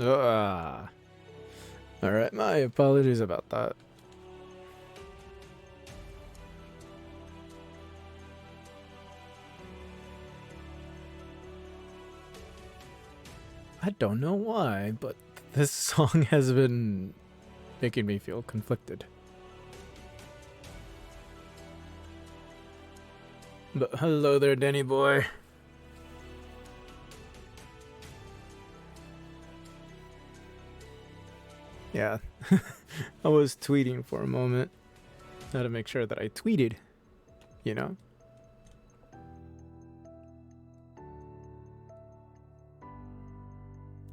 Ah. Alright, my apologies about that. I don't know why, but this song has been making me feel conflicted. But hello there, Danny boy. Yeah, I was tweeting for a moment. I had to make sure that I tweeted, you know?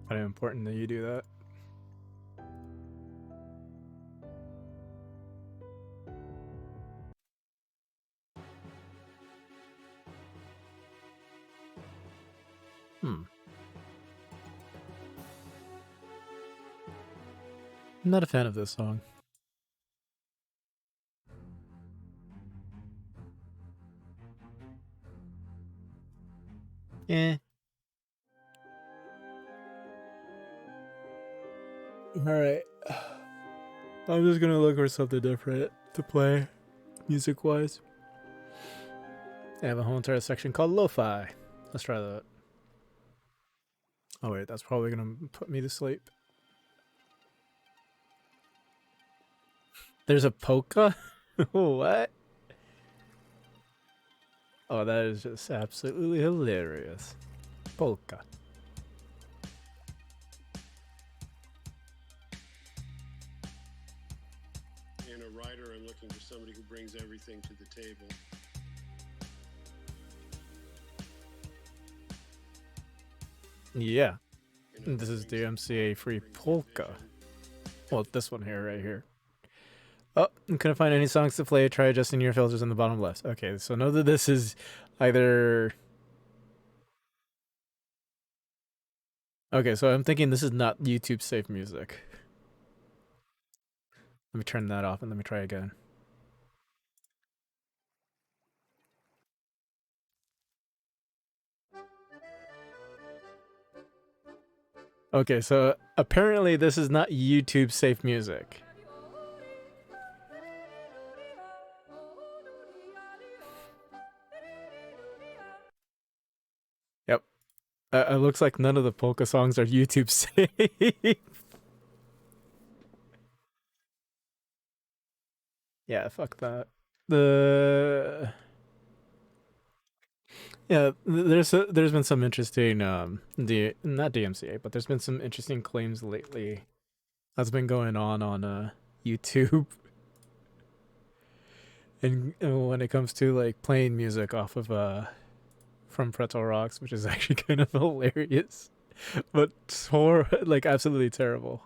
Kind of important that you do that. I'm not a fan of this song. Eh. Alright. I'm just gonna look for something different to play, music-wise. I have a whole entire section called Lo-Fi. Let's try that. Oh wait, that's probably gonna put me to sleep. There's a polka? What? Oh, that is just absolutely hilarious. Polka. In a writer, I'm looking for somebody who brings everything to the table. Yeah. This is DMCA free polka. Well, this one here, right here. Oh, I couldn't find any songs to play. Try adjusting your filters in the bottom left. Okay, so know that this is either... Okay, so I'm thinking this is not YouTube safe music. Let me turn that off and let me try again. Okay, so apparently this is not YouTube safe music. Yep. It looks like none of the polka songs are YouTube safe. Yeah, fuck that. Yeah, there's been some interesting not DMCA, but there's been some interesting claims lately that's been going on YouTube. And when it comes to like playing music off of from Pretzel Rocks, which is actually kind of hilarious, but like absolutely terrible.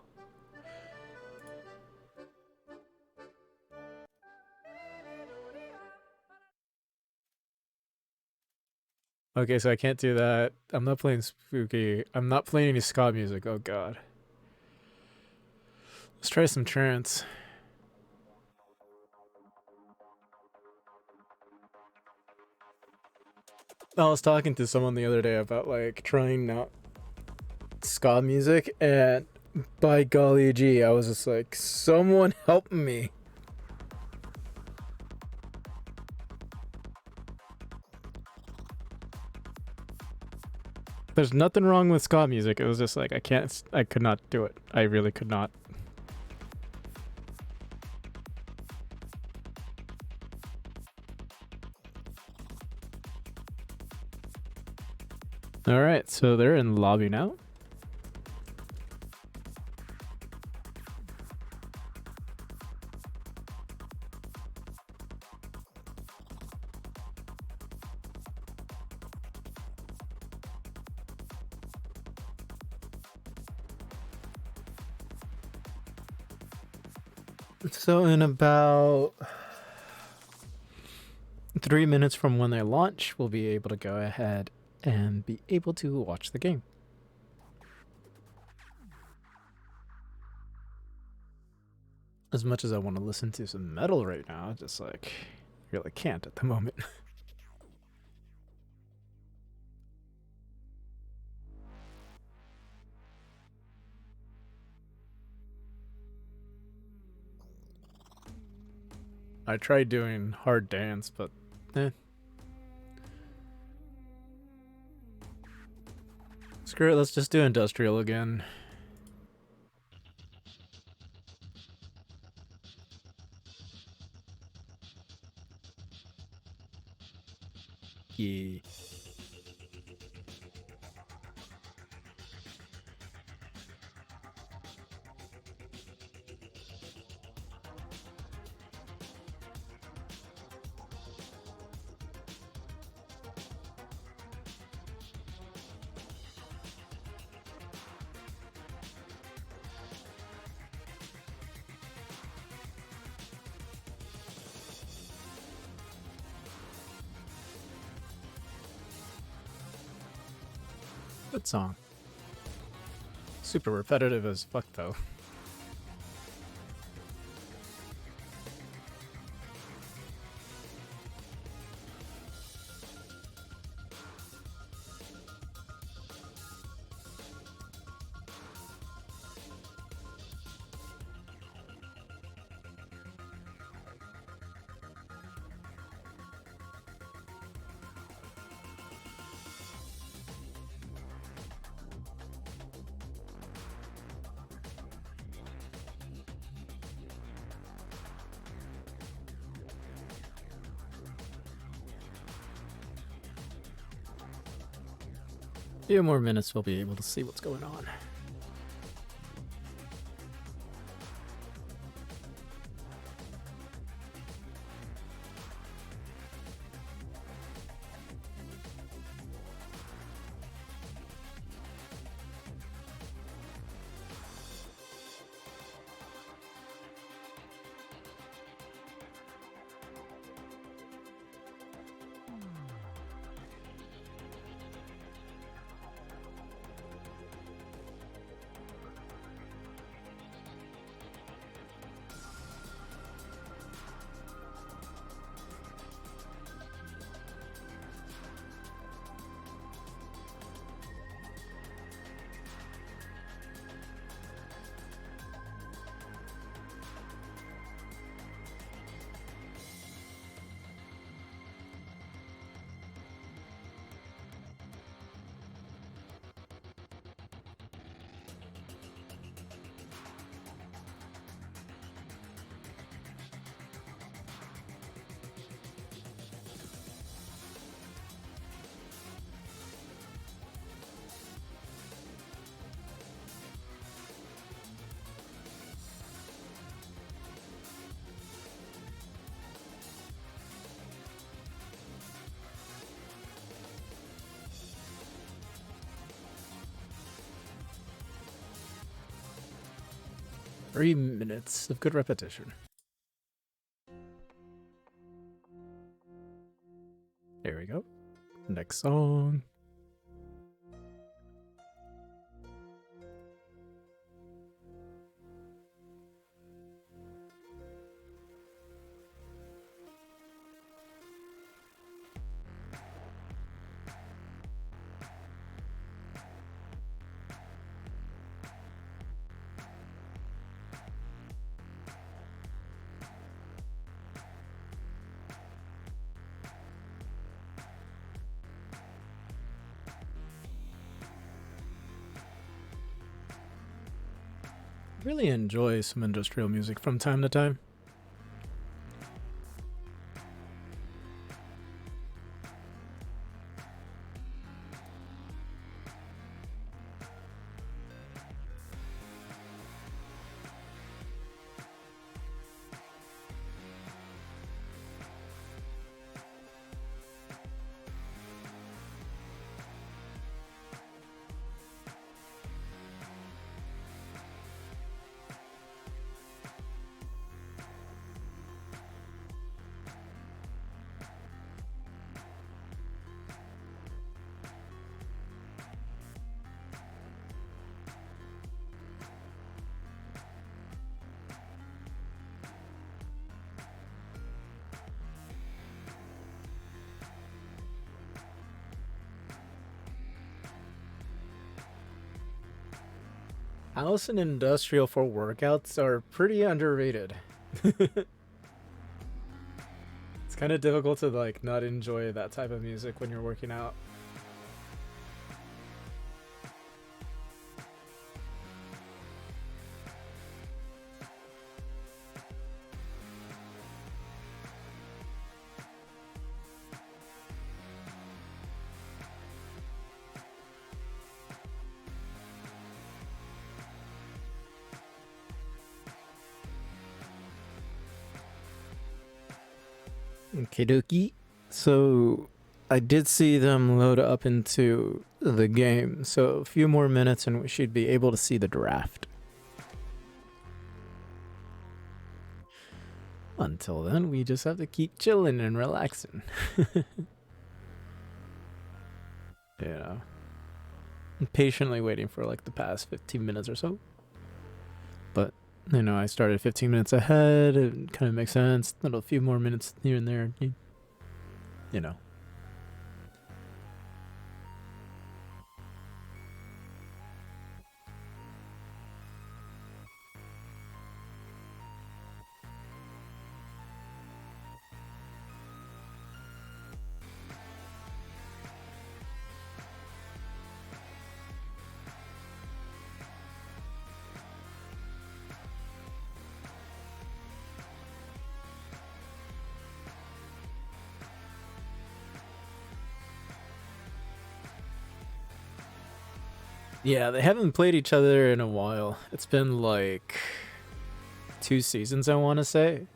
Okay, so I can't do that. I'm not playing spooky. I'm not playing any ska music. Oh god. Let's try some trance. I was talking to someone the other day about like trying not ska music, and by golly gee, I was just like, someone help me. There's nothing wrong with ska music. It was just like I could not do it. I really could not. Alright, so they're in the lobby now. So in about 3 minutes from when they launch, we'll be able to go ahead and be able to watch the game. As much as I want to listen to some metal right now, just like really can't at the moment. I tried doing hard dance, but screw it, let's just do industrial again. Yeah. Good song. Super repetitive as fuck, though. A few more minutes, we'll be able to see what's going on. Three minutes of good repetition. There we go. Next song. Really enjoy some industrial music from time to time. House and industrial for workouts are pretty underrated. kind of difficult to like not enjoy that type of music when you're working out. Okie dokie. So I did see them load up into the game, so a few more minutes and we should be able to see the draft. Until then, we just have to keep chilling and relaxing. You know, patiently waiting for like the past 15 minutes or so. But, you know, I started 15 minutes ahead. It kind of makes sense. A few more minutes here and there, you know. Yeah, they haven't played each other in a while. It's been like 2 seasons, I want to say.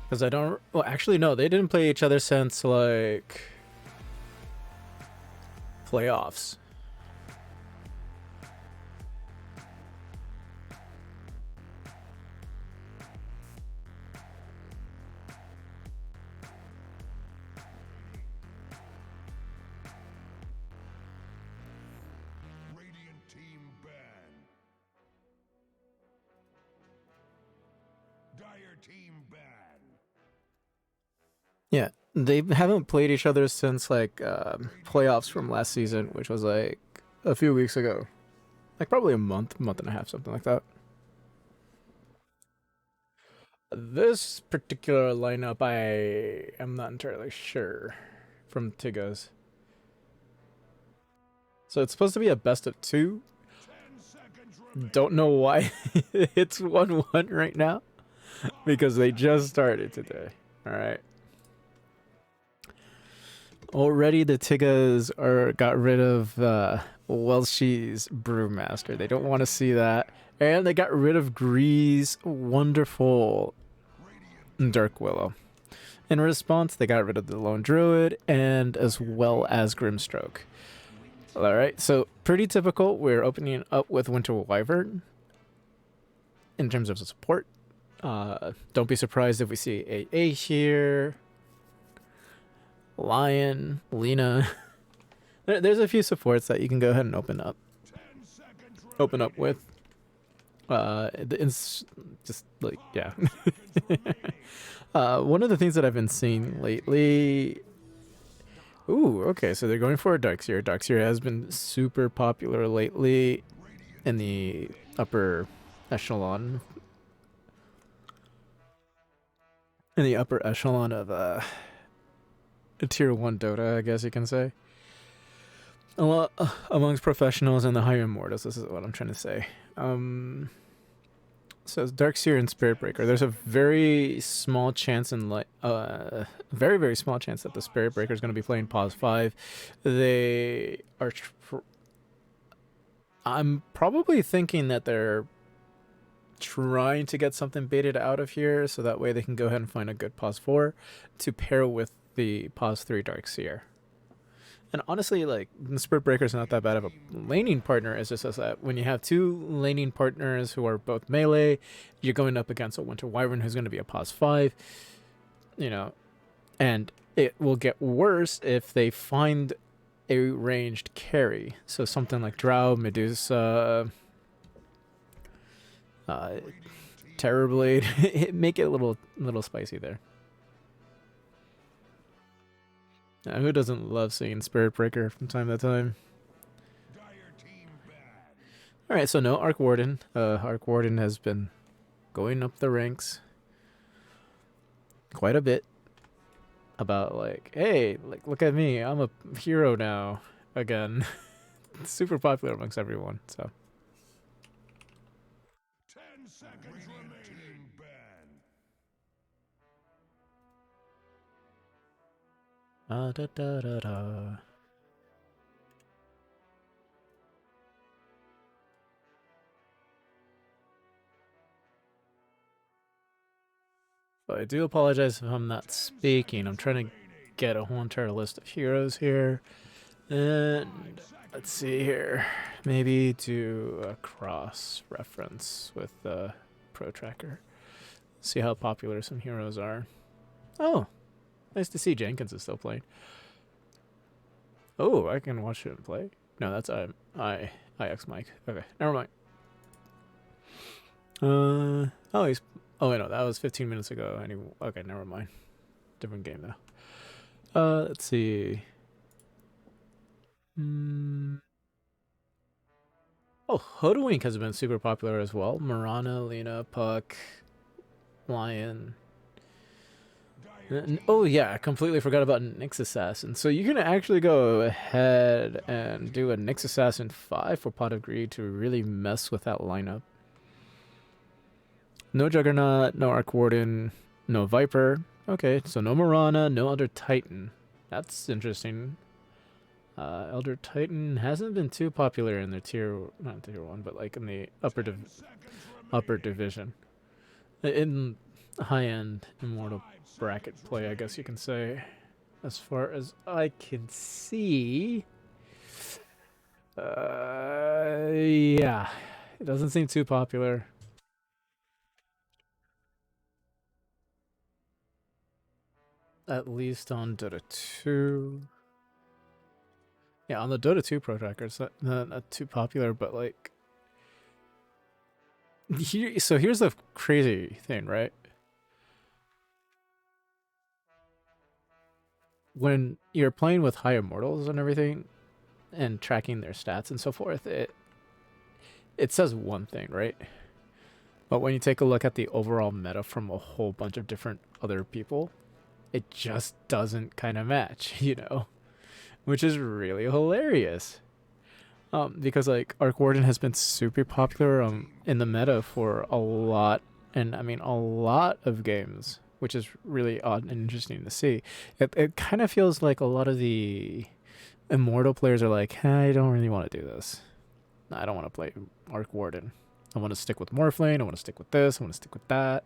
Because I don't. Well, actually, no, they didn't play each other since like playoffs. Radiant team ban. Dire team ban. Yeah, they haven't played each other since like playoffs from last season, which was like a few weeks ago, like probably a month and a half, something like that. This particular lineup, I am not entirely sure from Tiggaz. So it's supposed to be a best of 2. 10 seconds remaining. Don't know why it's 1-1 right now, because they just started today. All right. Already the Tiggaz got rid of Welshie's Brewmaster. They don't want to see that. And they got rid of Gree's wonderful Dark Willow. In response, they got rid of the Lone Druid and as well as Grimstroke. Alright, so pretty typical. We're opening up with Winter Wyvern in terms of support. Don't be surprised if we see AA here. Lion, Lena. There's a few supports that you can go ahead and open up. 10 seconds Open up remaining. with. Just like, yeah. One of the things that I've been seeing lately. Ooh, okay, so they're going for a Darkseer. Darkseer has been super popular lately in the upper echelon. In the upper echelon of a tier 1 Dota, I guess you can say. A lot amongst professionals and the higher immortals, this is what I'm trying to say. So Darkseer and Spiritbreaker. There's a very small chance very, very small chance that the Spiritbreaker is going to be playing pause 5. They are I'm probably thinking that they're trying to get something baited out of here so that way they can go ahead and find a good pause 4 to pair with the pause 3 Darkseer. And honestly, like, the Spirit Breaker is not that bad of a laning partner. It's just that when you have 2 laning partners who are both melee, you're going up against a Winter Wyvern who's going to be a pause 5, you know, and it will get worse if they find a ranged carry. So something like Drow, Medusa, Terrorblade, make it a little spicy there. Now, who doesn't love seeing Spirit Breaker from time to time? Dire team ban. All right, so no Arc Warden. Arc Warden has been going up the ranks quite a bit. About like, hey, like look at me, I'm a hero now again. It's super popular amongst everyone. So 10 seconds remaining. Team ban. da da da da. But I do apologize if I'm not speaking. I'm trying to get a whole entire list of heroes here. And let's see here. Maybe do a cross reference with the Pro Tracker. See how popular some heroes are. Oh, nice to see Jenkins is still playing. Oh, I can watch him play. No, that's IX Mike. Okay, never mind. Oh, he's. Oh wait, no, that was 15 minutes ago. Okay, never mind. Different game now. Let's see. Oh, Hoodwink has been super popular as well. Marana, Lena, Puck, Lion. Oh yeah, I completely forgot about Nyx Assassin. So you can actually go ahead and do a Nyx Assassin 5 for Pot of Greed to really mess with that lineup. No Juggernaut, no Arc Warden, no Viper. Okay, so no Marana, no Elder Titan. That's interesting. Elder Titan hasn't been too popular in their not tier 1, but like in the upper division. In high-end Immortal bracket play, I guess you can say. As far as I can see, yeah, it doesn't seem too popular. At least on Dota 2. Yeah, on the Dota 2 Pro Tracker, it's not too popular, but like... So here's the crazy thing, right? When you're playing with high immortals and everything, and tracking their stats and so forth, it says one thing, right? But when you take a look at the overall meta from a whole bunch of different other people, it just doesn't kind of match, you know? Which is really hilarious. Because like Arc Warden has been super popular in the meta for a lot, and I mean a lot of games, which is really odd and interesting to see. It kind of feels like a lot of the Immortal players are like, I don't really want to do this. I don't want to play Arc Warden. I want to stick with Morphlane. I want to stick with this. I want to stick with that.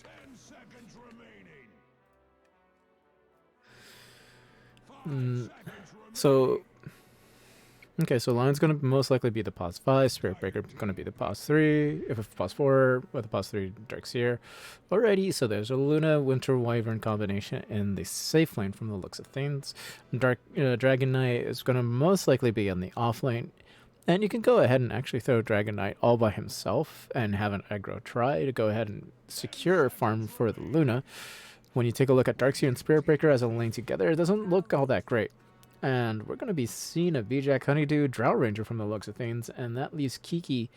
10 seconds remaining. 5 Mm, seconds remaining. so, okay, so Lion's going to most likely be the pos 5. Spirit Breaker going to be the pos 3. If it's pos 4, with the pos 3 Darkseer. Alrighty, so there's a Luna Winter Wyvern combination in the safe lane from the looks of things. Dragon Knight is going to most likely be on the off lane. And you can go ahead and actually throw Dragon Knight all by himself and have an aggro try to go ahead and secure farm for the Luna. When you take a look at Darkseer and Spirit Breaker as a lane together, it doesn't look all that great. And we're going to be seeing a Bijak Honeydew Drought Ranger from the looks of things, and that leaves Kiki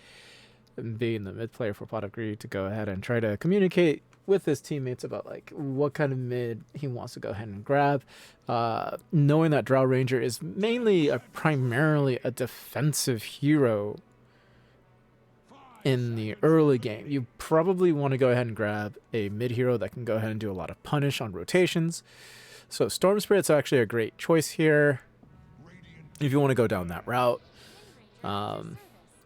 being the mid player for Pot of Greed to go ahead and try to communicate with his teammates about like what kind of mid he wants to go ahead and grab, knowing that Drow Ranger is mainly primarily a defensive hero in the early game. You probably want to go ahead and grab a mid hero that can go ahead and do a lot of punish on rotations. So Storm Spirit's actually a great choice here if you want to go down that route,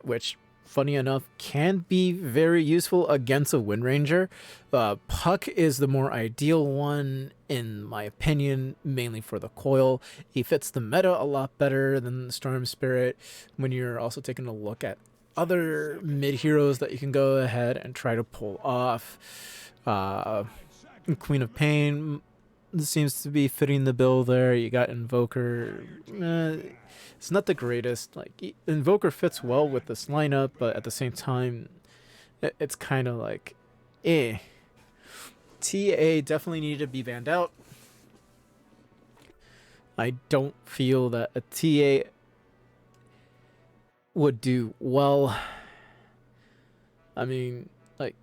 which funny enough, can be very useful against a Wind Ranger. Puck is the more ideal one, in my opinion, mainly for the coil. He fits the meta a lot better than Storm Spirit when you're also taking a look at other mid-heroes that you can go ahead and try to pull off. Queen of Pain seems to be fitting the bill there. You got Invoker. It's not the greatest. Like Invoker fits well with this lineup, but at the same time, it's kind of like, TA definitely needed to be banned out. I don't feel that a TA would do well I mean, like,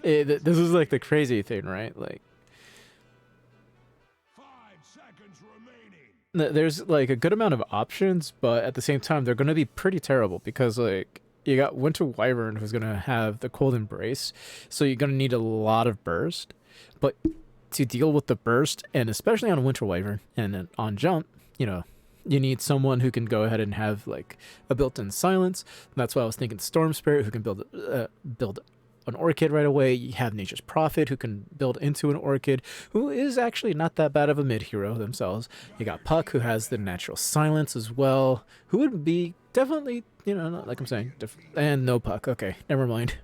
this is like the crazy thing, right? Like, 5 seconds remaining. there's like a good amount of options, but at the same time, they're going to be pretty terrible because like you got Winter Wyvern who's going to have the Cold Embrace, so you're going to need a lot of burst. But to deal with the burst, and especially on Winter Wyvern and then on jump, you know, you need someone who can go ahead and have like a built-in silence. That's why I was thinking Storm Spirit, who can build an Orchid right away. You have Nature's Prophet, who can build into an Orchid, who is actually not that bad of a mid hero themselves. You got Puck, who has the natural silence as well, who would be definitely, you know, like I'm saying, and no Puck. Okay, never mind.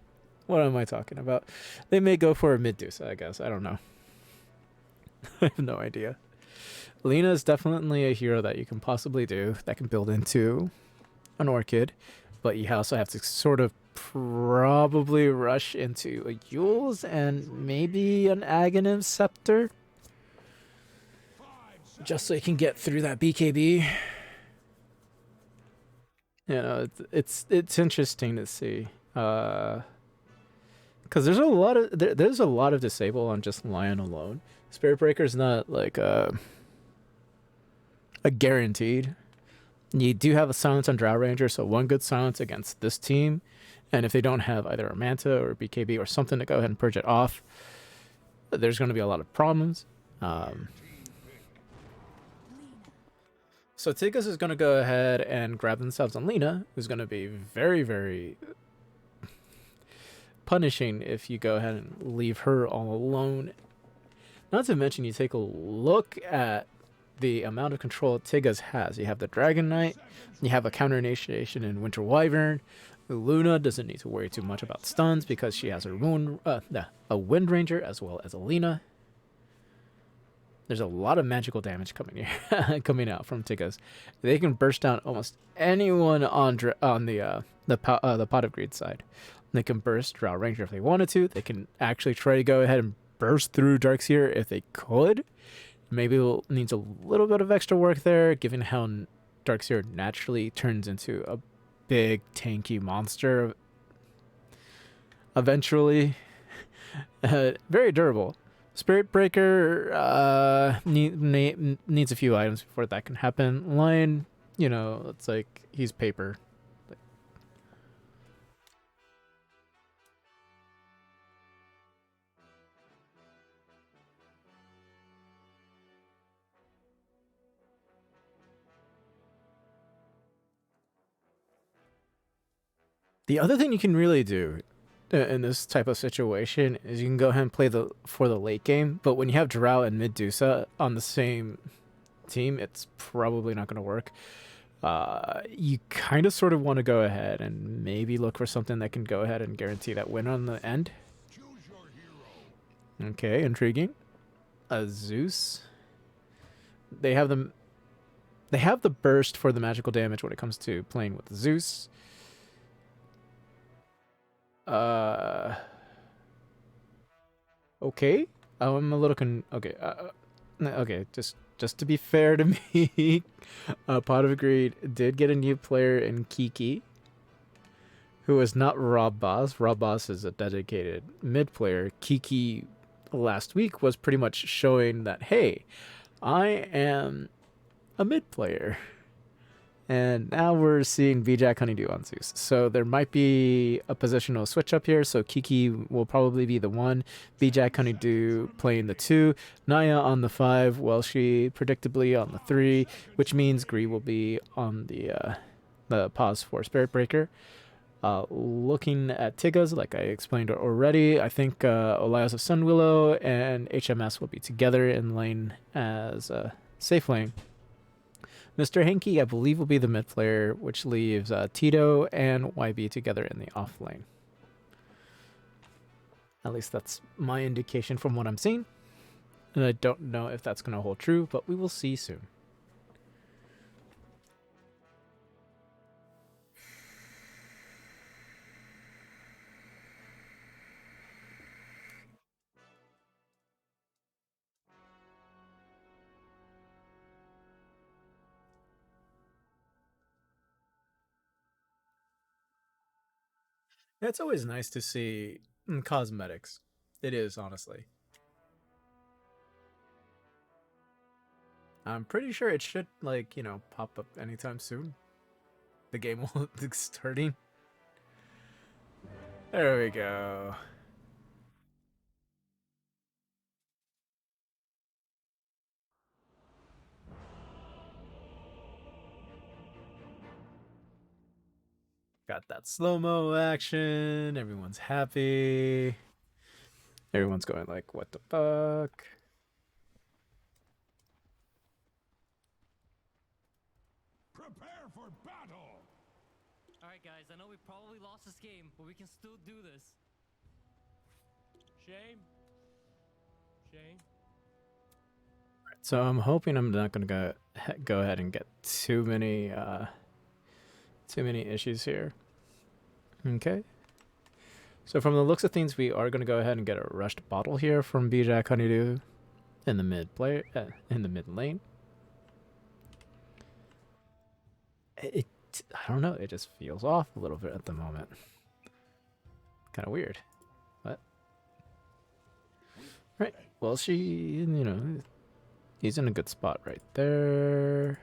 What am I talking about? They may go for a mid deuce, I guess. I don't know. I have no idea. Lena is definitely a hero that you can possibly do that can build into an Orchid, but you also have to sort of probably rush into a Yules and maybe an Aghanim Scepter just so you can get through that BKB. You know, it's interesting to see. Because there's a lot of disable on just Lion alone. Spirit Breaker is not like a guaranteed. You do have a silence on Drow Ranger, so one good silence against this team, and if they don't have either a Manta or BKB or something to go ahead and purge it off, there's going to be a lot of problems. So Tiggaz is going to go ahead and grab themselves on Lena, who's going to be very, very punishing if you go ahead and leave her all alone. Not to mention, you take a look at the amount of control Tiggaz has. You have the Dragon Knight, you have a counter initiation in Winter Wyvern. Luna doesn't need to worry too much about stuns because she has a Wind Ranger as well as a Lena. There's a lot of magical damage coming here, coming out from Tiggaz. They can burst down almost anyone on the Pot of Greed side. They can burst Drow Ranger if they wanted to. They can actually try to go ahead and burst through Darkseer if they could. Maybe it needs a little bit of extra work there, given how Darkseer naturally turns into a big tanky monster eventually. Very durable. Spirit Breaker needs a few items before that can happen. Lion, you know, it's like he's paper. The other thing you can really do in this type of situation is you can go ahead and play for the late game, but when you have Drow and Medusa on the same team, it's probably not going to work. You kind of sort of want to go ahead and maybe look for something that can go ahead and guarantee that win on the end. Okay, intriguing. A Zeus. They have the burst for the magical damage when it comes to playing with Zeus. Okay. I'm a little okay. Okay, just to be fair to me, Pot of Greed did get a new player in Kiki, who is not Rob Boss. Rob Boss is a dedicated mid player. Kiki last week was pretty much showing that, hey, I am a mid player. And now we're seeing VJack Honeydew on Zeus. So there might be a positional switch up here. So Kiki will probably be the 1. VJack Honeydew playing the 2. Naya on the 5. Welshi predictably on the 3. Which means Gree will be on the pause for Spirit Breaker. Looking at Tiggaz, like I explained already, I think Elias of Sunwillow and HMS will be together in lane as safe lane. Mr. Henke, I believe, will be the mid player, which leaves Tito and YB together in the off lane. At least that's my indication from what I'm seeing. And I don't know if that's going to hold true, but we will see soon. It's always nice to see cosmetics. It is, honestly. I'm pretty sure it should, like, you know, pop up anytime soon. The game will be starting. There we go. Got that slow-mo action. Everyone's happy. Everyone's going like, what the fuck? Prepare for battle! Alright guys, I know we probably lost this game, but we can still do this. Shame. Shame. So I'm hoping I'm not gonna go ahead and get too many issues here. Okay. So from the looks of things, we are gonna go ahead and get a rushed bottle here from B-Jack Honeydew in the mid lane. I don't know. It just feels off a little bit at the moment. Kind of weird. What? Right. Well, he's in a good spot right there.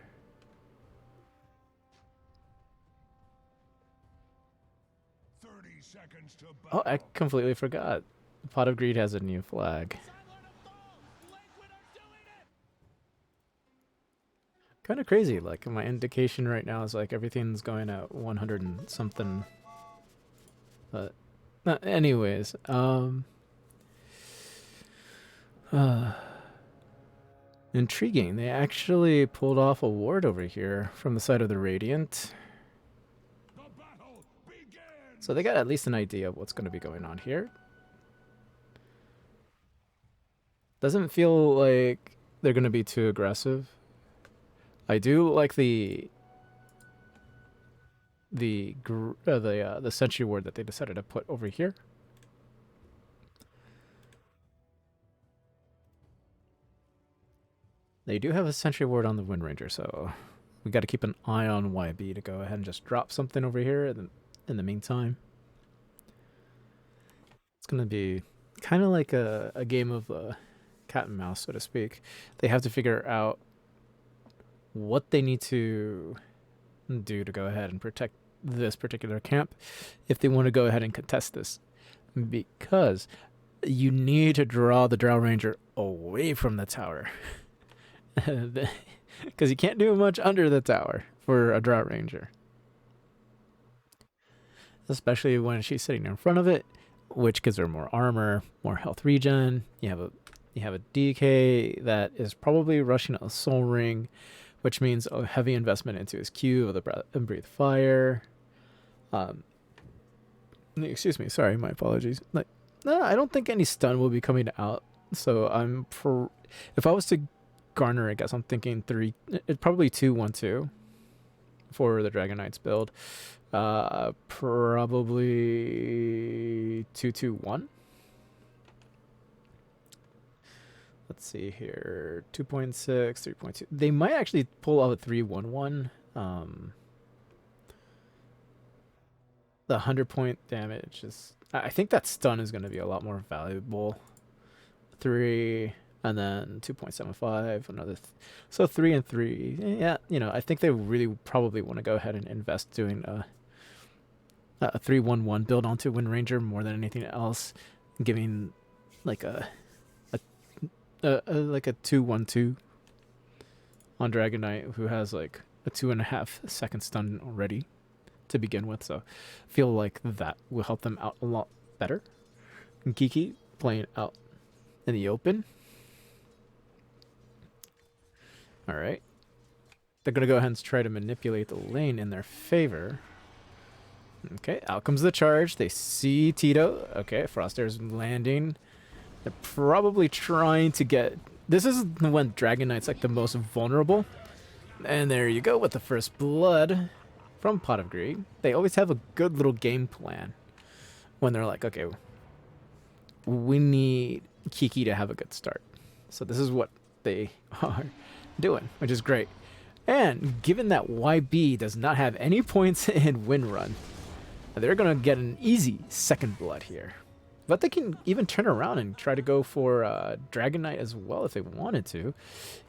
Seconds to Oh, I battle. completely forgot. Pot of Greed has a new flag. Kind of crazy. Like my indication right now is like everything's going at 100 and something. But anyways, intriguing. They actually pulled off a ward over here from the side of the Radiant. The battle begins! So they got at least an idea of what's going to be going on here. Doesn't feel like they're going to be too aggressive. I do like the sentry ward that they decided to put over here. They do have a sentry ward on the Wind Ranger, so we got to keep an eye on YB to go ahead and just drop something over here in the meantime. It's going to be kind of like a game of cat and mouse, so to speak. They have to figure out what they need to do to go ahead and protect this particular camp if they want to go ahead and contest this, because you need to draw the Drow Ranger away from the tower. Because you can't do much under the tower for a Drow Ranger, especially when she's sitting in front of it, which gives her more armor, more health regen. You have a DK that is probably rushing a Soul Ring, which means a heavy investment into his Q of the Breath and Breathe Fire. Excuse me, sorry, my apologies. Like, no, I don't think any stun will be coming out. So if I was to garner, I guess I'm thinking probably 2-1-2 for the Dragon Knights build. Probably 2-2-1. Let's see here. 2.6, 3.2. They might actually pull out a 3-1-1. The 100-point damage is... I think that stun is going to be a lot more valuable. 3, and then 2.75, another... so 3 and 3. Yeah, I think they really probably want to go ahead and invest doing a 3-1-1 build onto Wind Ranger more than anything else, giving like a 2-1-2 on Dragon Knight, who has like a 2.5 second stun already to begin with, so I feel like that will help them out a lot better. And Kiki playing out in the open. Alright. They're going to go ahead and try to manipulate the lane in their favor. Okay, out comes the charge. They see Tito. Okay, Frostair's landing. They're probably trying to get... This is when Dragon Knight's like the most vulnerable. And there you go with the first blood from Pot of Greed. They always have a good little game plan when they're like, okay, we need Kiki to have a good start. So this is what they are doing, which is great. And given that YB does not have any points in Wind Run, They're going to get an easy second blood here. But they can even turn around and try to go for Dragon Knight as well if they wanted to.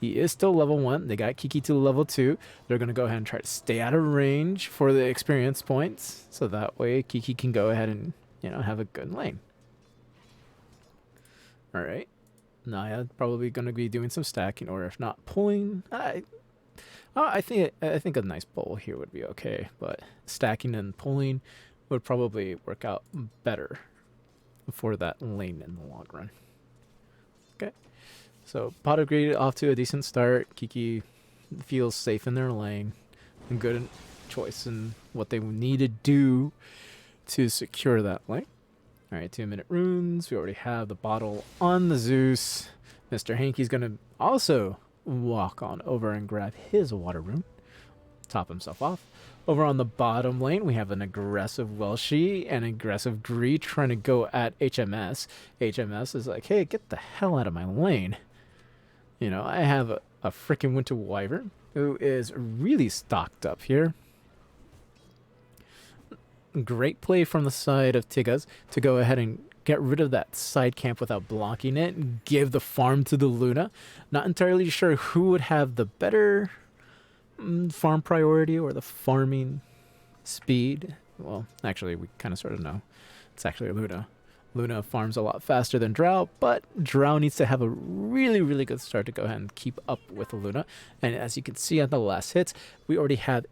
He is still level 1. They got Kiki to level 2. They're going to go ahead and try to stay out of range for the experience points. So that way Kiki can go ahead and, have a good lane. Alright. Naya probably going to be doing some stacking, or if not, pulling. I think a nice pull here would be okay. But stacking and pulling would probably work out better for that lane in the long run. Okay, so Pot of Greed off to a decent start. Kiki feels safe in their lane, and good choice in what they need to do to secure that lane. All right, 2-minute runes. We already have the bottle on the Zeus. Mr. Hanky's gonna also walk on over and grab his water rune, top himself off. Over on the bottom lane, we have an aggressive Welshie and aggressive Gree trying to go at HMS. HMS is like, hey, get the hell out of my lane. I have a freaking Winter Wyvern who is really stocked up here. Great play from the side of Tiggaz to go ahead and get rid of that side camp without blocking it and give the farm to the Luna. Not entirely sure who would have the better farm priority or the farming speed. Well, actually, we kind of sort of know. It's actually Luna. Luna farms a lot faster than Drow, but Drow needs to have a really, really good start to go ahead and keep up with Luna. And as you can see at the last hits, we already have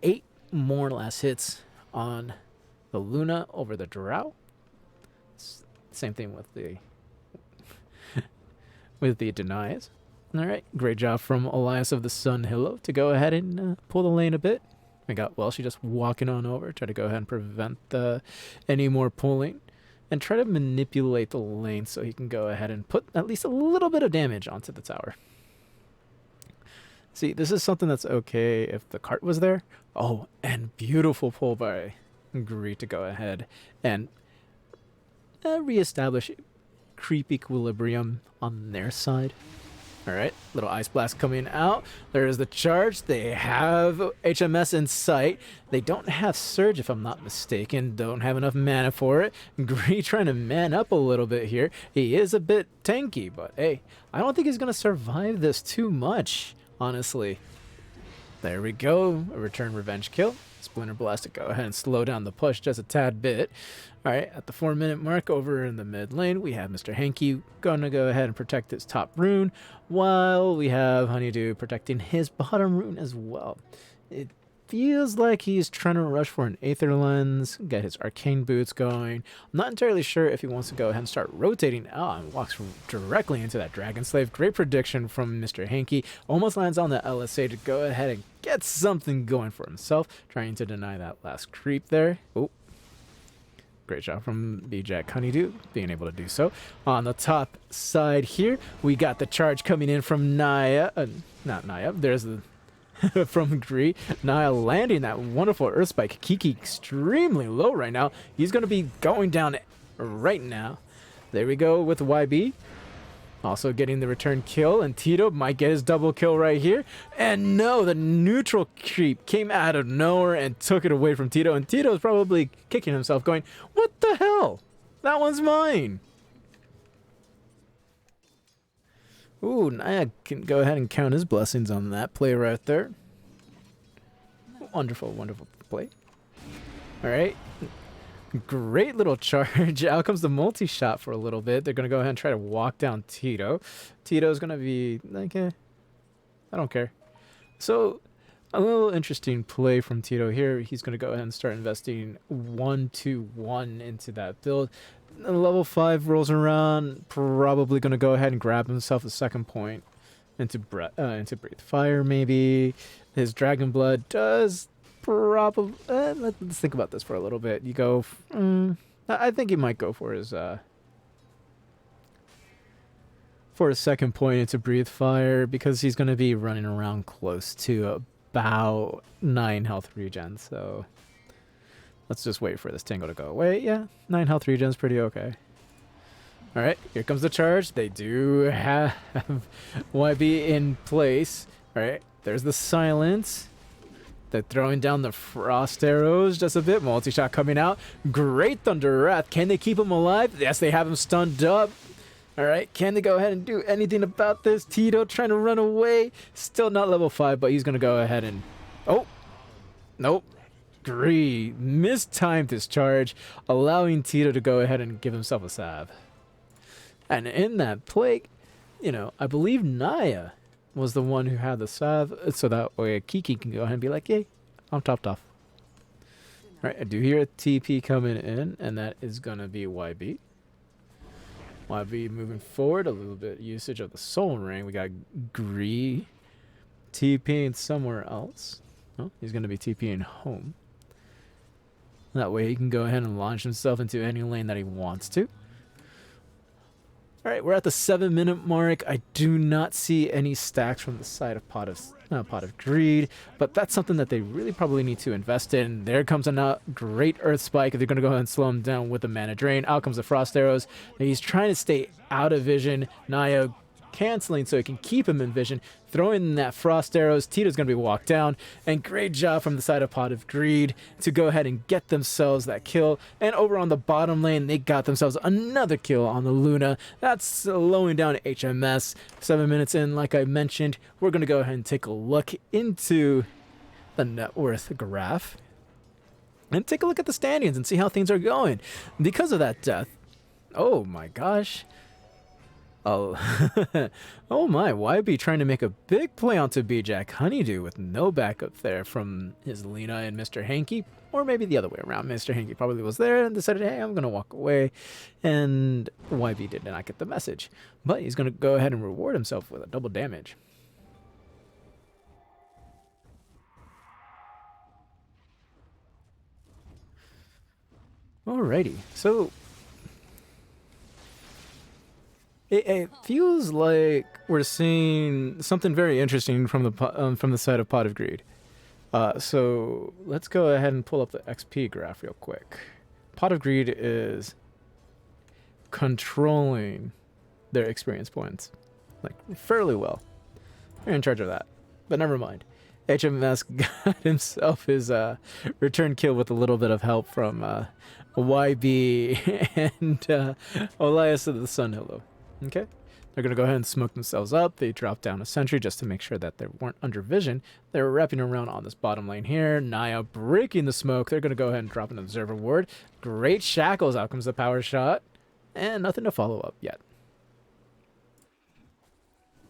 8 more last hits on the Luna over the Drow. Same thing with the denies. All right, great job from Elias of the Sun Hillo to go ahead and pull the lane a bit. We got Welshie just walking on over, try to go ahead and prevent any more pulling, and try to manipulate the lane so he can go ahead and put at least a little bit of damage onto the tower. See, this is something that's okay if the cart was there. Oh, and beautiful pull by Gree to go ahead and reestablish creep equilibrium on their side. All right, little Ice Blast coming out. There's the charge. They have HMS in sight. They don't have Surge, if I'm not mistaken. Don't have enough mana for it. Gree trying to man up a little bit here. He is a bit tanky, but hey, I don't think he's going to survive this too much, honestly. There we go. A return revenge kill. Splinter Blast to go ahead and slow down the push just a tad bit. All right, at the 4-minute mark over in the mid lane, we have Mr. Hanky going to go ahead and protect his top rune, while we have Honeydew protecting his bottom rune as well. It feels like he's trying to rush for an Aether Lens, get his Arcane Boots going. I'm not entirely sure if he wants to go ahead and start rotating out and walks directly into that Dragon Slave. Great prediction from Mr. Hanky. Almost lands on the LSA to go ahead and get something going for himself, trying to deny that last creep there. Oh. Great job from B-Jack Honeydew being able to do so. On the top side here, we got the charge coming in from Naya. Not Naya. There's the from Gree. Naya landing that wonderful Earth Spike. Kiki extremely low right now. He's going to be going down right now. There we go with YB. Also getting the return kill, and Tito might get his double kill right here. And no, the neutral creep came out of nowhere and took it away from Tito. And Tito's probably kicking himself going, what the hell? That one's mine. Ooh, Naya can go ahead and count his blessings on that play right there. Wonderful, wonderful play. All right. Great little charge. Out comes the multi-shot for a little bit. They're going to go ahead and try to walk down Tito. Tito's going to be like, I don't care. So, a little interesting play from Tito here. He's going to go ahead and start investing 1-2-1 into that build. Level 5 rolls around. Probably going to go ahead and grab himself a second point into Breathe Fire, maybe. His Dragon Blood does probably. Let's think about this for a little bit. You go. I think he might go for his second point into Breathe Fire, because he's going to be running around close to about 9 health regen. So let's just wait for this tango to go away. Yeah, 9 health regen is pretty okay. All right, here comes the charge. They do have YB in place. All right, there's the silence. They're throwing down the frost arrows just a bit. Multi-shot coming out. Great Thunder Wrath. Can they keep him alive? Yes, they have him stunned up. All right, can they go ahead and do anything about this? Tito trying to run away. Still not level 5, but he's going to go ahead and... Oh, nope. Greed mistimed his charge, allowing Tito to go ahead and give himself a salve. And in that plague, you know, I believe Naya was the one who had the salve, so that way Kiki can go ahead and be like, yay, I'm topped off. All right, I do hear a TP coming in, and that is going to be YB. YB moving forward, a little bit usage of the Soul Ring. We got Gree TPing somewhere else. Oh, he's going to be TPing home. That way he can go ahead and launch himself into any lane that he wants to. All right, we're at the 7-minute mark. I do not see any stacks from the side of Pot of Greed, but that's something that they really probably need to invest in. There comes a great Earth Spike. If they're going to go ahead and slow him down with the Mana Drain, out comes the Frost Arrows. He's trying to stay out of vision. Naya canceling so he can keep him in vision, throwing in that Frost Arrows. Tito's going to be walked down, and great job from the side of Pot of Greed to go ahead and get themselves that kill. And over on the bottom lane, they got themselves another kill on the Luna. That's slowing down HMS. 7 minutes in, like I mentioned, we're going to go ahead and take a look into the net worth graph and take a look at the standings and see how things are going. Because of that death, oh my gosh. Oh, oh my, YB trying to make a big play onto B-Jack Honeydew with no backup there from his Lena and Mr. Hanky, or maybe the other way around. Mr. Hanky probably was there and decided, hey, I'm going to walk away, and YB did not get the message. But he's going to go ahead and reward himself with a double damage. Alrighty, so... It feels like we're seeing something very interesting from the side of Pot of Greed. So let's go ahead and pull up the XP graph real quick. Pot of Greed is controlling their experience points, like fairly well. They're in charge of that, but never mind. HMS got himself his return kill with a little bit of help from YB and Elias of the Sunhillow. Okay, they're going to go ahead and smoke themselves up. They drop down a sentry just to make sure that they weren't under vision. They're wrapping around on this bottom lane here. Naya breaking the smoke. They're going to go ahead and drop an observer ward. Great shackles. Out comes the power shot. And nothing to follow up yet.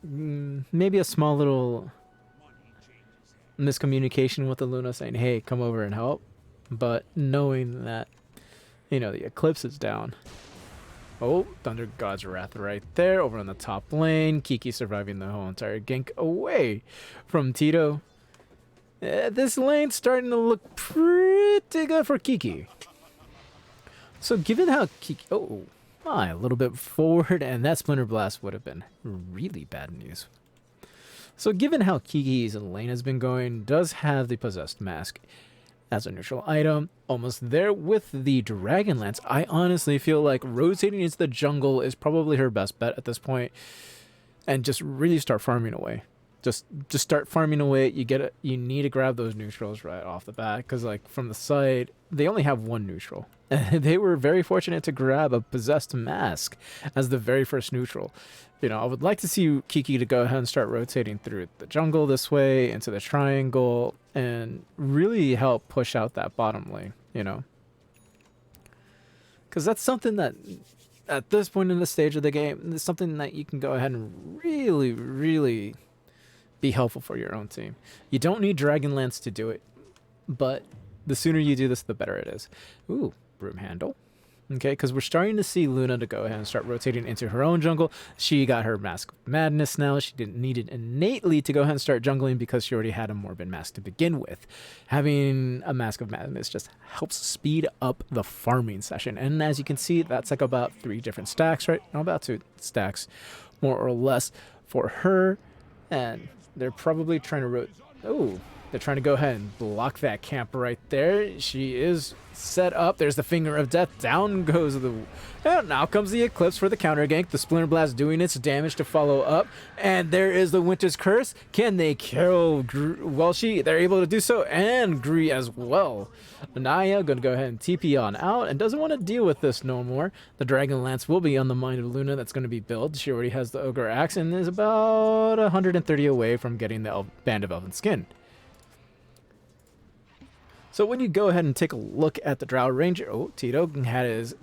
Maybe a small little miscommunication with the Luna saying, hey, come over and help. But knowing that, you know, the Eclipse is down. Oh, Thunder God's Wrath right there over on the top lane. Kiki surviving the whole entire gank away from Tito. This lane's starting to look pretty good for Kiki. So given how Kiki... Oh, my, a little bit forward, and that Splinter Blast would have been really bad news. So given how Kiki's lane has been going, does have the Possessed Mask as a neutral item, almost there with the Dragonlance. I honestly feel like rotating into the jungle is probably her best bet at this point, and just really start farming away. Just start farming away. You need to grab those neutrals right off the bat, because like from the side, they only have one neutral. And they were very fortunate to grab a Possessed Mask as the very first neutral. You know, I would like to see Kiki to go ahead and start rotating through the jungle this way into the triangle and really help push out that bottom lane, you know. Because that's something that, at this point in the stage of the game, is something that you can go ahead and really, really be helpful for your own team. You don't need Dragonlance to do it, but the sooner you do this, the better it is. Ooh, Broom Handle. Okay, because we're starting to see Luna to go ahead and start rotating into her own jungle. She got her Mask of Madness now. She didn't need it innately to go ahead and start jungling because she already had a Morbid Mask to begin with. Having a Mask of Madness just helps speed up the farming session. And as you can see, that's like about 3 different stacks, right? No, about 2 stacks, more or less, for her. And they're probably trying to Oh, They're trying to go ahead and block that camp right there. She is set up. There's the Finger of Death. Down goes the... And now comes the Eclipse for the counter gank. The Splinter Blast doing its damage to follow up. And there is the Winter's Curse. Can they kill Welshi? They're able to do so. And Gree as well. Naya going to go ahead and TP on out and doesn't want to deal with this no more. The Dragon Lance will be on the Mind of Luna that's going to be built. She already has the Ogre Axe and is about 130 away from getting the Band of Elven Skin. So when you go ahead and take a look at the Drow Ranger, oh, Tito had his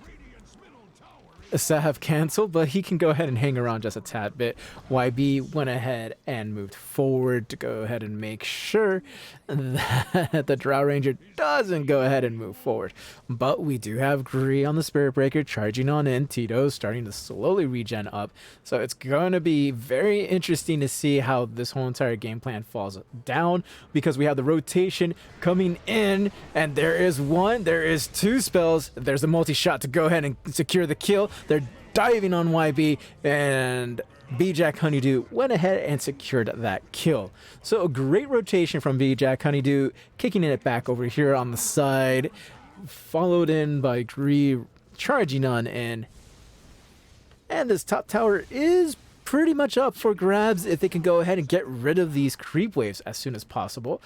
Sav canceled, but he can go ahead and hang around just a tad bit. YB went ahead and moved forward to go ahead and make sure that the Drow Ranger doesn't go ahead and move forward. But we do have Gree on the Spirit Breaker charging on in. Tito's starting to slowly regen up. So it's going to be very interesting to see how this whole entire game plan falls down, because we have the rotation coming in, and there is one, there is two spells. There's a multi-shot to go ahead and secure the kill. They're diving on YB, and B-Jack Honeydew went ahead and secured that kill. So a great rotation from B-Jack Honeydew, kicking it back over here on the side, followed in by Gree charging on in. And this top tower is pretty much up for grabs if they can go ahead and get rid of these creep waves as soon as possible.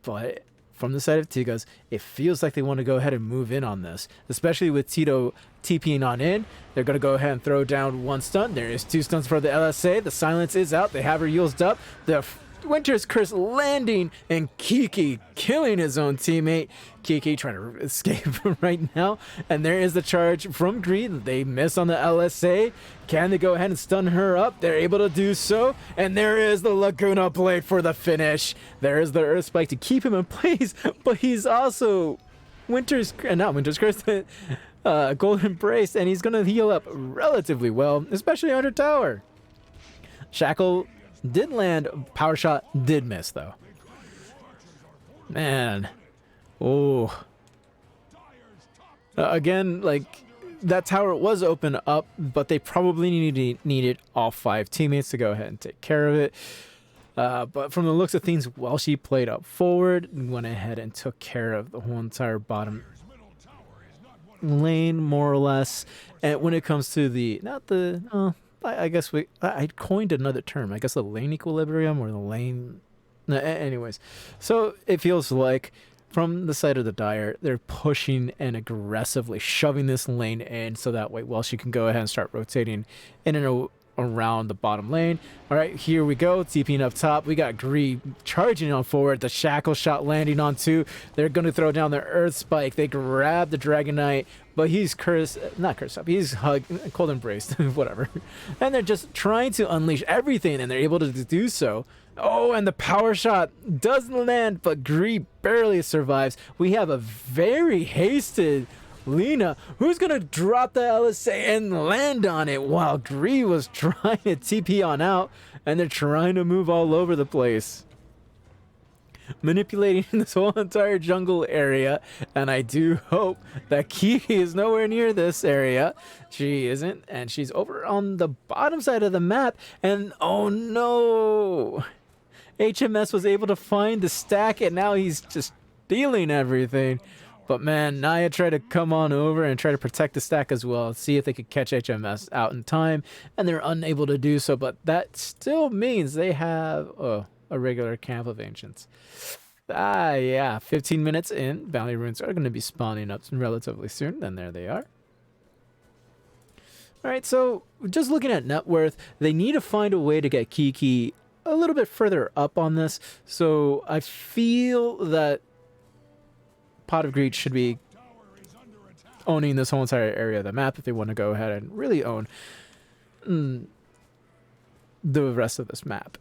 But from the side of Tiggaz, it feels like they want to go ahead and move in on this, especially with Tito TPing on in. They're going to go ahead and throw down one stun. There is two stuns for the LSA. The silence is out. They have her used up. The Winter's Curse landing, and Kiki killing his own teammate. Kiki trying to escape right now. And there is the charge from Greed. They miss on the LSA. Can they go ahead and stun her up? They're able to do so. And there is the Laguna Blade for the finish. There is the Earth Spike to keep him in place. But he's also not Winter's Curse, Golden Embrace. And he's going to heal up relatively well, especially under tower. Shackle did land. Power Shot did miss, though. Man. Oh. Again, like, that tower was open up, but they probably needed all 5 teammates to go ahead and take care of it. But from the looks of things, Welshi played up forward and went ahead and took care of the whole entire bottom lane, more or less. And when it comes to the, I guess I coined another term. I guess the lane equilibrium or the lane. Anyways, so it feels like from the side of the Dire, they're pushing and aggressively shoving this lane in, so that way Welshi can go ahead and start rotating in and around the bottom lane. All right, here we go. TPing up top. We got Gree charging on forward. The Shackle Shot landing on 2. They're going to throw down the Earth Spike. They grab the Dragon Knight, but he's not cursed up. He's cold embraced, whatever. And they're just trying to unleash everything, and they're able to do so. Oh, and the Power Shot doesn't land, but Gree barely survives. We have a very hasted Lena, who's going to drop the LSA and land on it while Gree was trying to TP on out, and they're trying to move all over the place, manipulating this whole entire jungle area. And I do hope that Kiki is nowhere near this area. She isn't, and she's over on the bottom side of the map. And oh no, HMS was able to find the stack, and now he's just stealing everything. But man, Naya tried to come on over and try to protect the stack as well, see if they could catch HMS out in time, and they're unable to do so. But that still means they have a regular camp of Ancients. Yeah, 15 minutes in, Bounty Runes are going to be spawning up relatively soon, and there they are. All right, so just looking at net worth, they need to find a way to get Kiki a little bit further up on this. So I feel that Pot of Greed should be owning this whole entire area of the map if they want to go ahead and really own the rest of this map.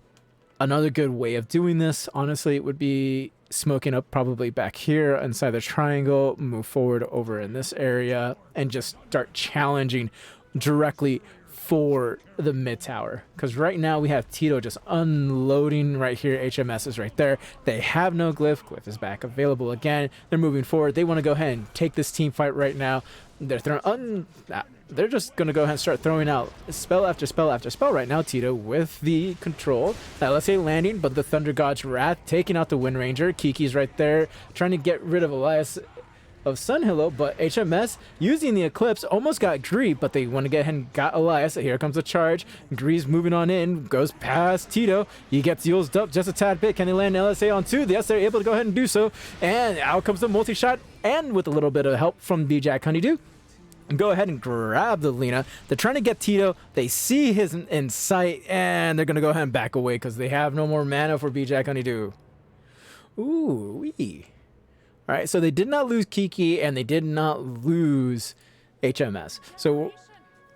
Another good way of doing this, honestly, would be smoking up probably back here inside the triangle, move forward over in this area, and just start challenging directly for the mid tower. Because right now we have Tito just unloading right here. HMS is right there. They have no Glyph. Glyph is back available again. They're moving forward. They want to go ahead and take this team fight right now. They're throwing they're just going to go ahead and start throwing out spell after spell after spell right now. Tito with the control. Let's say landing, but the Thunder God's Wrath taking out the Wind Ranger. Kiki's right there trying to get rid of Elias of Sunhillow, but HMS using the Eclipse almost got Gree, but they want to get ahead and got Elias. Here comes the charge. Gree's moving on in, goes past Tito. He gets used up just a tad bit. Can they land LSA on 2? Yes, they're able to go ahead and do so. And out comes the multi-shot, and with a little bit of help from B-Jack Honeydew, go ahead and grab the Lina. They're trying to get Tito. They see his in sight, and they're going to go ahead and back away because they have no more mana for B-Jack Honeydew. Ooh-wee. All right, so they did not lose Kiki, and they did not lose HMS. So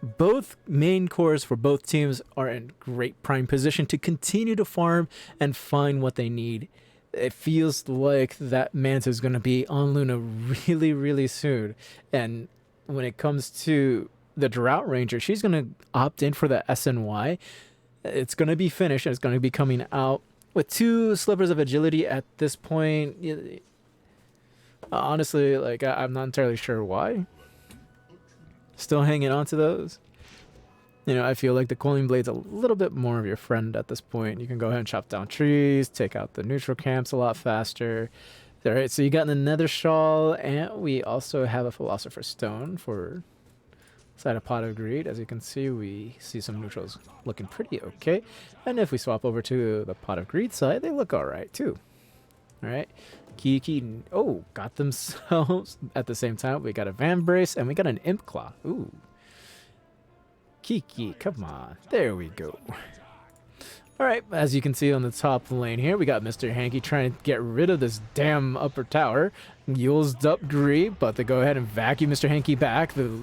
both main cores for both teams are in great prime position to continue to farm and find what they need. It feels like that Manta is going to be on Luna really, really soon. And when it comes to the Drought Ranger, she's going to opt in for the SNY. It's going to be finished, and it's going to be coming out with 2 slivers of agility at this point. Honestly, like, I'm not entirely sure why. Still hanging on to those. You know, I feel like the Coiling Blade's a little bit more of your friend at this point. You can go ahead and chop down trees, take out the neutral camps a lot faster. All right, so you got the Nether Shawl, and we also have a Philosopher's Stone for side of Pot of Greed. As you can see, we see some neutrals looking pretty okay. And if we swap over to the Pot of Greed side, they look all right too. All right. Kiki, oh, got themselves at the same time. We got a Van Brace and we got an Imp Claw. Ooh. Kiki, come on. There we go. All right, as you can see on the top lane here, we got Mr. Hanky trying to get rid of this damn upper tower. Used up Gree, but they go ahead and vacuum Mr. Hanky back. The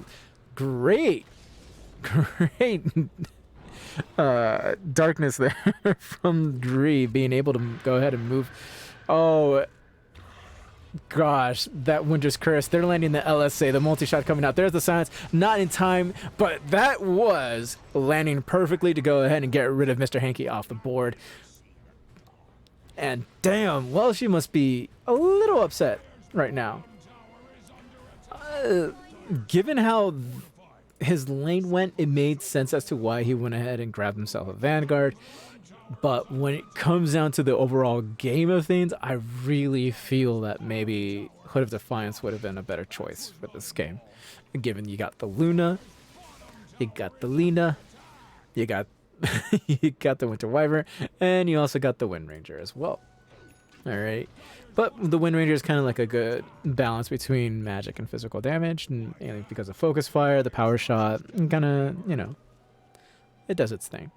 great darkness there from Gree being able to go ahead and move. Oh, gosh, that Winter's Curse. They're landing the LSA, the multi-shot coming out. There's the silence. Not in time, but that was landing perfectly to go ahead and get rid of Mr. Hanky off the board. And damn, well, she must be a little upset right now. Given how his lane went, it made sense as to why he went ahead and grabbed himself a Vanguard. But when it comes down to the overall game of things, I really feel that maybe Hood of Defiance would have been a better choice for this game. Given you got the Luna, you got the Lina, you got you got the Winter Wyvern, and you also got the Wind Ranger as well. All right. But the Wind Ranger is kind of like a good balance between magic and physical damage, and because of Focus Fire, the Power Shot, kind of, you know, it does its thing.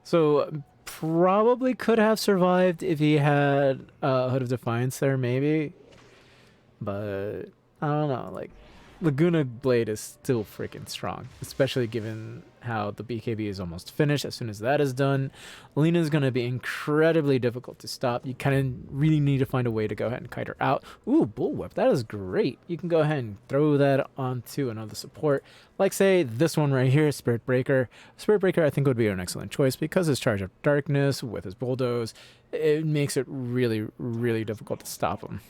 So probably could have survived if he had Hood of Defiance there, maybe. But I don't know, like, Laguna Blade is still freaking strong, especially given how the BKB is almost finished. As soon as that is done, Lina is going to be incredibly difficult to stop. You kind of really need to find a way to go ahead and kite her out. Ooh, Bullwhip, that is great. You can go ahead and throw that onto another support. Like, say, this one right here, Spirit Breaker. Spirit Breaker, I think, would be an excellent choice because his Charge of Darkness with his Bulldoze, it makes it really, really difficult to stop him.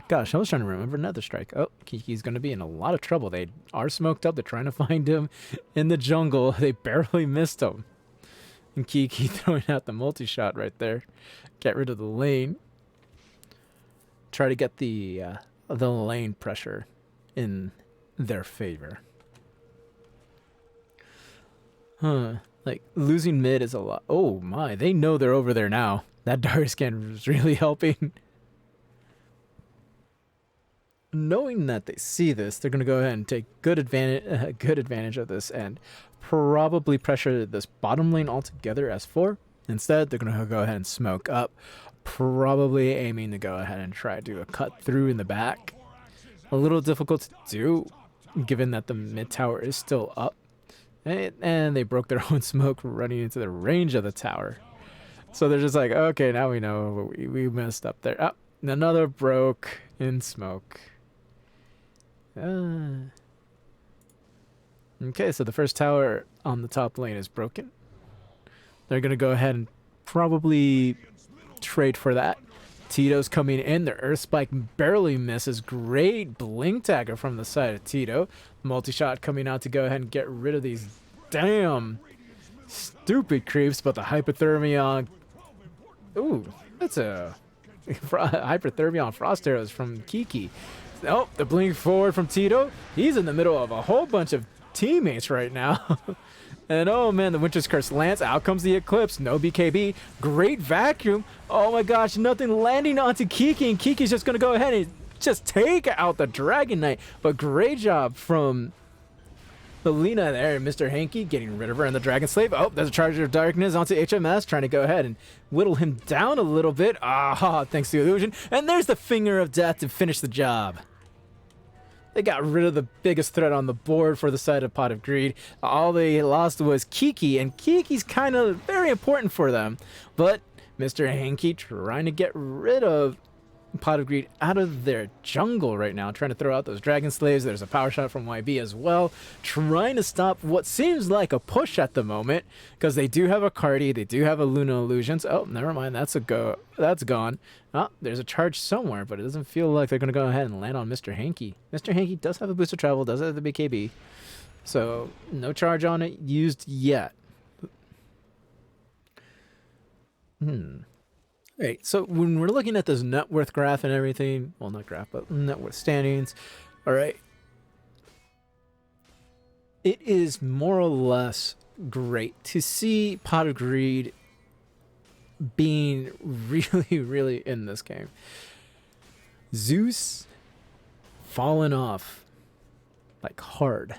Gosh, I was trying to remember Nether Strike. Oh, Kiki's going to be in a lot of trouble. They are smoked up. They're trying to find him in the jungle. They barely missed him. And Kiki throwing out the multi-shot right there. Get rid of the lane. Try to get the lane pressure in their favor. Huh. Like, losing mid is a lot. Oh, my. They know they're over there now. That Dire Scan is really helping. Knowing that they see this, they're going to go ahead and take good advantage of this and probably pressure this bottom lane altogether as 4. Instead, they're going to go ahead and smoke up, probably aiming to go ahead and try to do a cut through in the back. A little difficult to do, given that the mid tower is still up. And they broke their own smoke running into the range of the tower. So they're just like, okay, now we know we messed up there. Oh, another broke in smoke. Okay, so the first tower on the top lane is broken. They're going to go ahead and probably trade for that Tito's coming in. The Earth Spike barely misses. Great blink tagger from the side of Tito. Multi-shot coming out to go ahead and get rid of these damn stupid creeps, but the hypothermia... Ooh, that's a hypothermia on frost arrows from Kiki. Oh, the blink forward from Tito. He's in the middle of a whole bunch of teammates right now. And oh man, the Winter's Curse lands. Out comes the Eclipse. No BKB. Great vacuum. Oh my gosh, nothing landing onto Kiki. And Kiki's just going to go ahead and just take out the Dragon Knight. But great job from the Lina there. Mr. Hanky getting rid of her and the Dragon Slave. Oh, there's a Charger of Darkness onto HMS. Trying to go ahead and whittle him down a little bit. Ah, thanks to Illusion. And there's the Finger of Death to finish the job. They got rid of the biggest threat on the board for the side of Pot of Greed. All they lost was Kiki, and Kiki's kind of very important for them. But Mr. Hanky trying to get rid of Pot of Greed out of their jungle right now, trying to throw out those Dragon Slaves. There's a power shot from YB as well, trying to stop what seems like a push at the moment, because they do have a Cardi, they do have a Luna Illusions. Oh, never mind, that's gone. Oh, there's a charge somewhere, but it doesn't feel like they're going to go ahead and land on Mr. Hanky. Mr. Hanky does have a boost of travel, does have the BKB, so no charge on it used yet. Right, so when we're looking at this net worth graph and everything, well, not graph, but net worth standings, all right, it is more or less great to see Pot of Greed being really, really in this game. Zeus falling off like hard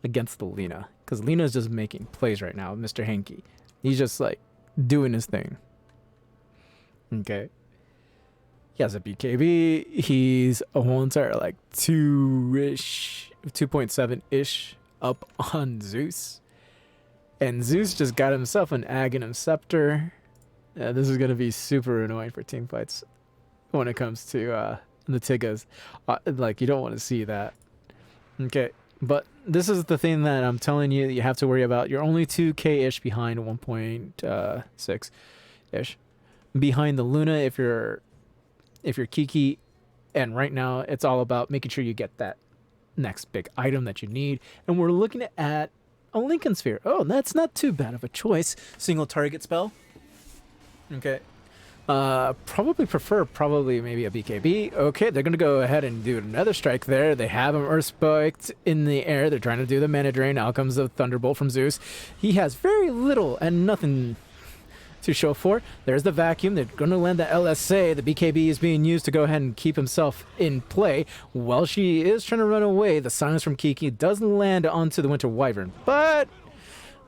against the Lina, because Lina's just making plays right now. Mr. Hanky, he's just like doing his thing. Okay. He has a BKB. He's a whole entire like 2.7-ish up on Zeus. And Zeus just got himself an Aghanim Scepter. This is going to be super annoying for team fights when it comes to the Tiggaz. Like, you don't want to see that. Okay. But this is the thing that I'm telling you that you have to worry about. You're only 2k-ish behind 1.6-ish. Behind the Luna if you're Kiki, and right now it's all about making sure you get that next big item that you need. And we're looking at a Lincoln Sphere. Oh, that's not too bad of a choice. Single target spell. Okay. Probably prefer maybe a BKB. Okay, they're gonna go ahead and do another strike there. They have him Earth Spiked in the air. They're trying to do the mana drain. Out comes the Thunderbolt from Zeus. He has very little and nothing to show for. There's the vacuum. They're going to land the LSA. The BKB is being used to go ahead and keep himself in play. While she is trying to run away, the silence from Kiki doesn't land onto the Winter Wyvern, but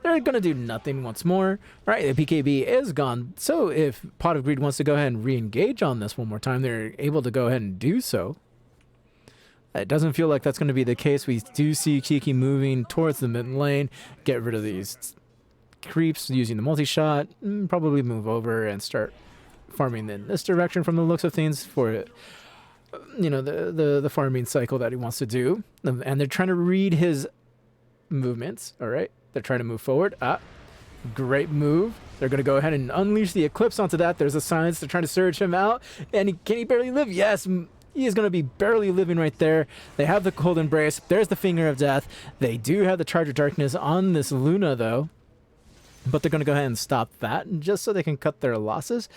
they're going to do nothing once more. All right, the BKB is gone. So if Pot of Greed wants to go ahead and re-engage on this one more time, they're able to go ahead and do so. It doesn't feel like that's going to be the case. We do see Kiki moving towards the mid lane, get rid of these creeps using the multi-shot, probably move over and start farming in this direction from the looks of things for, you know, the farming cycle that he wants to do. And they're trying to read his movements. All right, they're trying to move forward. Great move. They're going to go ahead and unleash the Eclipse onto that. There's a silence. They're trying to surge him out, and can he barely live? Yes, he is going to be barely living right there. They have the Cold Embrace. There's the Finger of Death. They do have the Charge of Darkness on this Luna though, but they're going to go ahead and stop that just so they can cut their losses.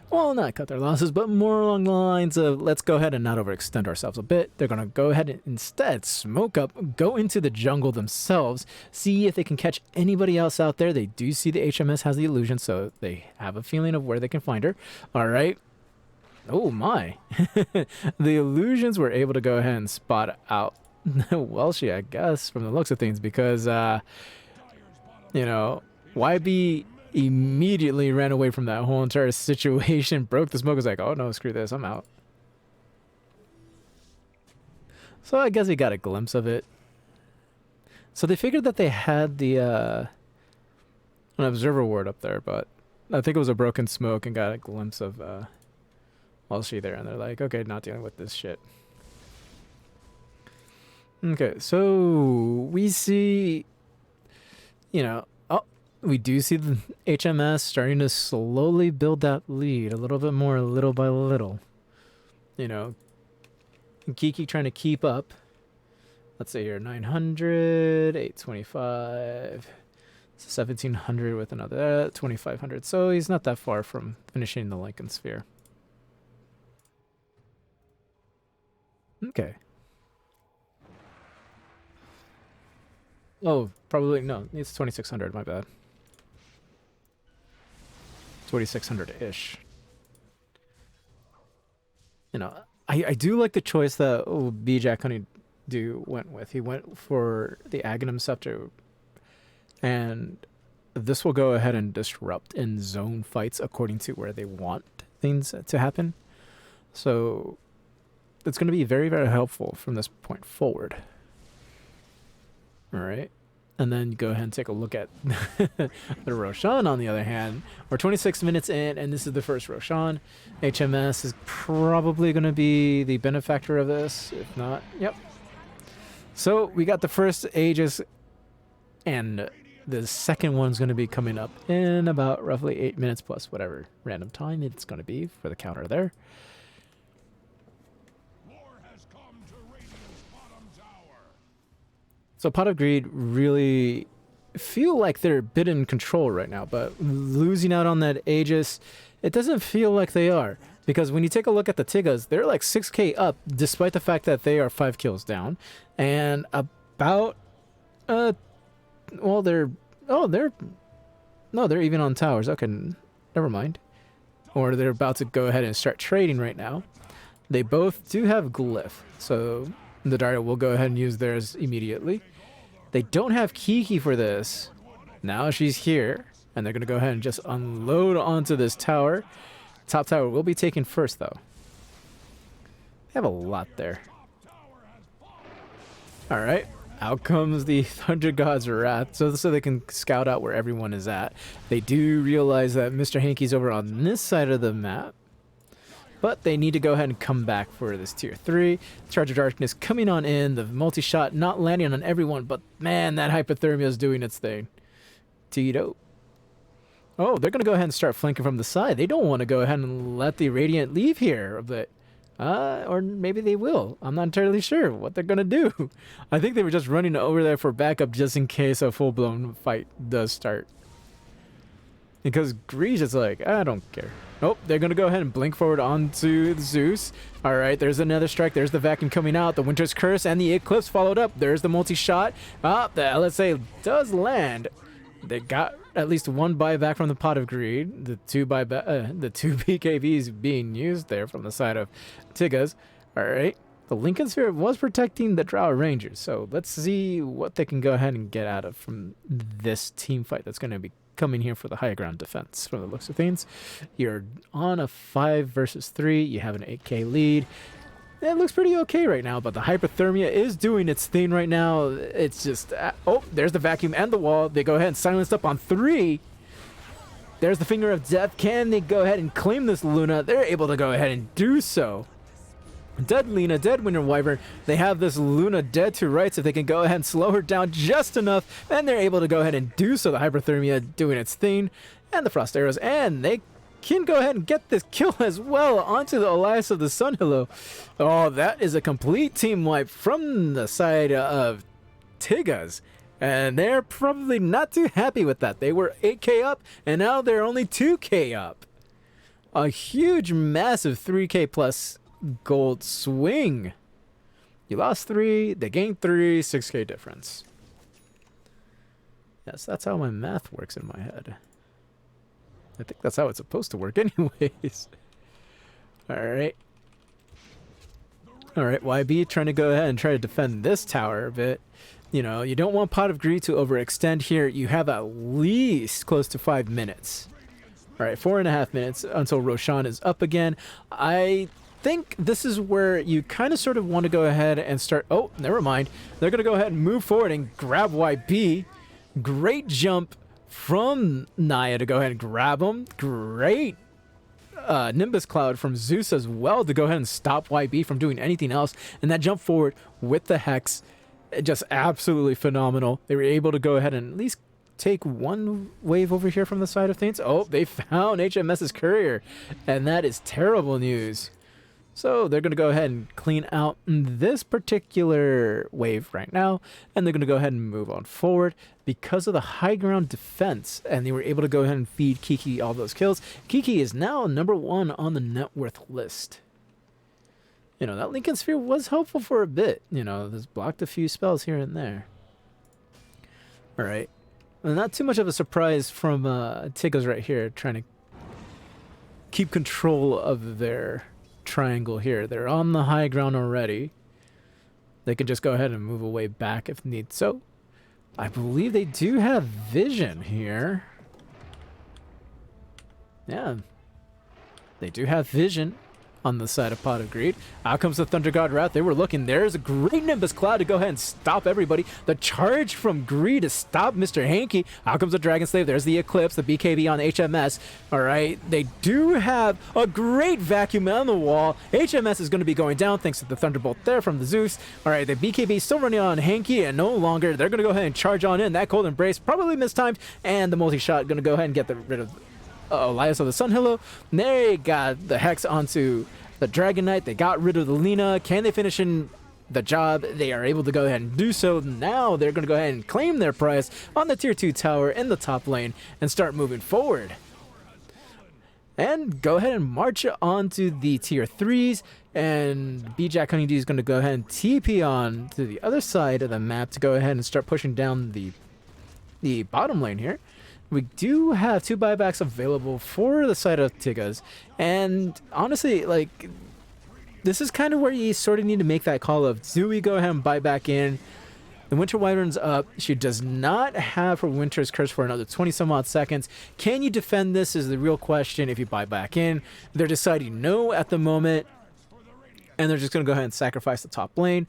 Well, not cut their losses, but more along the lines of let's go ahead and not overextend ourselves a bit. They're going to go ahead and instead smoke up, go into the jungle themselves, see if they can catch anybody else out there. They do see the HMS has the illusion, so they have a feeling of where they can find her. All right. Oh, my. The illusions were able to go ahead and spot out Welshie, I guess, from the looks of things, because, you know, YB immediately ran away from that whole entire situation, broke the smoke, was like, oh no, screw this, I'm out. So I guess he got a glimpse of it. So they figured that they had the an observer ward up there, but I think it was a broken smoke and got a glimpse of Welshie there, and they're like, okay, not dealing with this shit. Okay, so we see, you know, we do see the HMS starting to slowly build that lead a little bit more, little by little. You know, Kiki trying to keep up. Let's say here 900, 825, 1700 with another 2500. So he's not that far from finishing the Lincoln Sphere. Okay. Oh, probably no. It's 2600. My bad. 2600-ish. You know, I do like the choice that B-Jack Honeydew went with. He went for the Aghanim Scepter, and this will go ahead and disrupt in zone fights according to where they want things to happen. So it's going to be very, very helpful from this point forward. All right. And then go ahead and take a look at the Roshan, on the other hand. We're 26 minutes in, and this is the first Roshan. HMS is probably going to be the benefactor of this. If not, yep. So we got the first Aegis, and the second one's going to be coming up in about roughly 8 minutes plus whatever random time it's going to be for the counter there. So Pot of Greed really feel like they're a bit in control right now, but losing out on that Aegis, it doesn't feel like they are. Because when you take a look at the Tiggaz, they're like 6k up, despite the fact that they are 5 kills down. And about, well, they're even on towers. Okay, never mind. Or they're about to go ahead and start trading right now. They both do have Glyph, so the Dario will go ahead and use theirs immediately. They don't have Kiki for this. Now she's here, and they're going to go ahead and just unload onto this tower. Top tower will be taken first, though. They have a lot there. All right, out comes the Thunder God's Wrath, so they can scout out where everyone is at. They do realize that Mr. Hanky's over on this side of the map, but they need to go ahead and come back for this tier 3. Charge of Darkness coming on in. The multi-shot not landing on everyone, but man, that hypothermia is doing its thing. Tito. Oh, they're going to go ahead and start flanking from the side. They don't want to go ahead and let the Radiant leave here, but or maybe they will. I'm not entirely sure what they're going to do. I think they were just running over there for backup just in case a full-blown fight does start. Because Grease is like, I don't care. Nope, they're going to go ahead and blink forward onto Zeus. All right, there's another strike. There's the vacuum coming out. The Winter's Curse and the Eclipse followed up. There's the multi-shot. The LSA does land. They got at least one buyback from the Pot of Greed. The two BKBs being used there from the side of Tiggaz. All right, the Lincoln Sphere was protecting the Drow Rangers. So let's see what they can go ahead and get out of from this team fight that's going to be coming here for the high ground defense from the looks of things. You're on a 5 versus 3. You have an 8k lead. It looks pretty okay right now, but the hypothermia is doing its thing right now. It's just, oh, there's the vacuum and the wall. They go ahead and silence up on 3. There's the Finger of Death. Can they go ahead and claim this Luna? They're able to go ahead and do so. Dead Lena, dead Winter Wyvern. They have this Luna dead to rights. If they can go ahead and slow her down just enough, then they're able to go ahead and do so. The hypothermia doing its thing, and the frost arrows, and they can go ahead and get this kill as well onto the Elias of the Sunhillow. Oh, that is a complete team wipe from the side of Tiggaz. And they're probably not too happy with that. They were 8k up, and now they're only 2k up. A huge, massive 3k plus gold swing. You lost 3, they gained 3, 6k difference. Yes, that's how my math works in my head. I think that's how it's supposed to work anyways. Alright. Alright, YB trying to go ahead and try to defend this tower a bit. You know, you don't want Pot of Greed to overextend here. You have at least close to 5 minutes. Alright, 4.5 minutes until Roshan is up again. I think this is where you kind of sort of want to go ahead and start. Oh, never mind. They're going to go ahead and move forward and grab YB. Great jump from Naya to go ahead and grab him. Great Nimbus Cloud from Zeus as well to go ahead and stop YB from doing anything else. And that jump forward with the Hex, just absolutely phenomenal. They were able to go ahead and at least take one wave over here from the side of things. Oh, they found HMS's courier. And that is terrible news. So they're going to go ahead and clean out this particular wave right now, and they're going to go ahead and move on forward because of the high ground defense, and they were able to go ahead and feed Kiki all those kills. Kiki is now number 1 on the net worth list. You know, that Lincoln Sphere was helpful for a bit. You know, this blocked a few spells here and there. All right. And not too much of a surprise from Tiggaz right here, trying to keep control of their triangle here. They're on the high ground already. They can just go ahead and move away back if need so. I believe they do have vision here. Yeah. They do have vision on the side of Pot of Greed. Out comes the Thunder God Wrath. They were looking. There's a great Nimbus Cloud to go ahead and stop everybody. The charge from Greed to stop Mr. Hanky. Out comes the Dragon Slave. There's the Eclipse, the BKB on HMS. All right. They do have a great vacuum on the wall. HMS is going to be going down thanks to the Thunderbolt there from the Zeus. All right. The BKB still running on Hanky, and no longer. They're going to go ahead and charge on in. That Cold Embrace probably mistimed, and the multi-shot going to go ahead and get rid of Elias of the Sun Halo. They got the Hex onto the Dragon Knight. They got rid of the Lina. Can they finish in the job? They are able to go ahead and do so. Now they're going to go ahead and claim their prize on the tier 2 tower in the top lane and start moving forward. And go ahead and march on to the tier 3s. And B-Jack Honeydew is going to go ahead and TP on to the other side of the map to go ahead and start pushing down the bottom lane here. We do have 2 buybacks available for the side of Tiggaz, and honestly, like, this is kind of where you sort of need to make that call of, do we go ahead and buy back in? The Winter Wyvern's up. She does not have her Winter's Curse for another 20 some odd seconds. Can you defend this is the real question if you buy back in. They're deciding no at the moment, and they're just going to go ahead and sacrifice the top lane.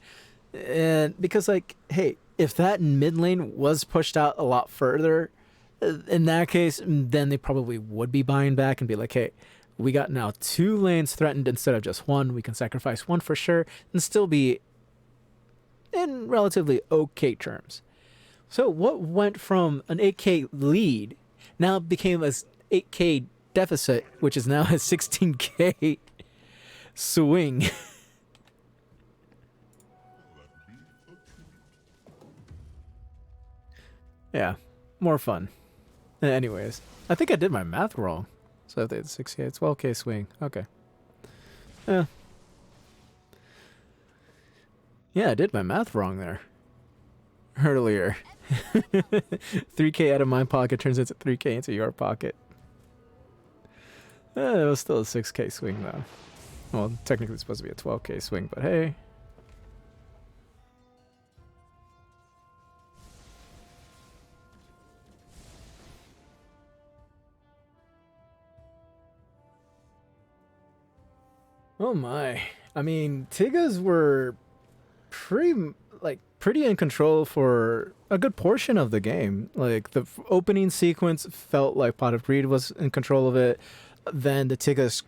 And because, like, hey, if that mid lane was pushed out a lot further, in that case, then they probably would be buying back and be like, hey, we got now 2 lanes threatened instead of just 1. We can sacrifice 1 for sure and still be in relatively okay terms. So what went from an 8k lead now became a 8k deficit, which is now a 16k swing. Yeah, more fun. Anyways, I think I did my math wrong. So if they had 6k, 12k swing. Okay. Yeah. Yeah, I did my math wrong there. Earlier. 3k out of my pocket turns into 3k into your pocket. It was still a 6k swing though. Well, technically it's supposed to be a 12k swing, but hey. Oh my. I mean, Tiggaz were pretty in control for a good portion of the game. Like, the opening sequence felt like Pot of Greed was in control of it. Then the Tiggaz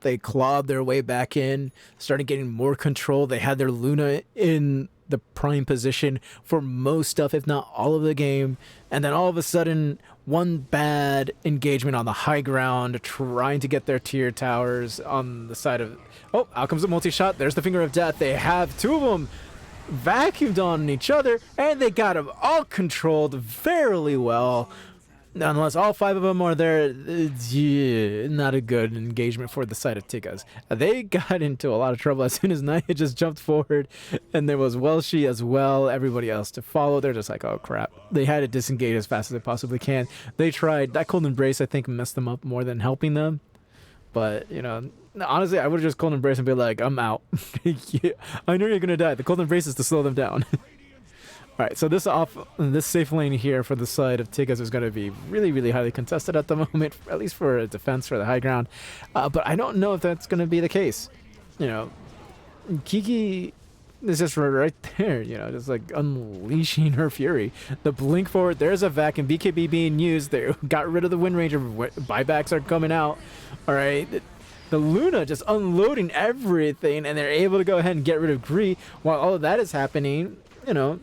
they clawed their way back in, started getting more control. They had their Luna in the prime position for most stuff, if not all of the game. And then all of a sudden, one bad engagement on the high ground, trying to get their tier towers on the side of... Oh, out comes a multi-shot. There's the Finger of Death. They have 2 of them vacuumed on each other, and they got them all controlled fairly well. Unless all 5 of them are there, not a good engagement for the side of Tiggaz. They got into a lot of trouble as soon as Naya just jumped forward, and there was Welshi as well, everybody else to follow. They're just like, oh crap. They had to disengage as fast as they possibly can. They tried. That Cold Embrace, I think, messed them up more than helping them. But, you know, honestly, I would have just Cold Embrace and be like, I'm out. Yeah, I know you're going to die. The Cold Embrace is to slow them down. All right, so this safe lane here for the side of Tiggaz is going to be really, really highly contested at the moment, at least for a defense for the high ground. But I don't know if that's going to be the case. You know, Kiki is just right there, you know, just like unleashing her fury. The blink forward, there's a vac and BKB being used. They got rid of the Wind Ranger. Buybacks are coming out. All right. The Luna just unloading everything, and they're able to go ahead and get rid of Gree. While all of that is happening, you know,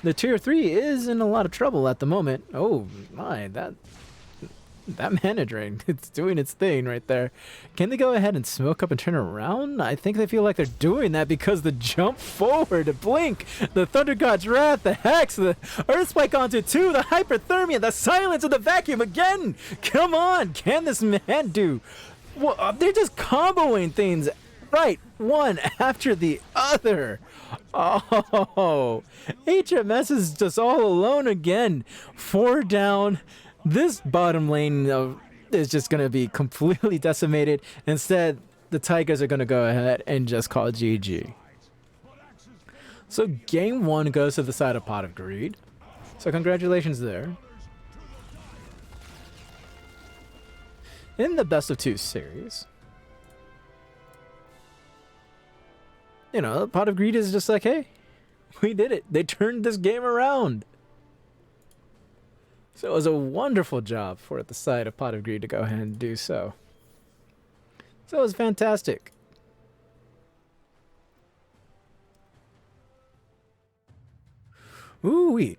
the tier 3 is in a lot of trouble at the moment. Oh my, that That mana drain, it's doing its thing right there. Can they go ahead and smoke up and turn around? I think they feel like they're doing that because the jump forward, the blink, the Thunder God's Wrath, the Hex, the Earth Spike onto 2, the Hyperthermia, the Silence, and the Vacuum again! Come on! Can this man do? Well, they're just comboing things right one after the other. Oh, HMS is just all alone again. 4 down. This bottom lane is just going to be completely decimated. Instead, the Tigers are going to go ahead and just call GG. So game 1 goes to the side of Pot of Greed. So congratulations there. In the best of 2 series, you know, Pot of Greed is just like, hey, we did it. They turned this game around. So it was a wonderful job for the side of Pot of Greed to go ahead and do so. So it was fantastic. Ooh-wee.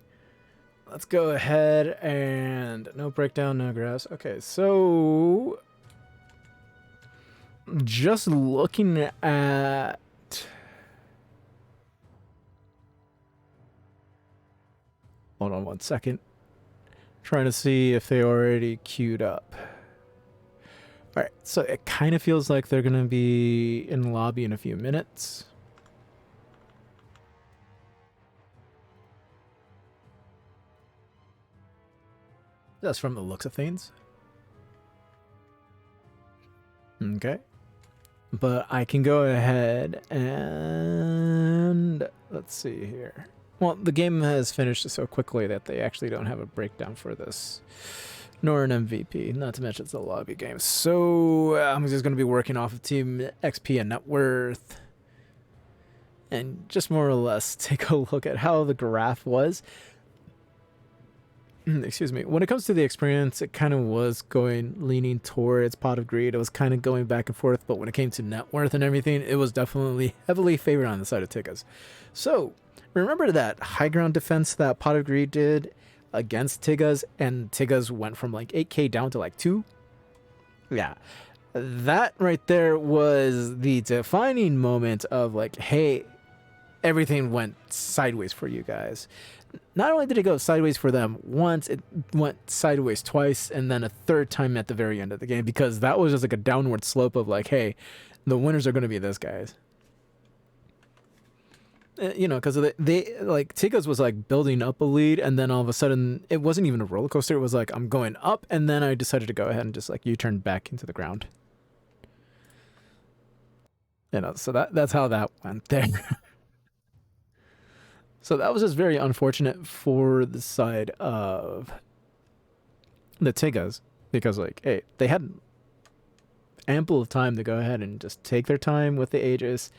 Let's go ahead and... No breakdown, no grass. Okay, so... Just looking at... Hold on one second. Trying to see if they already queued up. Alright, so it kind of feels like they're going to be in the lobby in a few minutes. That's from the looks of things. Okay. But I can go ahead and... Let's see here. Well, the game has finished so quickly that they actually don't have a breakdown for this. Nor an MVP, not to mention it's a lobby game. So I'm just going to be working off of Team XP and net worth. And just more or less take a look at how the graph was. Excuse me. When it comes to the experience, it kind of was leaning towards Pot of Greed. It was kind of going back and forth. But when it came to net worth and everything, it was definitely heavily favored on the side of Tiggaz. So remember that high ground defense that Pot of Greed did against Tiggaz, and Tiggaz went from like 8k down to like 2? Yeah. That right there was the defining moment of like, hey, everything went sideways for you guys. Not only did it go sideways for them once, it went sideways twice, and then a third time at the very end of the game, because that was just like a downward slope of like, hey, the winners are going to be this guys. You know, because they like Tiggaz was like building up a lead, and then all of a sudden it wasn't even a roller coaster. It was like, I'm going up, and then I decided to go ahead and just like U-turn back into the ground. You know, so that's how that went there. So that was just very unfortunate for the side of the Tiggaz, because like, hey, they had ample of time to go ahead and just take their time with the Aegis,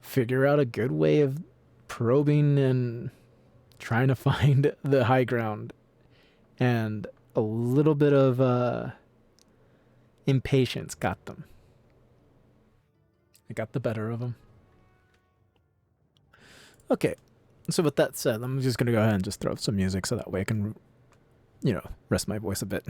figure out a good way of probing and trying to find the high ground, and a little bit of impatience got them. It got the better of them. Okay. So with that said, I'm just going to go ahead and just throw up some music so that way I can, you know, rest my voice a bit.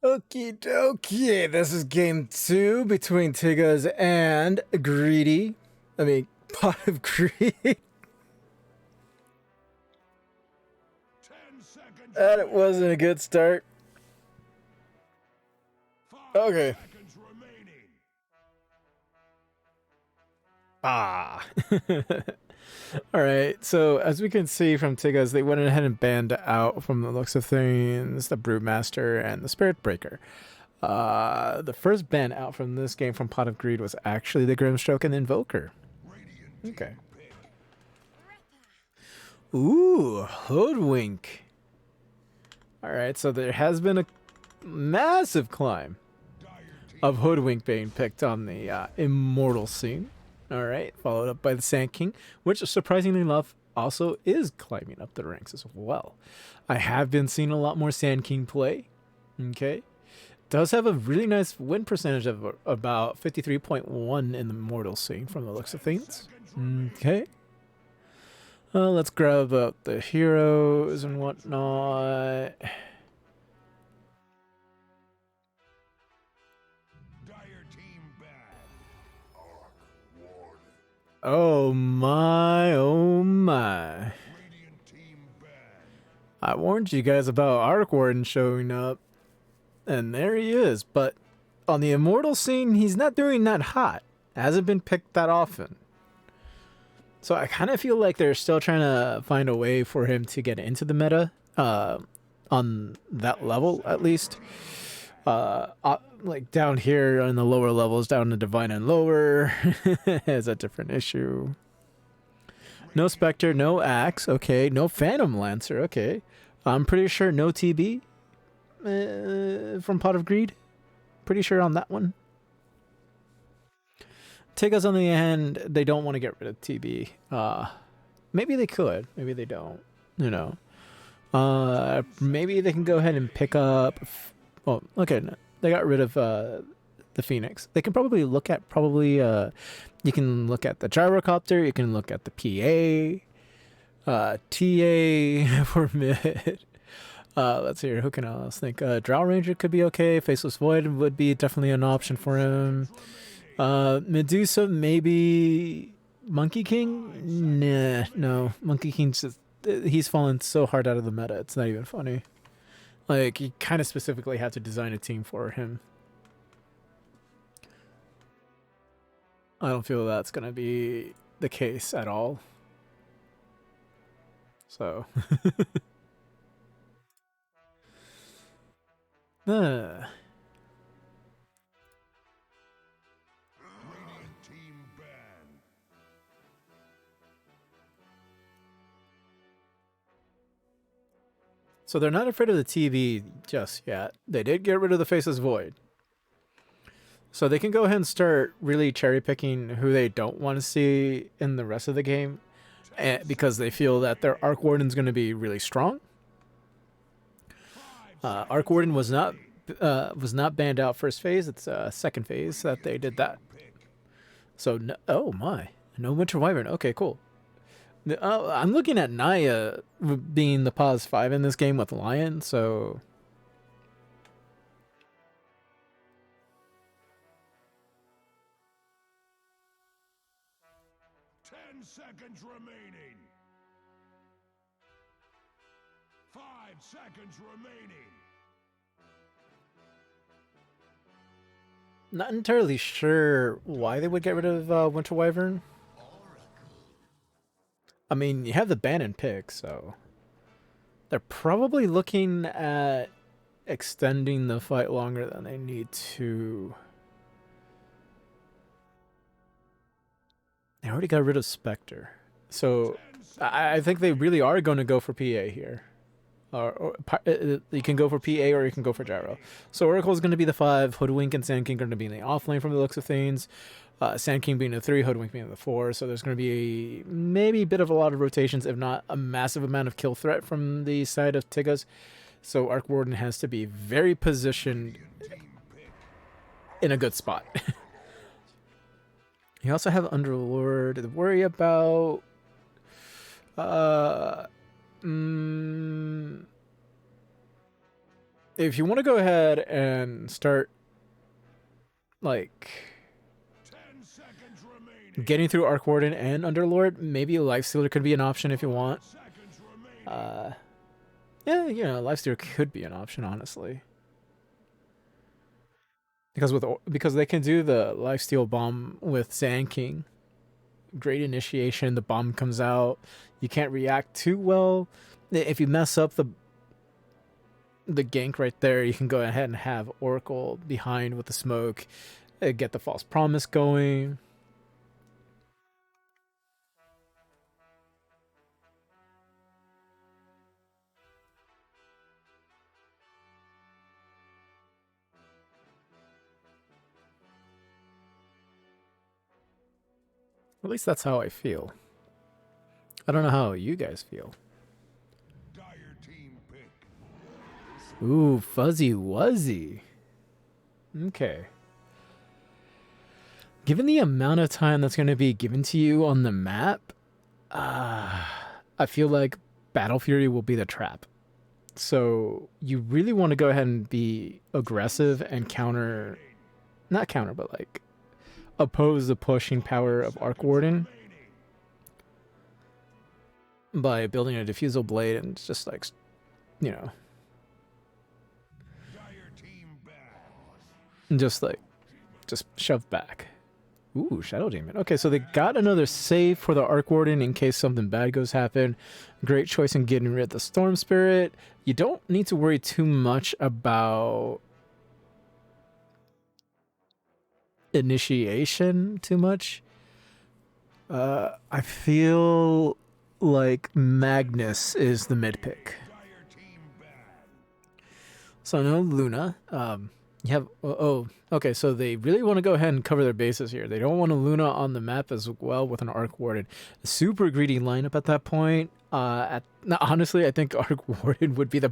Okie dokie. This is game 2 between Tiggaz and Greedy. I mean, Pot of Greed. 10 seconds. And it wasn't a good start. 5 Okay. seconds remaining. Ah. Alright, so as we can see from Tiggaz, they went ahead and banned out, from the looks of things, the Broodmaster and the Spirit Breaker. The first ban out from this game from Pot of Greed was actually the Grimstroke and Invoker. Okay. Ooh, Hoodwink. Alright, so there has been a massive climb of Hoodwink being picked on the Immortal scene. Alright, followed up by the Sand King, which surprisingly enough also is climbing up the ranks as well. I have been seeing a lot more Sand King play. Okay. Does have a really nice win percentage of about 53.1 in the Immortal scene from the looks of things. Okay. Let's grab up the heroes and whatnot. Dire team bad. Oh my, oh my. Radiant team bad. I warned you guys about Arc Warden showing up. And there he is. But on the Immortal scene, he's not doing that hot. Hasn't been picked that often. So I kind of feel like they're still trying to find a way for him to get into the meta. On that level, at least. Like down here on the lower levels, down to Divine and lower, is a different issue. No Spectre, no Axe, okay. No Phantom Lancer, okay. I'm pretty sure no TB from Pot of Greed. Pretty sure on that one. Tiggaz on the end, they don't want to get rid of TB. Maybe they could, maybe they don't. You know. Maybe they can go ahead and pick up. Well, okay, no, they got rid of the Phoenix. They can probably look at you can look at the gyrocopter. You can look at the PA, TA for mid. Let's see here. Who can else think? Drow Ranger could be okay. Faceless Void would be definitely an option for him. Medusa, maybe. Monkey King? Nah, no. Monkey King's just, he's fallen so hard out of the meta. It's not even funny. Like, you kind of specifically have to design a team for him. I don't feel that's going to be the case at all. So. Radiant team bad. So they're not afraid of the TV just yet. They did get rid of the Faceless Void. So they can go ahead and start really cherry picking who they don't want to see in the rest of the game, because they feel that their Arc Warden's going to be really strong. Arc Warden was not banned out first phase. It's second phase that they did that. So no, oh my, no Winter Wyvern. Okay, cool. I'm looking at Naya being the pause 5 in this game with Lion. So 10 seconds remaining. 5 seconds remaining. not entirely sure why they would get rid of Winter Wyvern. I mean, you have the Bannon pick, so they're probably looking at extending the fight longer than they need to. They already got rid of Spectre, so I think they really are going to go for PA here. You can go for PA or you can go for Gyro. So Oracle is going to be the 5, Hoodwink and Sand King are going to be in the off lane from the looks of things. Sand King being the 3, Hoodwink being the 4. So there's going to be maybe a bit of a lot of rotations, if not a massive amount of kill threat from the side of Tiggaz. So Arc Warden has to be very positioned in a good spot. You also have Underlord to worry about. if you want to go ahead and start like 10 seconds remaining. getting through Arc Warden and Underlord, maybe a Lifestealer could be an option if you want. Seconds remaining. Yeah, you know, Lifestealer could be an option, honestly. Because they can do the Lifesteal bomb with Sand King. Great initiation, the bomb comes out. You can't react too well. If you mess up the gank right there, you can go ahead and have Oracle behind with the smoke, get the false promise going. At least that's how I feel. I don't know how you guys feel. Dire team pick. Ooh, Fuzzy Wuzzy. Okay. Given the amount of time that's going to be given to you on the map, I feel like Battle Fury will be the trap. So you really want to go ahead and be aggressive and counter, not counter, but like oppose the pushing power of Arc Warden by building a Diffusal Blade and just like, you know, Dire team banned. just shove back. Ooh, Shadow Demon. Okay, so they got another save for the Arc Warden in case something bad goes happen. Great choice in getting rid of the Storm Spirit. You don't need to worry too much about initiation too much. I feel like Magnus is the mid pick. Dire team banned. So no Luna. You have okay. So they really want to go ahead and cover their bases here. They don't want a Luna on the map as well with an Arc Warden. A super greedy lineup at that point. Honestly, I think Arc Warden would be the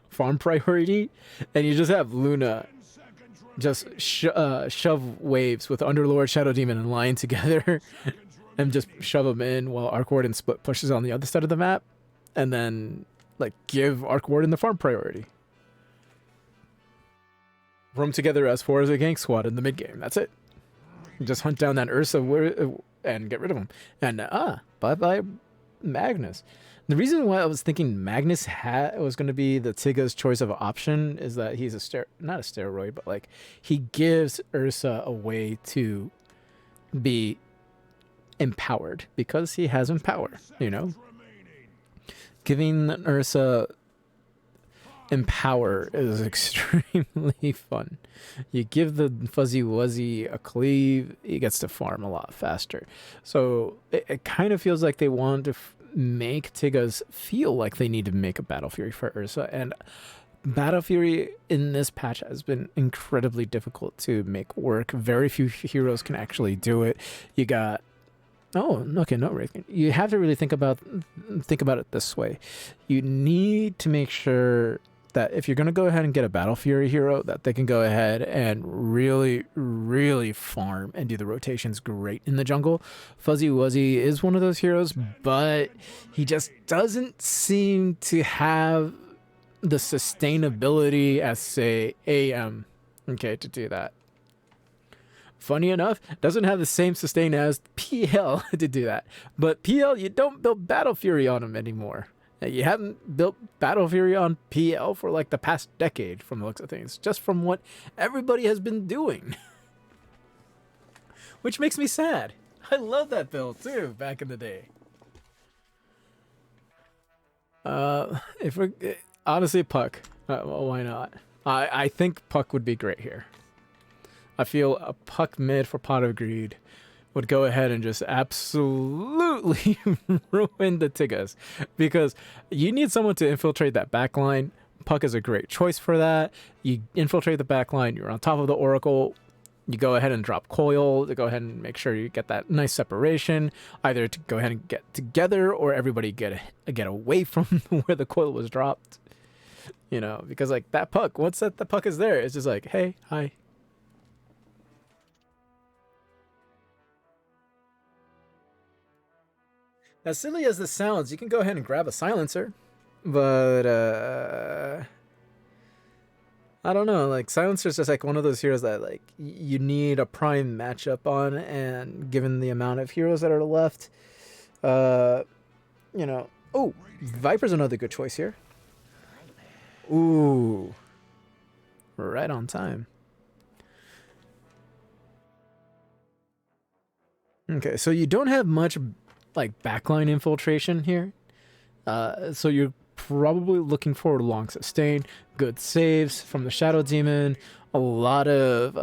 farm priority, and you just have Luna 10 seconds just shove waves with Underlord, Shadow Demon, and Lion together, and just shove them in while Arc Warden split pushes on the other side of the map, and then like give Arc Warden the farm priority. Roam together as four as a gank squad in the mid game. That's it. Just hunt down that Ursa and get rid of him. And bye bye Magnus. The reason why I was thinking Magnus was going to be the Tiggaz choice of option is that he's not a steroid, but like he gives Ursa a way to be empowered because he has empower, you know? Giving Ursa empower is extremely fun. You give the Fuzzy Wuzzy a cleave, he gets to farm a lot faster. So it kind of feels like they want to make Tiggaz feel like they need to make a Battle Fury for Ursa, and Battle Fury in this patch has been incredibly difficult to make work. Very few heroes can actually do it. You got you have to really think about it this way. You need to make sure that if you're going to go ahead and get a Battle Fury hero, that they can go ahead and really, really farm and do the rotations great in the jungle. Fuzzy Wuzzy is one of those heroes, but he just doesn't seem to have the sustainability as, say, AM, okay, to do that. Funny enough, doesn't have the same sustain as PL to do that. But PL, you don't build Battle Fury on him anymore. You haven't built Battle Fury on PL for like the past decade from the looks of things, just from what everybody has been doing. Which makes me sad. I love that build too, back in the day. If we're honestly Puck, well, why not? I think Puck would be great here. I feel a Puck mid for Pot of Greed would go ahead and just absolutely ruin the Tiggaz, because you need someone to infiltrate that backline. Puck is a great choice for that. You infiltrate the backline, you're on top of the Oracle, you go ahead and drop Coil to go ahead and make sure you get that nice separation, either to go ahead and get together or everybody get away from where the Coil was dropped. You know, because like that Puck, once the Puck is there, it's just like, hey, hi. As silly as this sounds, you can go ahead and grab a silencer, but I don't know. Like Silencer's just like one of those heroes that like you need a prime matchup on, and given the amount of heroes that are left, uh, you know. Oh, Viper's another good choice here. Ooh, right on time. Okay, so you don't have much like backline infiltration here. So you're probably looking for long sustain, good saves from the Shadow Demon, a lot of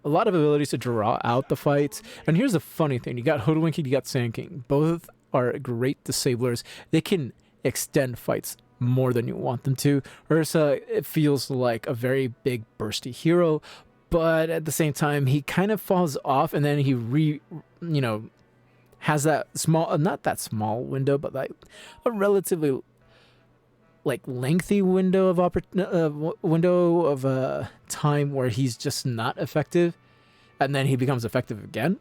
abilities to draw out the fights. And here's the funny thing: you got Hoodwinking, you got Sand King. Both are great disablers. They can extend fights more than you want them to. Ursa, it feels like a very big bursty hero, but at the same time, he kind of falls off, and then he has that small, not that small window, but like a relatively like lengthy window of time where he's just not effective, and then he becomes effective again.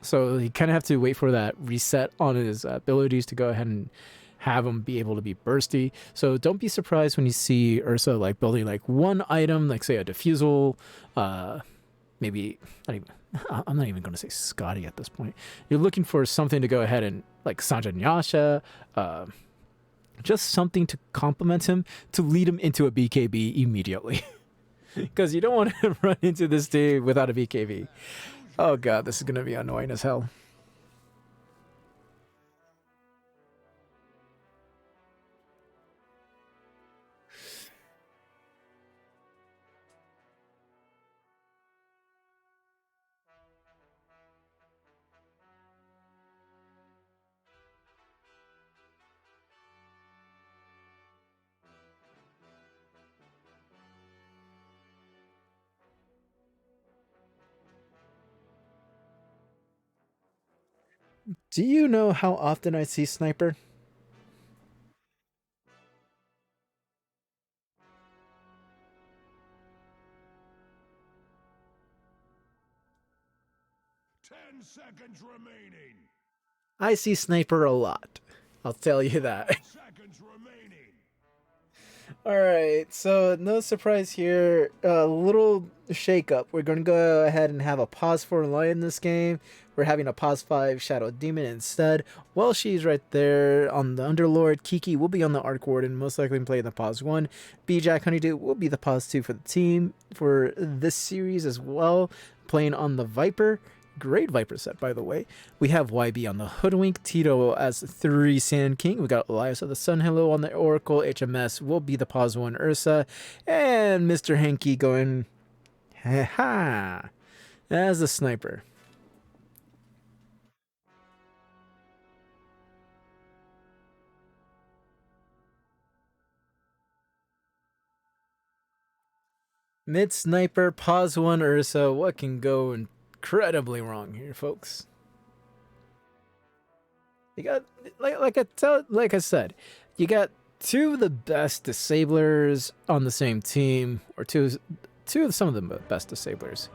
So you kind of have to wait for that reset on his abilities to go ahead and have him be able to be bursty. So don't be surprised when you see Ursa like building like one item, like say a diffusal, maybe I'm not even going to say Scotty at this point. You're looking for something to go ahead and like Sanjanyasha, just something to complement him to lead him into a BKB immediately. Because you don't want to run into this day without a BKB. Oh god, this is going to be annoying as hell. Do you know how often I see Sniper? Ten seconds remaining. I see Sniper a lot. I'll tell you that. Seconds remaining. Alright, so no surprise here. A little shake-up. We're going to go ahead and have a pause 4 Lion this game. We're having a pause 5 Shadow Demon instead. Well, she's right there on the Underlord. Kiki will be on the Arc Warden, most likely playing the pause 1. B-Jack Honeydew will be the pause 2 for the team for this series as well, playing on the Viper. Great Viper set, by the way. We have YB on the Hoodwink, Tito as 3 Sand King. We got Elias of the Sun Hello on the Oracle. HMS will be the pause 1 Ursa. And Mr. Hanky going, ha as the Sniper. Mid Sniper, pause 1 Ursa. What can go incredibly wrong here, folks? You got like I said, you got 2 of the best disablers on the same team, or two of some of the best disablers.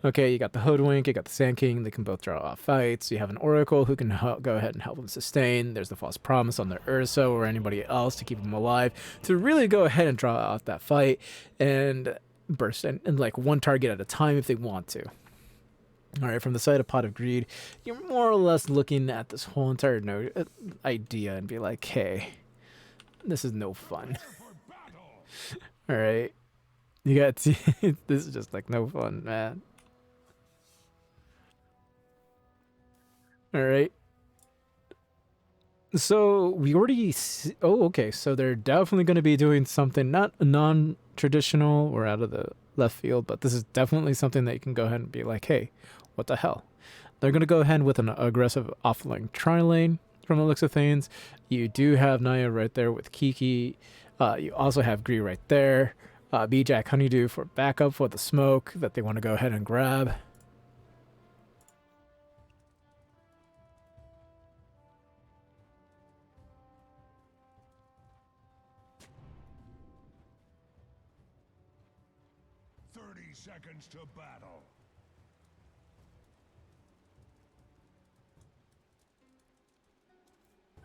Okay, you got the Hoodwink, you got the Sand King. They can both draw off fights. You have an Oracle who can go ahead and help them sustain. There's the False Promise on the Ursa or anybody else to keep them alive, to really go ahead and draw out that fight and burst and like one target at a time if they want to. All right, from the side of Pot of Greed, you're more or less looking at this whole entire idea and be like, hey, this is no fun. All right, you got this is just like no fun, man. All right. So we already okay, so they're definitely going to be doing something not non-traditional or out of the left field, but this is definitely something that you can go ahead and be like, hey, what the hell? They're going to go ahead with an aggressive offline tri-lane from the looks of things. You do have Naya right there with Kiki. You also have Gree right there. B-Jack Honeydew for backup for the smoke that they want to go ahead and grab. Seconds to battle.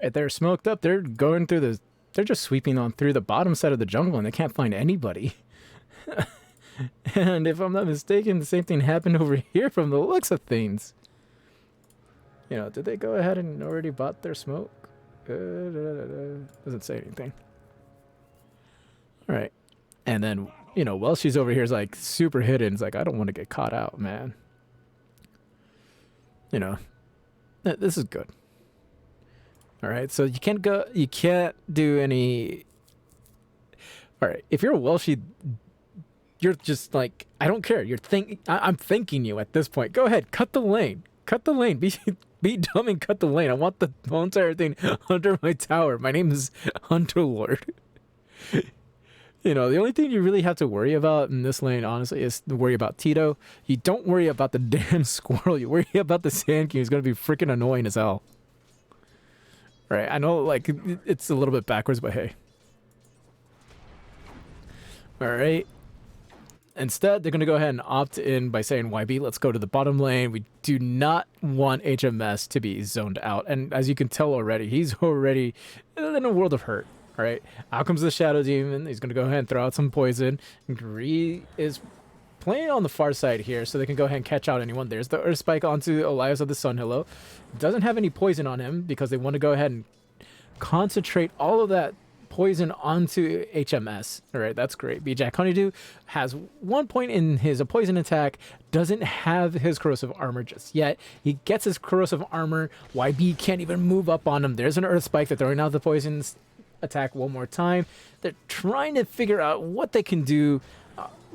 They're smoked up. They're going through they're just sweeping on through the bottom side of the jungle, and they can't find anybody. And if I'm not mistaken, the same thing happened over here from the looks of things. You know, did they go ahead and already bought their smoke? Doesn't say anything. All right. And then, you know, while she's over here is like super hidden. It's like, I don't want to get caught out, man. You know, this is good. All right. So you can't do any. All right. If you're a Welshie, you're just like, I don't care. I'm thanking you at this point. Go ahead. Cut the lane. Cut the lane. Be dumb and cut the lane. I want the whole entire thing under my tower. My name is Underlord. You know, the only thing you really have to worry about in this lane, honestly, is to worry about Tito. You don't worry about the damn squirrel. You worry about the Sand King, who's going to be freaking annoying as hell. All right, I know, like, it's a little bit backwards, but hey. All right. Instead, they're going to go ahead and opt in by saying, YB, let's go to the bottom lane. We do not want HMS to be zoned out. And as you can tell already, he's already in a world of hurt. All right. Out comes the Shadow Demon. He's going to go ahead and throw out some poison. Gree is playing on the far side here, so they can go ahead and catch out anyone. There's the Earth Spike onto Elias of the Sun Hello. Doesn't have any poison on him because they want to go ahead and concentrate all of that poison onto HMS. All right, that's great. B-Jack Honeydew has 1 point in his poison attack, doesn't have his corrosive armor just yet. He gets his corrosive armor. YB can't even move up on him. There's an Earth Spike. They're throwing out the poison attack one more time. They're trying to figure out what they can do.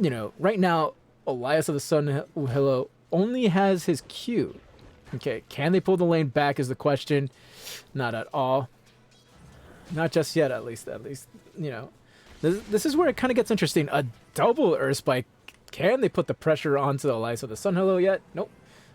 You know, right now, Elias of the Sun Hello only has his Q. Okay, can they pull the lane back is the question. Not at all. Not just yet, at least, you know. This is where it kind of gets interesting. A double Earth Spike. Can they put the pressure onto the Elias of the Sun Hello yet? Nope.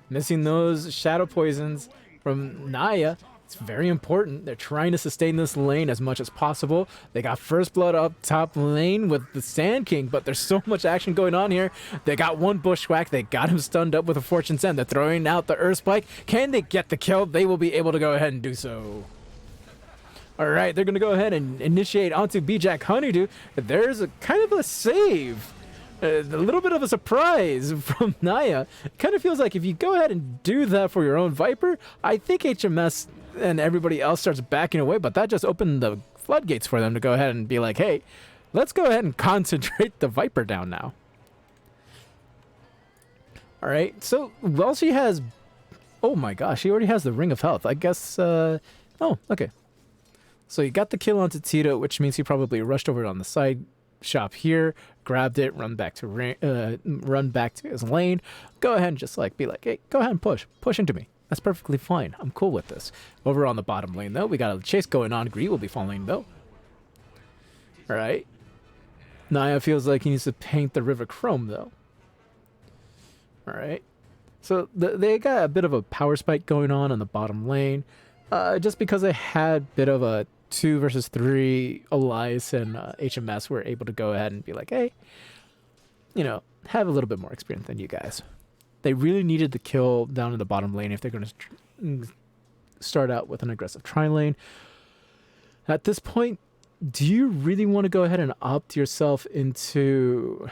Missing those shadow poisons from Naya. It's very important. They're trying to sustain this lane as much as possible. They got first blood up top lane with the Sand King, but there's so much action going on here. They got one bushwhack. They got him stunned up with a Fortune's End. They're throwing out the Earth Spike. Can they get the kill? They will be able to go ahead and do so. All right, they're going to go ahead and initiate onto B-Jack Honeydew. There's a kind of a save. A little bit of a surprise from Naya. It kind of feels like if you go ahead and do that for your own Viper, I think HMS and everybody else starts backing away, but that just opened the floodgates for them to go ahead and be like, hey, let's go ahead and concentrate the Viper down now. All right, so, well, she has... Oh my gosh, she already has the Ring of Health. I guess... Oh, okay. So he got the kill onto Tito, which means he probably rushed over on the side shop here, grabbed it, run back to his lane. Go ahead and just like be like, hey, go ahead and push into me. That's perfectly fine. I'm cool with this. Over on the bottom lane though, we got a chase going on. Gree will be following though. All right. Naya feels like he needs to paint the River Chrome though. All right. So they got a bit of a power spike going on the bottom lane. Just because they had a bit of a 2 versus 3, Elias and HMS were able to go ahead and be like, hey, you know, have a little bit more experience than you guys. They really needed the kill down in the bottom lane if they're going to start out with an aggressive tri lane. At this point, do you really want to go ahead and opt yourself into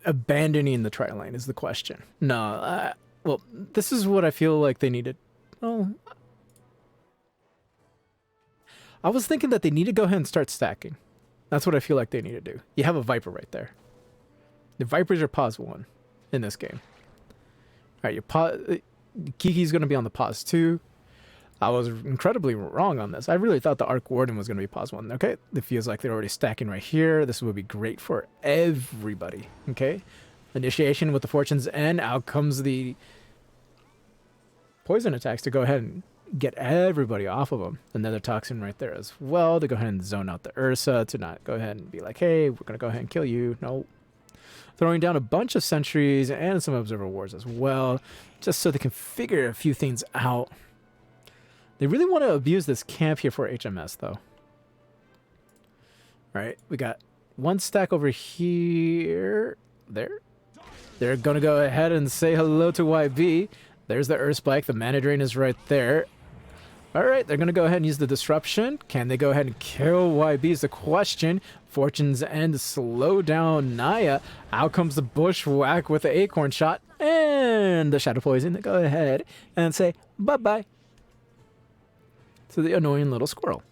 abandoning the tri lane is the question. No, well, this is what I feel like they needed. Well, I was thinking that they need to go ahead and start stacking. That's what I feel like they need to do. You have a Viper right there. The Vipers are pause 1 in this game. All right, your Kiki's going to be on the pause 2. I was incredibly wrong on this. I really thought the Arc Warden was going to be pause 1. Okay, it feels like they're already stacking right here. This would be great for everybody. Okay, initiation with the Fortune's End. Out comes the poison attacks to go ahead and get everybody off of them. Another toxin right there as well to go ahead and zone out the Ursa to not go ahead and be like, hey, we're going to go ahead and kill you. No. Throwing down a bunch of sentries and some observer wards as well, just so they can figure a few things out. They really want to abuse this camp here for HMS, though. All right, we got one stack over here. There. They're going to go ahead and say hello to YB. There's the Earth Spike. The Mana Drain is right there. All right, they're going to go ahead and use the disruption. Can they go ahead and kill YB is the question. Fortune's End slow down Naya. Out comes the Bushwhack with the Acorn shot and the Shadow Poison. They go ahead and say bye-bye to the annoying little squirrel.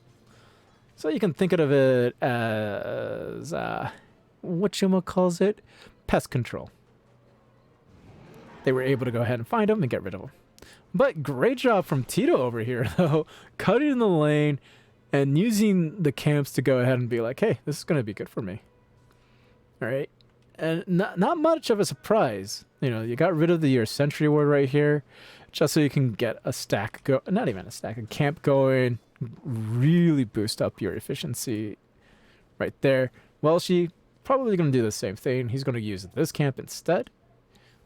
So you can think of it as, whatchamacallit, pest control. They were able to go ahead and find him and get rid of him. But great job from Tito over here, though, cutting the lane and using the camps to go ahead and be like, hey, this is going to be good for me. All right. And not much of a surprise. You know, you got rid of your sentry ward right here just so you can get a stack, not even a stack, a camp going, really boost up your efficiency right there. Welshie probably going to do the same thing. He's going to use this camp instead,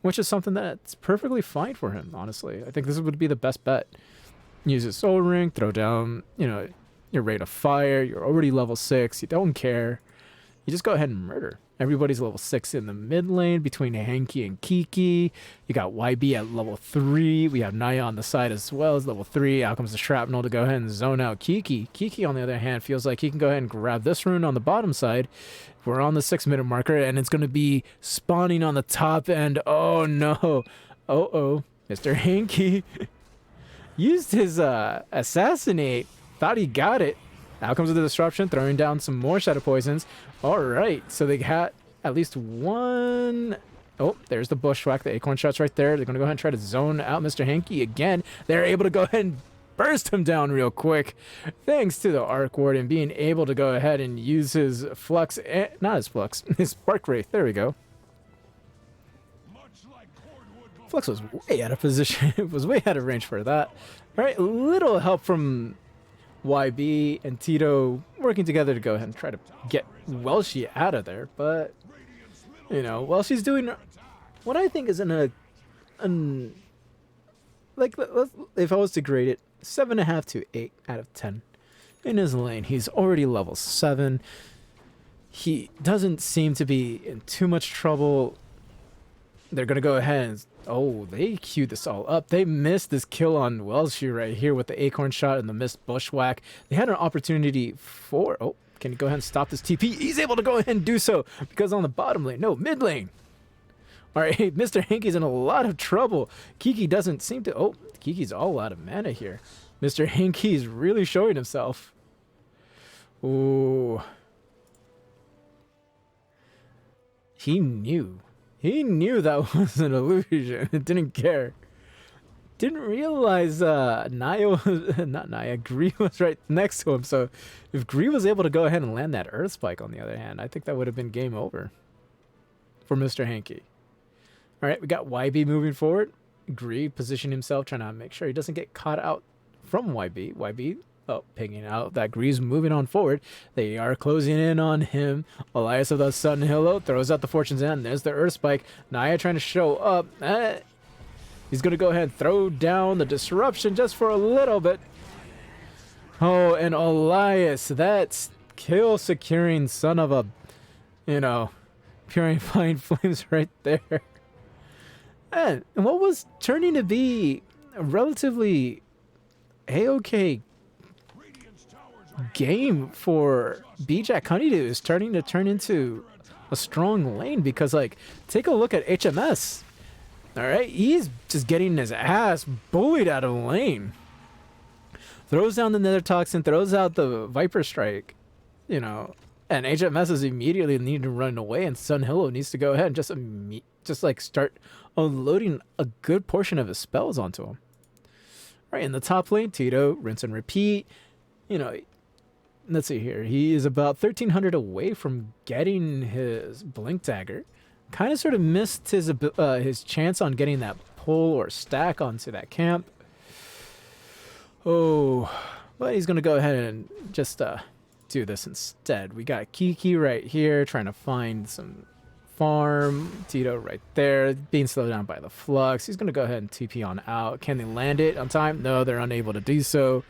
which is something that's perfectly fine for him, honestly. I think this would be the best bet. Use his soul ring, throw down, you know, your rate of fire. You're already level 6. You don't care. You just go ahead and murder. Everybody's level 6 in the mid lane between Hanky and Kiki. You got YB at level 3. We have Naya on the side as well as level 3. Out comes the Shrapnel to go ahead and zone out Kiki. Kiki, on the other hand, feels like he can go ahead and grab this rune on the bottom side. We're on the 6-minute marker, and it's going to be spawning on the top end. Oh, no. Uh-oh. Mr. Hanky used his Assassinate. Thought he got it. Out comes the Disruption, throwing down some more Shadow Poisons. All right, so they got at least one. Oh, there's the Bushwhack, the Acorn shots right there. They're going to go ahead and try to zone out Mr. Hanky again. They're able to go ahead and burst him down real quick, thanks to the Arc Warden being able to go ahead and use his Flux, not his Flux, his Spark Wraith. There we go. Flux was way out of position. It was way out of range for that. All right, a little help from YB and Tito working together to go ahead and try to get Welshie out of there, but you know, Welshie's doing what I think is like, if I was to grade it, 7.5 to 8 out of 10 in his lane. He's already level 7. He doesn't seem to be in too much trouble. They're gonna go ahead and they queued this all up. They missed this kill on Welshie right here with the Acorn shot and the missed Bushwhack. They had an opportunity for can he go ahead and stop this TP? He's able to go ahead and do so because on the bottom lane, no, mid lane. All right, Mr. Hanky's in a lot of trouble. Kiki doesn't seem to. Kiki's all out of mana here. Mr. Hanky's really showing himself. Ooh. He knew. He knew that was an illusion. Didn't care. Didn't realize Gree was right next to him. So if Gree was able to go ahead and land that Earth Spike on the other hand, I think that would have been game over for Mr. Hanky. All right, we got YB moving forward. Gree positioning himself, trying to make sure he doesn't get caught out from YB. YB, pinging out that Gree's moving on forward. They are closing in on him. Elias of the Sun Hillo throws out the Fortune's End. There's the Earth Spike. Naya trying to show up. He's going to go ahead and throw down the Disruption just for a little bit. Oh, and Elias, that's kill securing son of a, purifying flames right there. And what was turning to be a relatively A-OK game for B-Jack Honeydew is starting to turn into a strong lane because, take a look at HMS. All right, he's just getting his ass bullied out of the lane. Throws down the Nether Toxin, throws out the Viper Strike, and HMS is immediately needing to run away, and Sun Hillo needs to go ahead and just start unloading a good portion of his spells onto him. All right, in the top lane, Tito, rinse and repeat. Let's see here. He is about 1,300 away from getting his Blink Dagger. Kind of sort of missed his chance on getting that pull or stack onto that camp. Oh, but he's going to go ahead and just do this instead. We got Kiki right here trying to find some farm. Tito right there being slowed down by the Flux. He's going to go ahead and TP on out. Can they land it on time? No, they're unable to do so.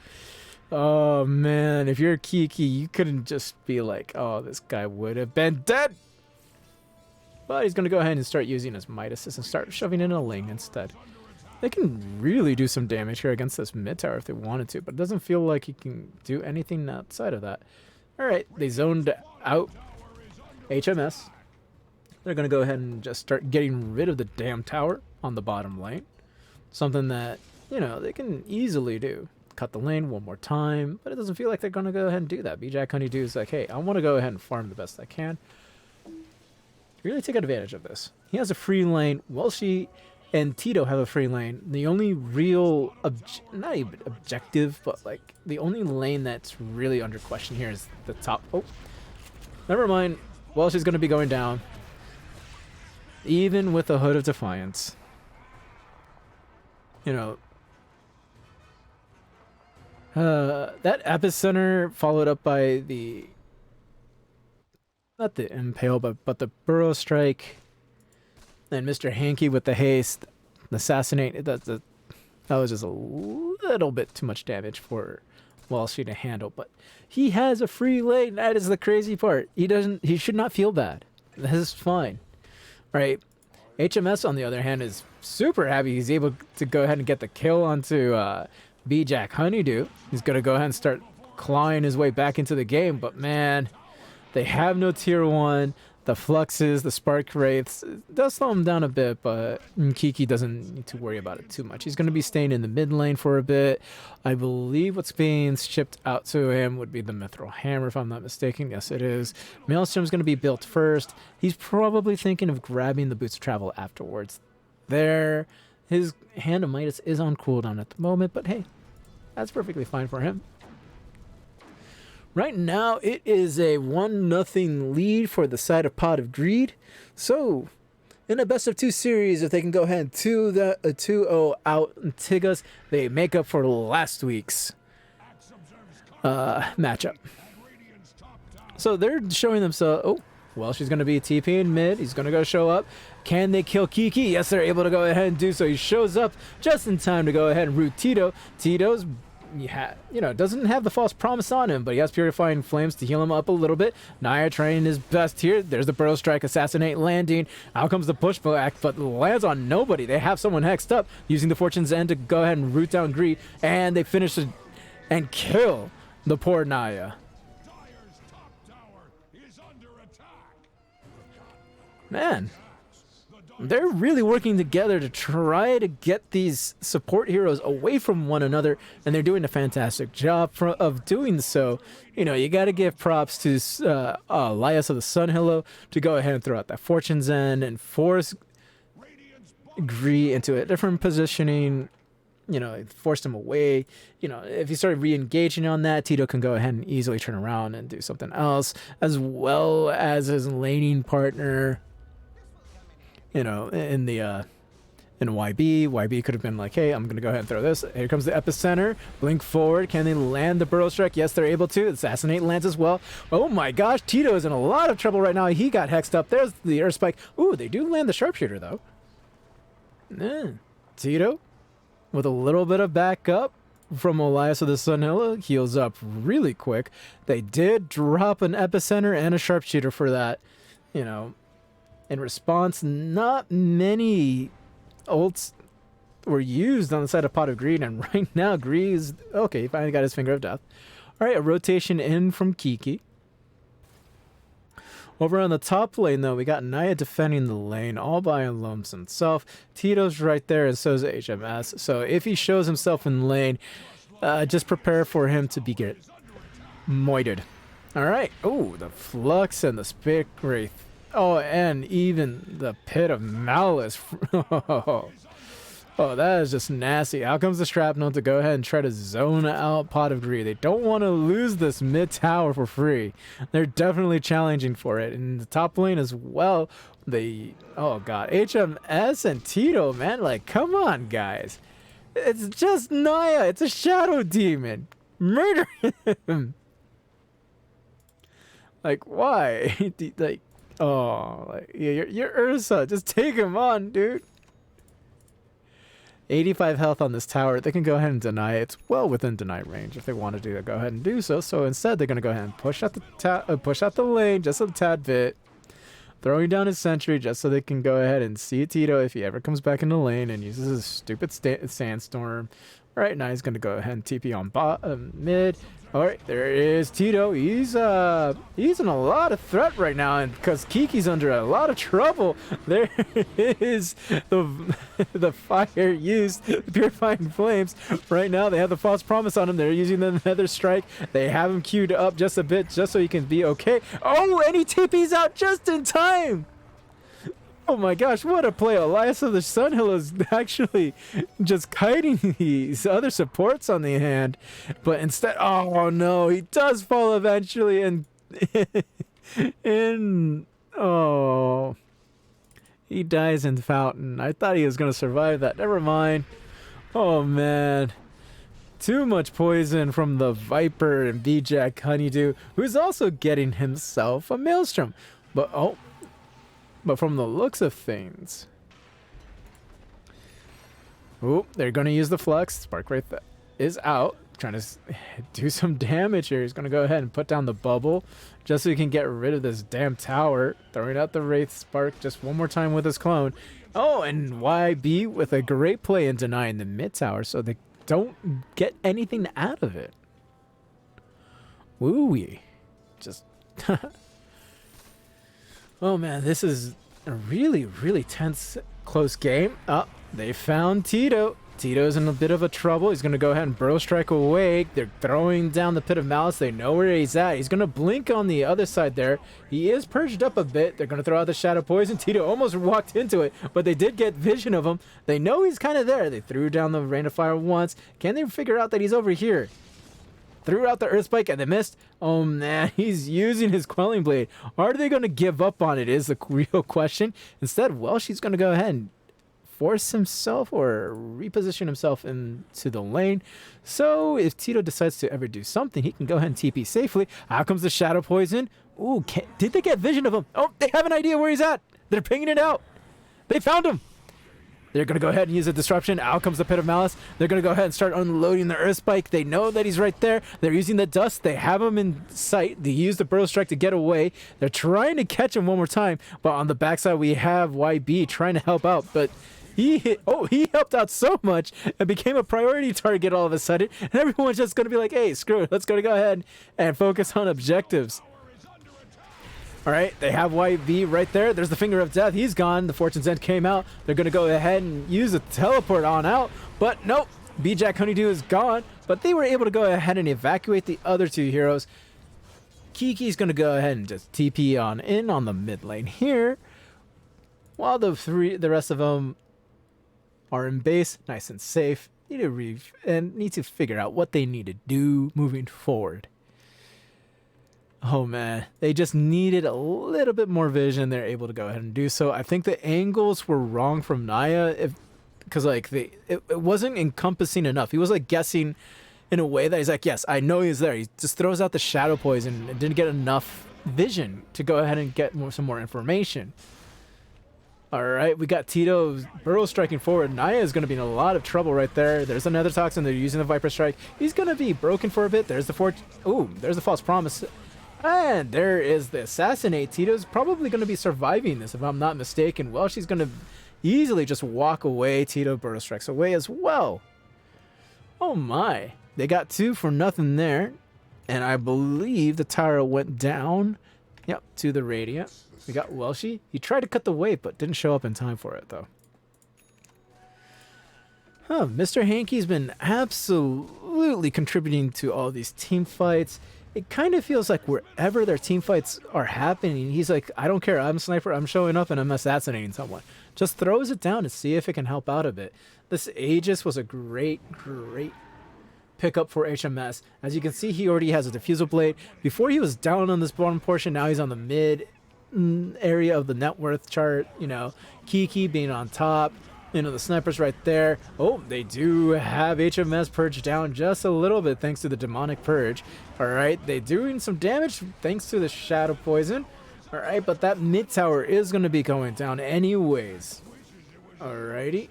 Oh, man. If you're Kiki, you couldn't just be like, oh, this guy would have been dead. But he's going to go ahead and start using his Midas and start shoving in a Ling instead. They can really do some damage here against this mid tower if they wanted to, but it doesn't feel like he can do anything outside of that. Alright, they zoned out HMS. They're going to go ahead and just start getting rid of the damn tower on the bottom lane. Something that, you know, they can easily do. Cut the lane one more time, but it doesn't feel like they're going to go ahead and do that. B-Jack Honeydew is like, hey, I want to go ahead and farm the best I can. Really take advantage of this. He has a free lane. Welshie and Tito have a free lane. The only real, not even objective, but like the only lane that's really under question here is the top. Oh, never mind. Welshie's going to be going down. Even with a Hood of Defiance. You know, that Epicenter followed up by the, not the Impale, but the Burrow Strike, and Mr. Hankey with the Haste, the Assassinate. That was just a little bit too much damage for Walshy to handle. But he has a free lane. That is the crazy part. He should not feel bad. This is fine. Right? HMS, on the other hand, is super happy he's able to go ahead and get the kill onto B-Jack Honeydew. He's going to go ahead and start clawing his way back into the game, but man, they have no tier 1. The Fluxes, the Spark Wraiths, it does slow him down a bit, but Kiki doesn't need to worry about it too much. He's going to be staying in the mid lane for a bit. I believe what's being shipped out to him would be the Mithril Hammer, if I'm not mistaken. Yes, it is. Maelstrom's going to be built first. He's probably thinking of grabbing the Boots of Travel afterwards. There, his Hand of Midas is on cooldown at the moment, but hey, that's perfectly fine for him. Right now, it is a 1-0 lead for the side of Pot of Greed. So, in a best-of-2 series, if they can go ahead and 2-0 out in Tiggaz, they make up for last week's matchup. So, they're showing themselves... Oh, well, she's going to be TP in mid. He's going to go show up. Can they kill Kiki? Yes, they're able to go ahead and do so. He shows up just in time to go ahead and root Tito. Tito's... doesn't have the false promise on him, but he has Purifying Flames to heal him up a little bit. Naya trying his best here. There's the Burrow Strike, Assassinate landing. Out comes the pushback, but lands on nobody. They have someone hexed up using the Fortune's End to go ahead and root down Greed, and they finish it and kill the poor Naya. Man, they're really working together to try to get these support heroes away from one another, and they're doing a fantastic job of doing so. You got to give props to Elias of the Sunhillow to go ahead and throw out that Fortune's End and force Gree into a different positioning. It forced him away. If he started re-engaging on that, Tito can go ahead and easily turn around and do something else, as well as his laning partner. In YB. YB could have been like, hey, I'm going to go ahead and throw this. Here comes the Epicenter. Blink forward. Can they land the Burrow Strike? Yes, they're able to. Assassinate lands as well. Oh my gosh, Tito is in a lot of trouble right now. He got hexed up. There's the Earth Spike. Ooh, they do land the Sharpshooter, though. Tito, with a little bit of backup from Elias of the Sunhillow, heals up really quick. They did drop an Epicenter and a Sharpshooter for that, In response, not many ults were used on the side of Pot of Greed, and right now Greed is okay. He finally got his Finger of Death. All right, a rotation in from Kiki. Over on the top lane, though, we got Naya defending the lane all by himself. Tito's right there, and so is HMS. So if he shows himself in lane, just prepare for him to be get moited. All right. Oh, the Flux and the Spick Wraith. Oh, and even the Pit of Malice. Oh, that is just nasty. Out comes the Shrapnel to go ahead and try to zone out Pot of Greed. They don't want to lose this mid tower for free. They're definitely challenging for it. In the top lane as well, oh god, HMS and Tito, man, like, come on, guys. It's just Naya. It's a Shadow Demon. Murder him. Like, why? Like, you're Ursa. Just take him on, dude. 85 health on this tower. They can go ahead and deny it. It's well within deny range if they want to do that. Go ahead and do so. So instead, they're going to go ahead and push out the lane just a tad bit. throwing down his sentry just so they can go ahead and see Tito if he ever comes back in the lane and uses his stupid sandstorm. All right, now he's going to go ahead and TP on mid. All right, there is Tito. He's in a lot of threat right now, and because Kiki's under a lot of trouble. There is the fire used, the purifying flames. Right now, they have the false promise on him. They're using the nether strike. They have him queued up just a bit, just so he can be okay. Oh, and he TP's out just in time. Oh my gosh, what a play. Elias of the Sunhill is actually just kiting these other supports on the hand. But instead, oh no, he does fall eventually and he dies in Fountain. I thought he was going to survive that. Never mind. Oh man. Too much poison from the Viper and B-Jack Honeydew, who's also getting himself a Maelstrom. But from the looks of things... Oh, they're going to use the Flux. Spark Wraith is out. Trying to do some damage here. He's going to go ahead and put down the bubble just so he can get rid of this damn tower. Throwing out the Wraith Spark just one more time with his clone. Oh, and YB with a great play in denying the mid tower so they don't get anything out of it. Woo-wee. Just... Oh man, this is a really, really tense, close game. Oh, they found Tito. Tito's in a bit of a trouble. He's going to go ahead and Burrow Strike away. They're throwing down the Pit of Malice. They know where he's at. He's going to blink on the other side there. He is purged up a bit. They're going to throw out the Shadow Poison. Tito almost walked into it, but they did get vision of him. They know he's kind of there. They threw down the Rain of Fire once. Can they figure out that he's over here? Threw out the Earth Spike and they missed. Oh man, he's using his Quelling Blade. Are they going to give up on it is the real question. Instead, well, she's going to go ahead and force himself or reposition himself into the lane. So if Tito decides to ever do something, he can go ahead and TP safely. Out comes the Shadow Poison. Ooh, did they get vision of him? Oh, they have an idea where he's at. They're pinging it out. They found him. They're going to go ahead and use a disruption. Out comes the Pit of Malice. They're going to go ahead and start unloading the Earth Spike. They know that he's right there. They're using the dust. They have him in sight. They use the Burrow Strike to get away. They're trying to catch him one more time. But on the backside, we have YB trying to help out. But he helped out so much and became a priority target all of a sudden. And everyone's just going to be like, hey, screw it. Let's go ahead and focus on objectives. All right, they have YB right there. There's the Finger of Death. He's gone. The Fortune's End came out. They're going to go ahead and use a teleport on out. But nope, B-Jack Honeydew is gone. But they were able to go ahead and evacuate the other two heroes. Kiki's going to go ahead and just TP on in on the mid lane here. While the rest of them are in base, nice and safe. Need to figure out what they need to do moving forward. Oh man, they just needed a little bit more vision. They're able to go ahead and do so. I think the angles were wrong from Naya, because like it wasn't encompassing enough. He was like guessing in a way that he's like, yes, I know he's there. He just throws out the Shadow Poison and didn't get enough vision to go ahead and get some more information. All right, we got Tito Burrow striking forward. Naya is going to be in a lot of trouble right there. There's another Toxin. They're using the Viper Strike. He's going to be broken for a bit. There's the there's the False Promise. And there is the Assassinate. Tito's probably going to be surviving this, if I'm not mistaken. Well, she's going to easily just walk away. Tito Burrow Strikes away as well. Oh my. They got 2 for nothing there. And I believe the tower went down. Yep, to the Radiant. We got Welshie. He tried to cut the wave, but didn't show up in time for it, though. Mr. Hankey's been absolutely contributing to all these team fights. It kind of feels like wherever their team fights are happening, he's like, I don't care. I'm a sniper. I'm showing up and I'm assassinating someone. Just throws it down to see if it can help out a bit. This Aegis was a great pickup for HMS. As you can see, he already has a Diffusal Blade. Before he was down on this bottom portion, now he's on the mid area of the net worth chart. You know, Kiki being on top. You know, the sniper's right there. Oh, they do have HMS purged down just a little bit thanks to the demonic purge. All right, they're doing some damage thanks to the Shadow Poison. All right, but that mid tower is going to be going down anyways. All righty.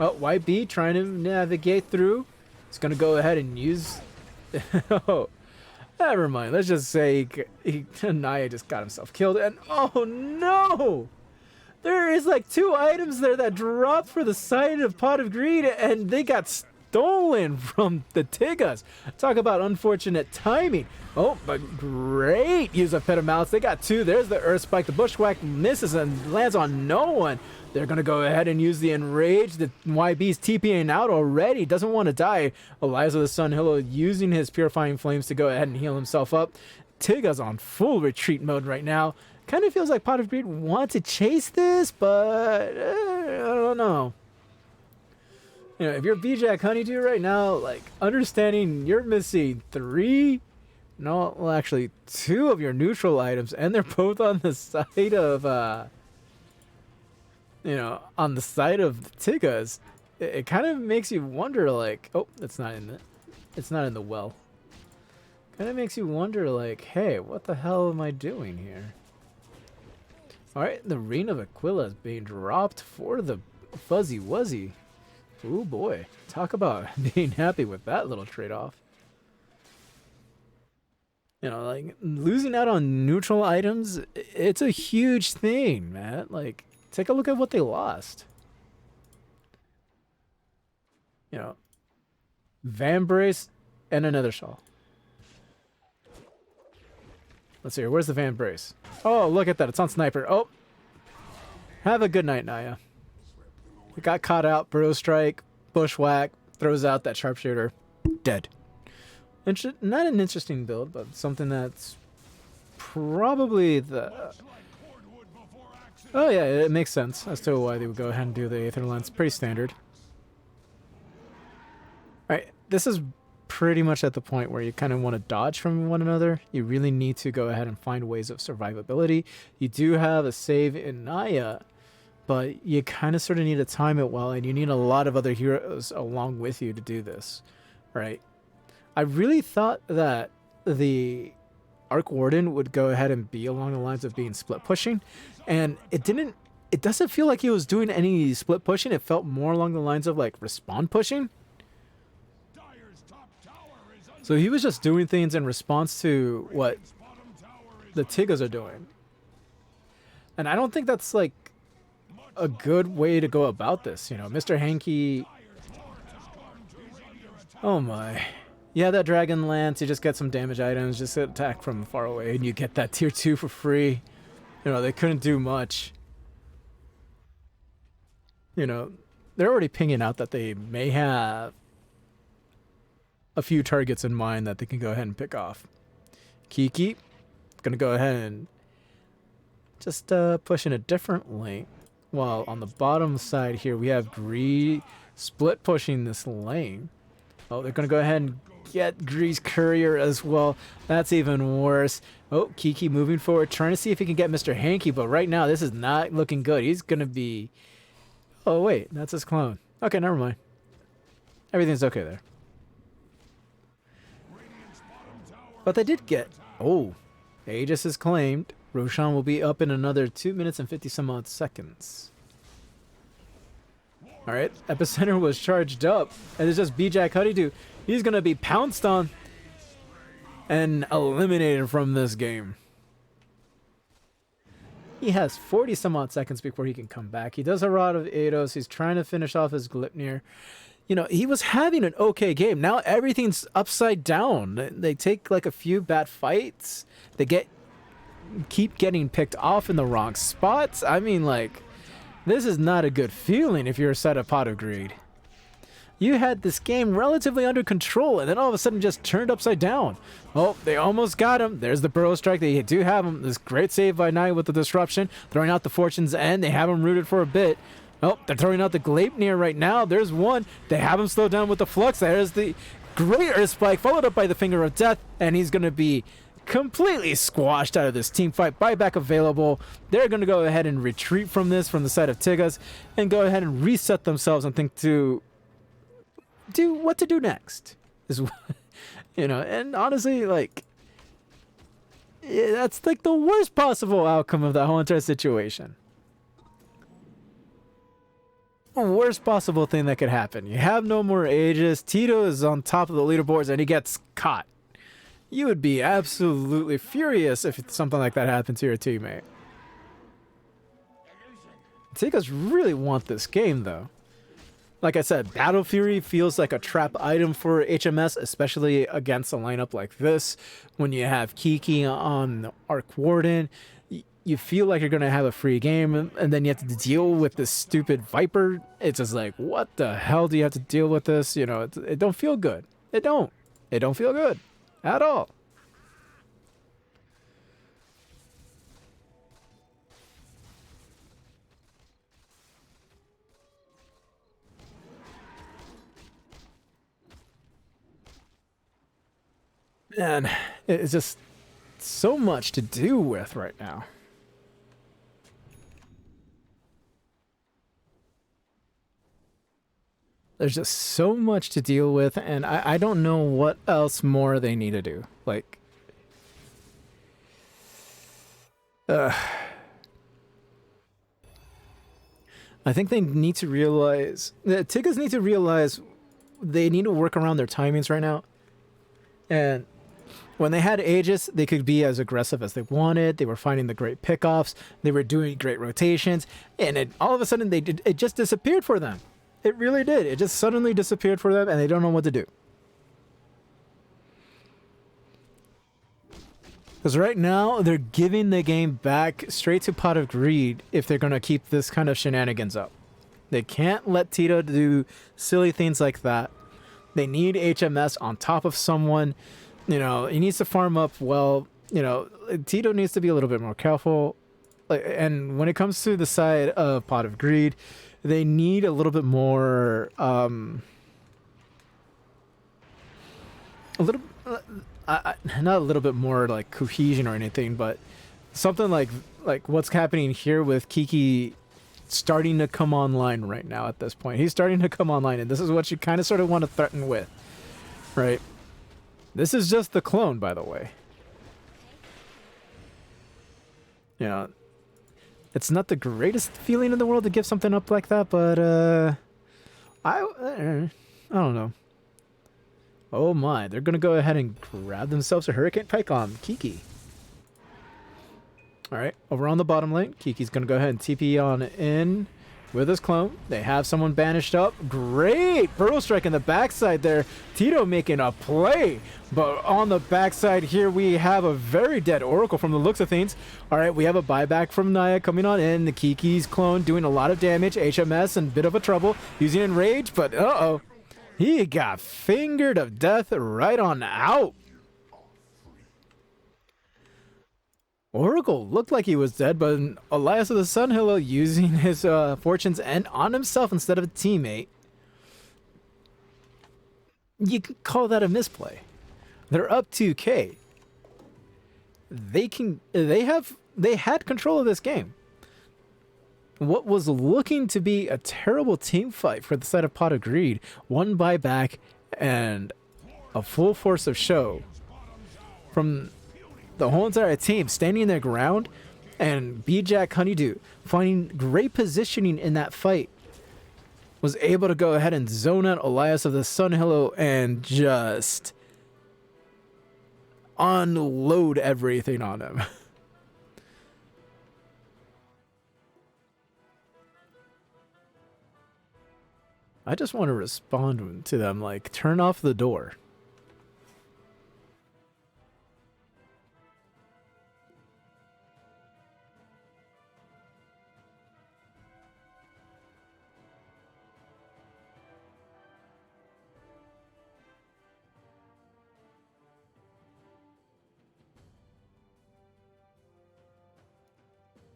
Oh, YB trying to navigate through. He's going to go ahead and use... Never mind. Let's just say Naya just got himself killed. And oh no! There is like 2 items there that dropped for the side of Pot of Greed, and they got stolen from the Tiggaz. Talk about unfortunate timing. Oh, but great use of Pit of Malice. They got 2. There's the Earth Spike. The Bushwhack misses and lands on no one. They're going to go ahead and use the Enrage. The YB's TPing out already. Doesn't want to die. Eliza the Sunhillow using his Purifying Flames to go ahead and heal himself up. Tiggaz on full retreat mode right now. Kind of feels like Pot of Greed wants to chase this, but I don't know. You know, if you're VJack Honeydew right now, like, understanding you're missing 3, no, well, actually 2 of your neutral items, and they're both on the side of, you know, on the side of Tiggaz, it kind of makes you wonder, like, oh, it's not in the well. Kind of makes you wonder, like, hey, what the hell am I doing here? All right, the Reign of Aquila is being dropped for the Fuzzy Wuzzy. Ooh boy, talk about being happy with that little trade-off. You know, like, losing out on neutral items, it's a huge thing, man. Like, take a look at what they lost. You know, Vambrace and another shawl. Let's see here. Where's the Vambrace? Oh, look at that. It's on Sniper. Oh. Have a good night, Naya. It got caught out. Burrow Strike. Bushwhack. Throws out that Sharpshooter. Dead. Not an interesting build, but something that's probably the... Oh yeah, it makes sense as to why they would go ahead and do the Aether Lens. Pretty standard. Alright, this is pretty much at the point where you kind of want to dodge from one another. You really need to go ahead and find ways of survivability. You do have a save in Naya, but you kind of sort of need to time it well, and you need a lot of other heroes along with you to do this, right? I really thought that the Arc Warden would go ahead and be along the lines of being split pushing, and it doesn't feel like he was doing any split pushing. It felt more along the lines of like respawn pushing. So he was just doing things in response to what the Tiggaz are doing. And I don't think that's like a good way to go about this. You know, Mr. Hanky. Oh my. Yeah, that Dragon Lance, you just get some damage items, just attack from far away, and you get that tier 2 for free. You know, they couldn't do much. You know, they're already pinging out that they may have a few targets in mind that they can go ahead and pick off. Kiki, gonna go ahead and just push in a different lane. While on the bottom side here, we have Gree split pushing this lane. Oh, they're gonna go ahead and get Grease Courier as well. That's even worse. Oh, Kiki moving forward, trying to see if he can get Mr. Hanky, but right now this is not looking good. He's gonna be... Oh wait, that's his clone. Okay, never mind. Everything's okay there. But they did get... Oh, Aegis is claimed. Roshan will be up in another 2 minutes and 50 some odd seconds. Alright, Epicenter was charged up. And it's just B-Jack Honeydew. He's going to be pounced on and eliminated from this game. He has 40 some odd seconds before he can come back. He does a Rod of Eidos. He's trying to finish off his Glipnir. You know, he was having an okay game. Now everything's upside down. They take like a few bad fights. They keep getting picked off in the wrong spots. I mean, like, this is not a good feeling if you're a side of Pot of Greed. You had this game relatively under control, and then all of a sudden just turned upside down. Oh, they almost got him. There's the Burrow Strike. They do have him. This great save by Knight with the disruption, throwing out the Fortune's End. They have him rooted for a bit. Oh, they're throwing out the Gleipnir right now. There's one. They have him slowed down with the Flux. There's the great Earth Spike, followed up by the Finger of Death, and he's going to be completely squashed out of this team fight. Buyback available. They're going to go ahead and retreat from this from the side of Tiggaz and go ahead and reset themselves and think to do what to do next. You know, and honestly, like, yeah, that's like the worst possible outcome of that whole entire situation. Worst possible thing that could happen. You have no more Aegis. Tito is on top of the leaderboards and he gets caught. You would be absolutely furious if something like that happened to your teammate. Tiggaz really want this game, though. Like I said, Battle Fury feels like a trap item for HMS, especially against a lineup like this. When you have Kiki on Arc Warden, you feel like you're going to have a free game, and then you have to deal with this stupid Viper. It's just like, what the hell do you have to deal with this? You know, it don't feel good. It don't feel good at all. Man, it's just so much to do with right now. There's just so much to deal with, and I don't know what else more they need to do. Like, I think they need to realize, the Tiggaz need to realize they need to work around their timings right now. And when they had Aegis, they could be as aggressive as they wanted. They were finding the great pickoffs. They were doing great rotations. And all of a sudden, it just disappeared for them. It really did. It just suddenly disappeared for them, and they don't know what to do. Because right now, they're giving the game back straight to Pot of Greed if they're going to keep this kind of shenanigans up. They can't let Tito do silly things like that. They need HMS on top of someone. You know, he needs to farm up well. You know, Tito needs to be a little bit more careful. And when it comes to the side of Pot of Greed, they need a little bit more, not a little bit more like cohesion or anything, but something like what's happening here with Kiki starting to come online right now at this point. He's starting to come online, and this is what you kind of sort of want to threaten with, right? This is just the clone, by the way. You know, it's not the greatest feeling in the world to give something up like that, but I don't know. Oh my, they're gonna go ahead and grab themselves a Hurricane Pike on Kiki. Alright, over on the bottom lane, Kiki's gonna go ahead and TP on in with his clone. They have someone banished up. Great Burrow Strike in the backside there. Tito making a play. But on the backside here, we have a very dead Oracle from the looks of things. Alright, we have a buyback from Naya coming on in. The Kiki's clone doing a lot of damage. HMS in a bit of a trouble. Using Enrage, but uh-oh. He got fingered of death right on out. Oracle looked like he was dead, but Elias of the Sunhillow using his fortune's end on himself instead of a teammate. You can call that a misplay. They're up 2K. They had control of this game. What was looking to be a terrible team fight for the side of Pot of Greed, one buyback and a full force of show from the whole entire team standing their ground, and B-Jack Honeydew finding great positioning in that fight was able to go ahead and zone out Elias of the Sunhillow and just unload everything on him. I just want to respond to them like, turn off the door.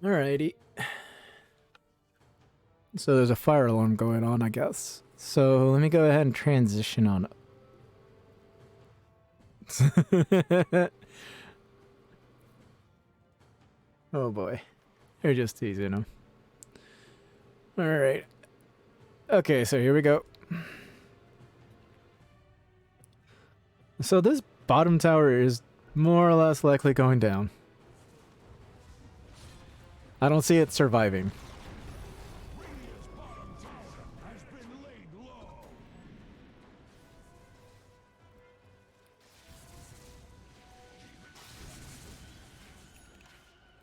Alrighty. So there's a fire alarm going on, I guess. So let me go ahead and transition on. Oh boy. They're just teasing him. Alright. Okay, so here we go. So this bottom tower is more or less likely going down. I don't see it surviving.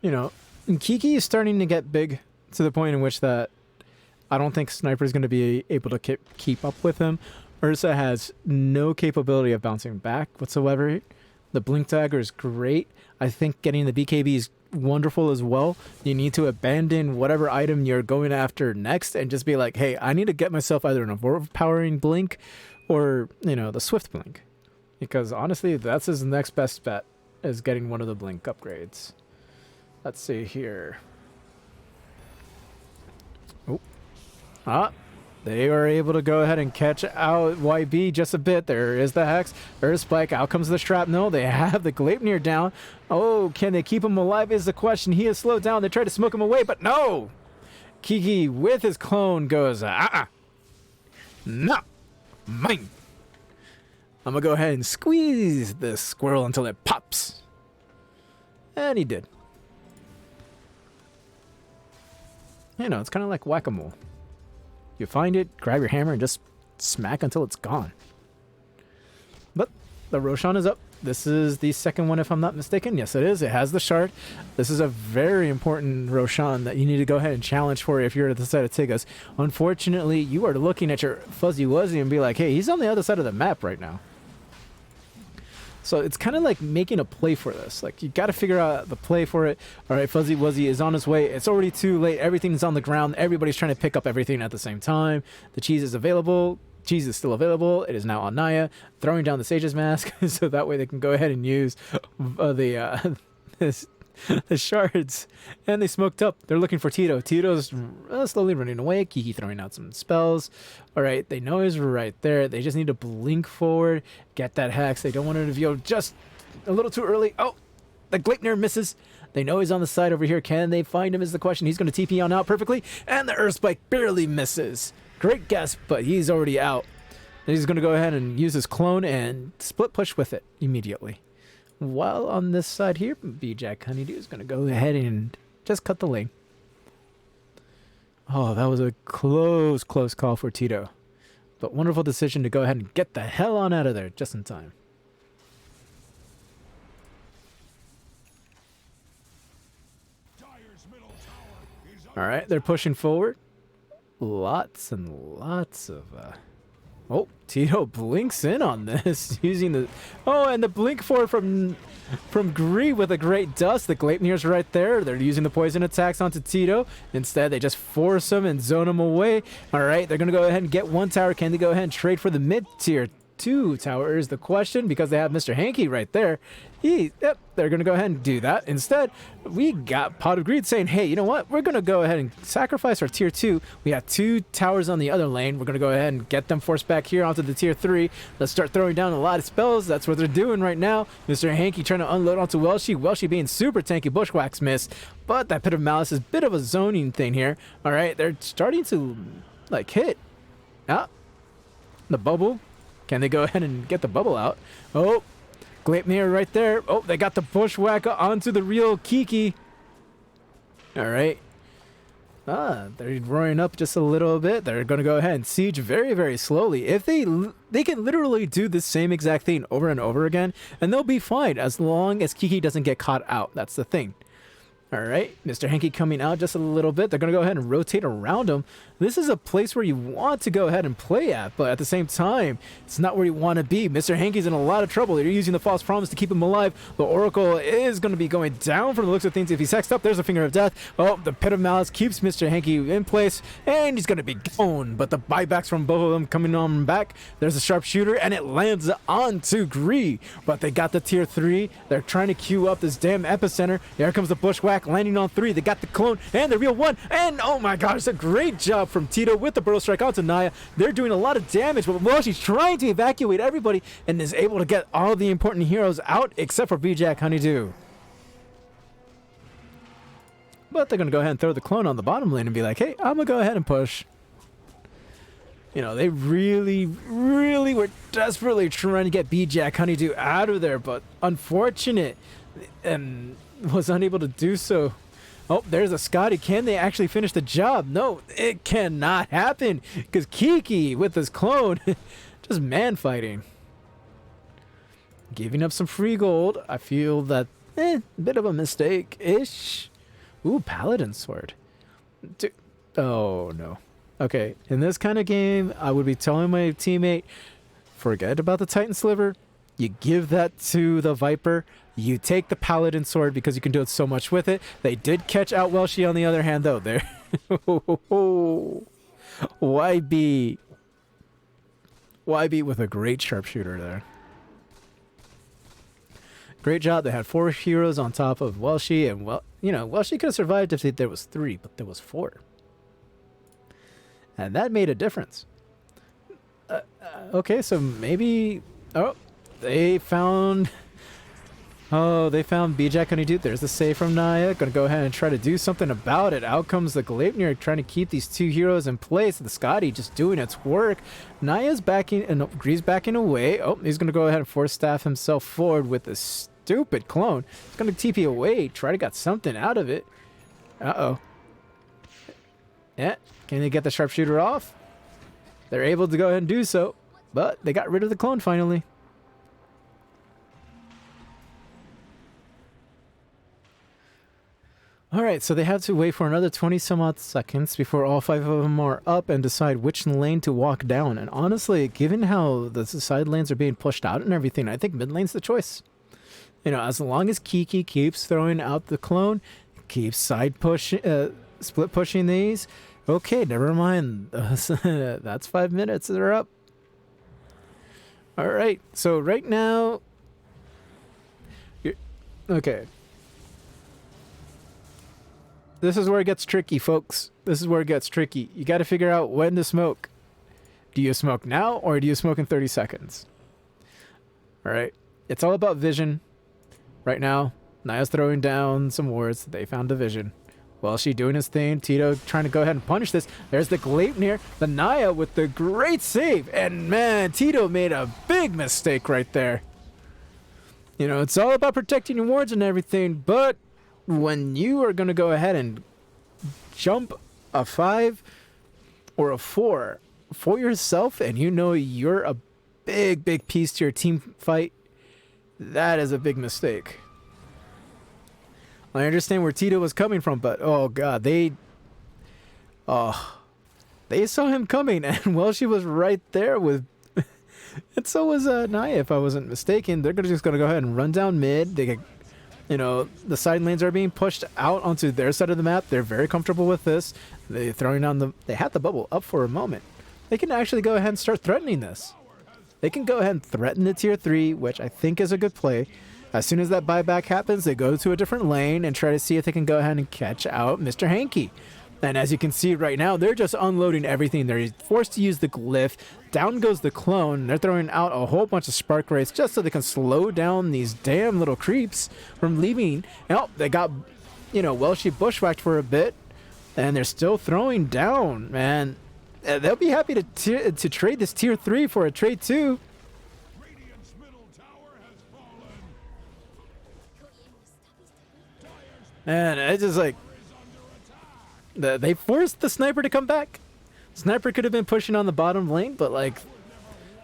you know, and Kiki is starting to get big to the point in which that I don't think Sniper is going to be able to keep up with him. Ursa has no capability of bouncing back whatsoever. The Blink Dagger is great. I think getting the BKB is wonderful as well. You need to abandon whatever item you're going after next and just be like, hey, I need to get myself either an overpowering Blink or, you know, the Swift Blink. Because honestly, that's his next best bet, is getting one of the Blink upgrades. Let's see here. Oh. Ah. They are able to go ahead and catch out YB just a bit. There is the Hex. There's Spike. Out comes the Shrapnel. They have the Gleipnir down. Oh, can they keep him alive is the question. He is slowed down. They try to smoke him away, but no! Kiki with his clone goes, no! Mine! I'm gonna go ahead and squeeze this squirrel until it pops. And he did. You know, it's kind of like whack-a-mole. You find it, grab your hammer, and just smack until it's gone. But the Roshan is up. This is the second one, if I'm not mistaken. Yes, it is. It has the shard. This is a very important Roshan that you need to go ahead and challenge for if you're at the side of Tiggaz. Unfortunately, you are looking at your Fuzzy Wuzzy and be like, hey, he's on the other side of the map right now. So it's kind of like making a play for this. Like, you got to figure out the play for it. All right, Fuzzy Wuzzy is on his way. It's already too late. Everything's on the ground. Everybody's trying to pick up everything at the same time. The cheese is available. Cheese is still available. It is now on Naya, throwing down the Sage's Mask so that way they can go ahead and use the shards. And they smoked up. They're looking for Tito. Tito's slowly running away. Kiki throwing out some spells. All right, they know he's right there. They just need to blink forward, get that Hex. They don't want to reveal just a little too early. Oh, the Gleipnir misses. They know he's on the side over here. Can they find him is the question. He's going to TP on out perfectly. And the Earth Spike barely misses. Great guess, but he's already out. And he's going to go ahead and use his clone and split push with it immediately. While on this side here, B-Jack Honeydew is going to go ahead and just cut the lane. Oh, that was a close call for Tito. But wonderful decision to go ahead and get the hell on out of there just in time. All right, they're pushing forward. Lots and lots of... Oh, Tito blinks in on this using the... Oh, and the blink forward from Gree with a great dust. The Gleipnir's right there. They're using the poison attacks onto Tito. Instead, they just force him and zone him away. All right, they're going to go ahead and get one tower. Can they go ahead and trade for the mid-tier 2 tower is the question, because they have Mr. Hanky right there. Yep, they're going to go ahead and do that. Instead, we got Pot of Greed saying, hey, you know what? We're going to go ahead and sacrifice our tier 2. We have 2 towers on the other lane. We're going to go ahead and get them forced back here onto the tier 3. Let's start throwing down a lot of spells. That's what they're doing right now. Mr. Hanky trying to unload onto Welshie. Welshie being super tanky. Bushwhacks miss. But that Pit of Malice is a bit of a zoning thing here. All right, they're starting to, like, hit. Ah, the bubble. Can they go ahead and get the bubble out? Oh, Gleipnir right there. Oh, they got the bushwhacker onto the real Kiki. All right. They're roaring up just a little bit. They're going to go ahead and siege very, very slowly. If they can literally do the same exact thing over and over again, and they'll be fine as long as Kiki doesn't get caught out. That's the thing. All right, Mr. Hanky coming out just a little bit. They're going to go ahead and rotate around him. This is a place where you want to go ahead and play at, but at the same time, it's not where you want to be. Mr. Hanky's in a lot of trouble. They're using the false promise to keep him alive. The Oracle is going to be going down from the looks of things. If he's hexed up, there's a Finger of Death. Oh, the Pit of Malice keeps Mr. Hanky in place, and he's going to be gone. But the buybacks from both of them coming on back. There's a sharpshooter, and it lands onto Gree. But they got the tier 3. They're trying to queue up this damn epicenter. There comes the bushwhack landing on 3. They got the clone and the real one. And oh my gosh, a great job from Tito with the burrow strike onto Naya. They're doing a lot of damage, but Moshi's trying to evacuate everybody and is able to get all the important heroes out except for B-Jack Honeydew. But they're going to go ahead and throw the clone on the bottom lane and be like, hey, I'm going to go ahead and push. You know, they really, really were desperately trying to get B-Jack Honeydew out of there, but unfortunate and was unable to do so. Oh, there's a Scotty. Can they actually finish the job? No, it cannot happen because Kiki with his clone just man fighting. Giving up some free gold. I feel that Bit of a mistake-ish. Ooh, Paladin Sword. Oh, no. Okay, in this kind of game, I would be telling my teammate, forget about the Titan Sliver. You give that to the Viper. You take the Paladin Sword because you can do it so much with it. They did catch out Welshi on the other hand, though. There. YB. YB with a great sharpshooter there. Great job. They had 4 heroes on top of Welshi, and Welshi could have survived if there was 3, but there was 4. And that made a difference. Okay, so maybe... Oh, they found... Oh, they found B-Jack Honeydew. There's the save from Naya. Gonna go ahead and try to do something about it. Out comes the Gleipnir trying to keep these 2 heroes in place. The Scotty just doing its work. Naya's backing, and Greaves backing away. Oh, he's gonna go ahead and force staff himself forward with this stupid clone. He's gonna TP away. Try to get something out of it. Uh-oh. Yeah, can they get the sharpshooter off? They're able to go ahead and do so, but they got rid of the clone finally. Alright, so they have to wait for another 20 some odd seconds before all 5 of them are up and decide which lane to walk down. And honestly, given how the side lanes are being pushed out and everything, I think mid lane's the choice. As long as Kiki keeps throwing out the clone, keeps side pushing, split pushing these. Okay, never mind. That's 5 minutes. They're up. Alright, so right now... Okay. This is where it gets tricky, folks. This is where it gets tricky. You got to figure out when to smoke. Do you smoke now or do you smoke in 30 seconds? All right. It's all about vision. Right now, Naya's throwing down some wards. They found a vision. Welshi doing his thing. Tito trying to go ahead and punish this. There's the Gleipnir. The Naya with the great save. And man, Tito made a big mistake right there. It's all about protecting your wards and everything, but when you are going to go ahead and jump a 5 or a 4 for yourself and you're a big piece to your team fight, that is a big mistake. I understand where Tito was coming from, but oh god, they saw him coming, and Welshi was right there with and so was Naya, if I wasn't mistaken. They're just going to go ahead and run down mid. They get... the side lanes are being pushed out onto their side of the map. They're very comfortable with this. They're throwing down they had the bubble up for a moment. They can actually go ahead and start threatening this. They can go ahead and threaten the tier 3, which I think is a good play. As soon as that buyback happens, they go to a different lane and try to see if they can go ahead and catch out Mr. Hanky. And as you can see right now, they're just unloading everything. They're forced to use the glyph. Down goes the clone. They're throwing out a whole bunch of spark rays just so they can slow down these damn little creeps from leaving. Oh, they got, Welshi bushwhacked for a bit. And they're still throwing down, man. They'll be happy to trade this tier 3 for a trade 2. Radiant's middle tower has fallen. And it's just like... They forced the sniper to come back. Sniper could have been pushing on the bottom lane, but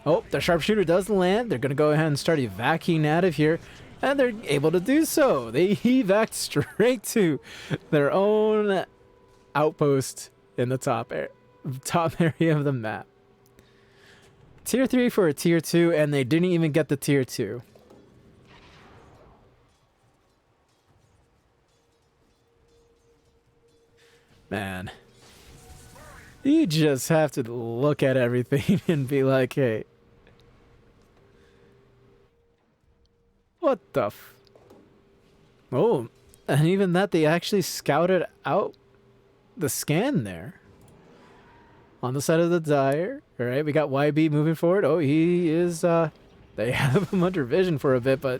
oh, the sharpshooter does land. They're going to go ahead and start evacuating out of here, and they're able to do so. They evac straight to their own outpost in the top area of the map. Tier 3 for a tier 2, and they didn't even get the tier 2. Man, you just have to look at everything and be like, hey, what the oh, and even that, they actually scouted out the scan there on the side of the Dire. All right, we got YB moving forward. Oh, he is, they have him under vision for a bit, but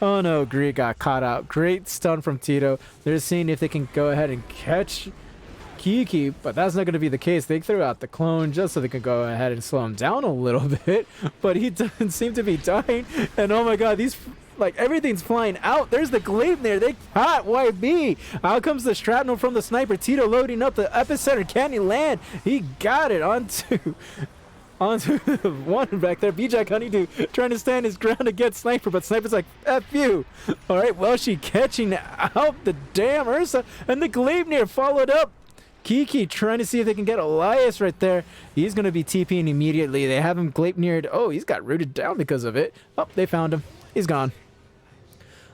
oh no, Greed got caught out. Great stun from Tito. They're seeing if they can go ahead and catch Kiki, but that's not going to be the case. They threw out the clone just so they can go ahead and slow him down a little bit, but he doesn't seem to be dying. And oh my god, these, everything's flying out. There's the Gleipnir. They caught YB. Out comes the shrapnel from the sniper. Tito loading up the epicenter. Can he land? He got it onto onto one back there. B-Jack Honeydew trying to stand his ground against Sniper, but Sniper's like, F you. All right, well, she catching out the damn Ursa, and the Gleipnir followed up. Kiki trying to see if they can get Elias right there. He's going to be TPing immediately. They have him Gleipnired. Oh, he's got rooted down because of it. Oh, they found him. He's gone.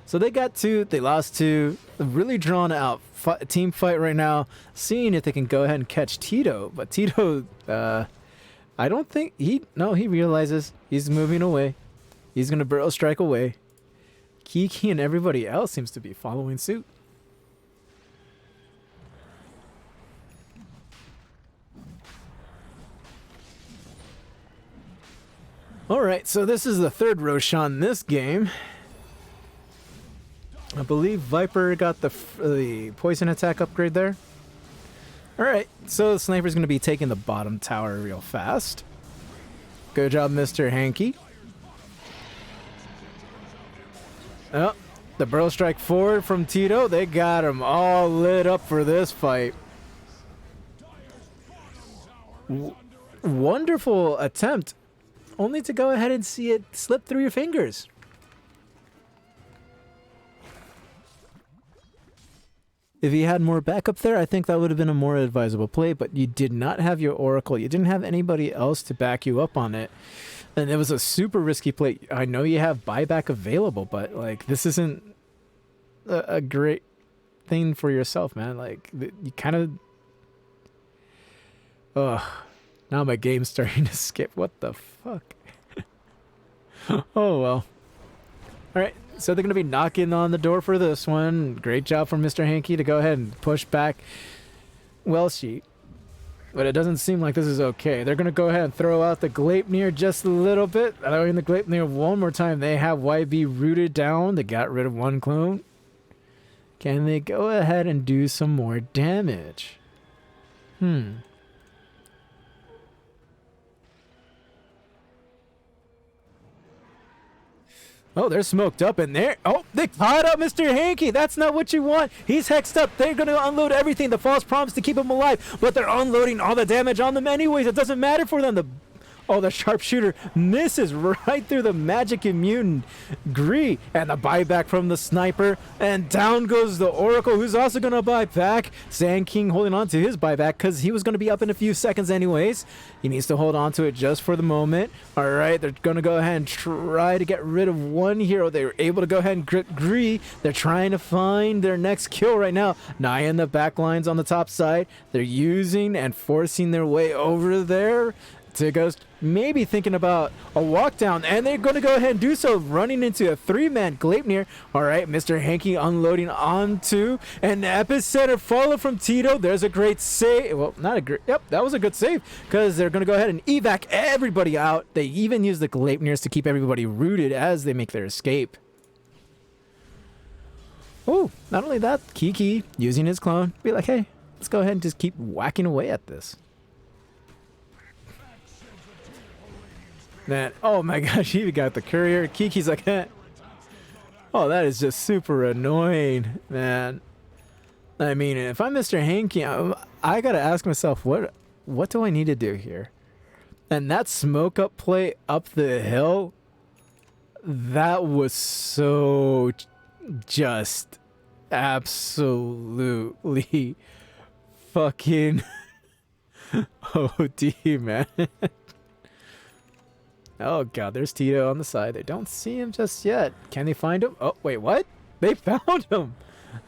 So they got two. They lost two. A really drawn out team fight right now. Seeing if they can go ahead and catch Tito. But Tito, I don't think he realizes he's moving away. He's going to burrow strike away. Kiki and everybody else seems to be following suit. Alright, so this is the third Roshan in this game. I believe Viper got the poison attack upgrade there. Alright, so the Sniper's going to be taking the bottom tower real fast. Good job, Mr. Hanky. Oh, the burrow strike forward from Tito. They got him all lit up for this fight. Wonderful attempt. Only to go ahead and see it slip through your fingers. If you had more backup there, I think that would have been a more advisable play, but you did not have your Oracle. You didn't have anybody else to back you up on it. And it was a super risky play. I know you have buyback available, but like this isn't a great thing for yourself, man. Like you kind of... Ugh. Now my game's starting to skip. What the fuck? Oh, well. Alright, so they're going to be knocking on the door for this one. Great job from Mr. Hanky to go ahead and push back Welshi. But it doesn't seem like this is okay. They're going to go ahead and throw out the Gleipnir just a little bit. Throwing the Gleipnir one more time. They have YB rooted down. They got rid of one clone. Can they go ahead and do some more damage? Oh, they're smoked up in there. Oh, they caught up Mr. Hanky. That's not what you want. He's hexed up. They're going to unload everything. The false promise to keep him alive. But they're unloading all the damage on them anyways. It doesn't matter for them. The sharpshooter misses right through the magic immune Gree. And the buyback from the Sniper. And down goes the Oracle, who's also going to buy back. Sand King holding on to his buyback because he was going to be up in a few seconds anyways. He needs to hold on to it just for the moment. All right, they're going to go ahead and try to get rid of one hero. They were able to go ahead and grit Gree. They're trying to find their next kill right now. Naya in the back lines on the top side. They're using and forcing their way over there. Tiggaz maybe thinking about a walk down, and they're going to go ahead and do so, running into a three-man Gleipnir. All right, Mr. Hanky unloading onto an epicenter follow from Tito. There's a great save. Well, not a great. Yep, that was a good save because they're going to go ahead and evac everybody out. They even use the Gleipnirs to keep everybody rooted as they make their escape. Oh, not only that, Kiki using his clone. Be like, hey, let's go ahead and just keep whacking away at this. Man, oh my gosh, he even got the courier. Kiki's like, oh, that is just super annoying, man. I mean, if I'm Mr. Hanky, I gotta ask myself, what do I need to do here? And that smoke up play up the hill, that was so just absolutely fucking OD, man. Oh god, there's Tito on the side. They don't see him just yet. Can they find him? Oh, wait, what? They found him!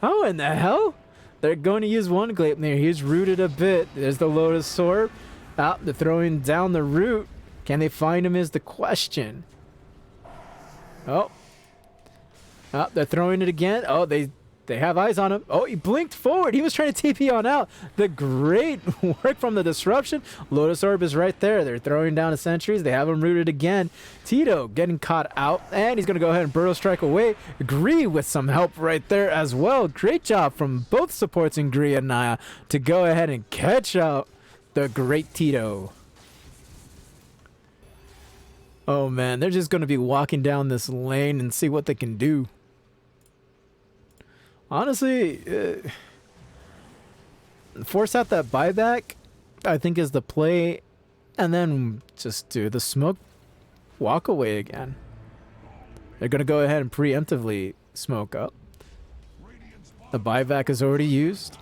How in the hell? They're going to use one Gleipnir. He's rooted a bit. There's the Lotus Sword. They're throwing down the root. Can they find him is the question. Oh. They're throwing it again. Oh, they have eyes on him. Oh, he blinked forward. He was trying to TP on out. The great work from the disruption. Lotus Orb is right there. They're throwing down the sentries. They have him rooted again. Tito getting caught out, and he's going to go ahead and burrow strike away. Gree with some help right there as well. Great job from both supports in Gree and Naya to go ahead and catch out the great Tito. Oh man, they're just going to be walking down this lane and see what they can do. Honestly, force out that buyback, I think, is the play and then just do the smoke walk away again. They're going to go ahead and preemptively smoke up. The buyback is already used.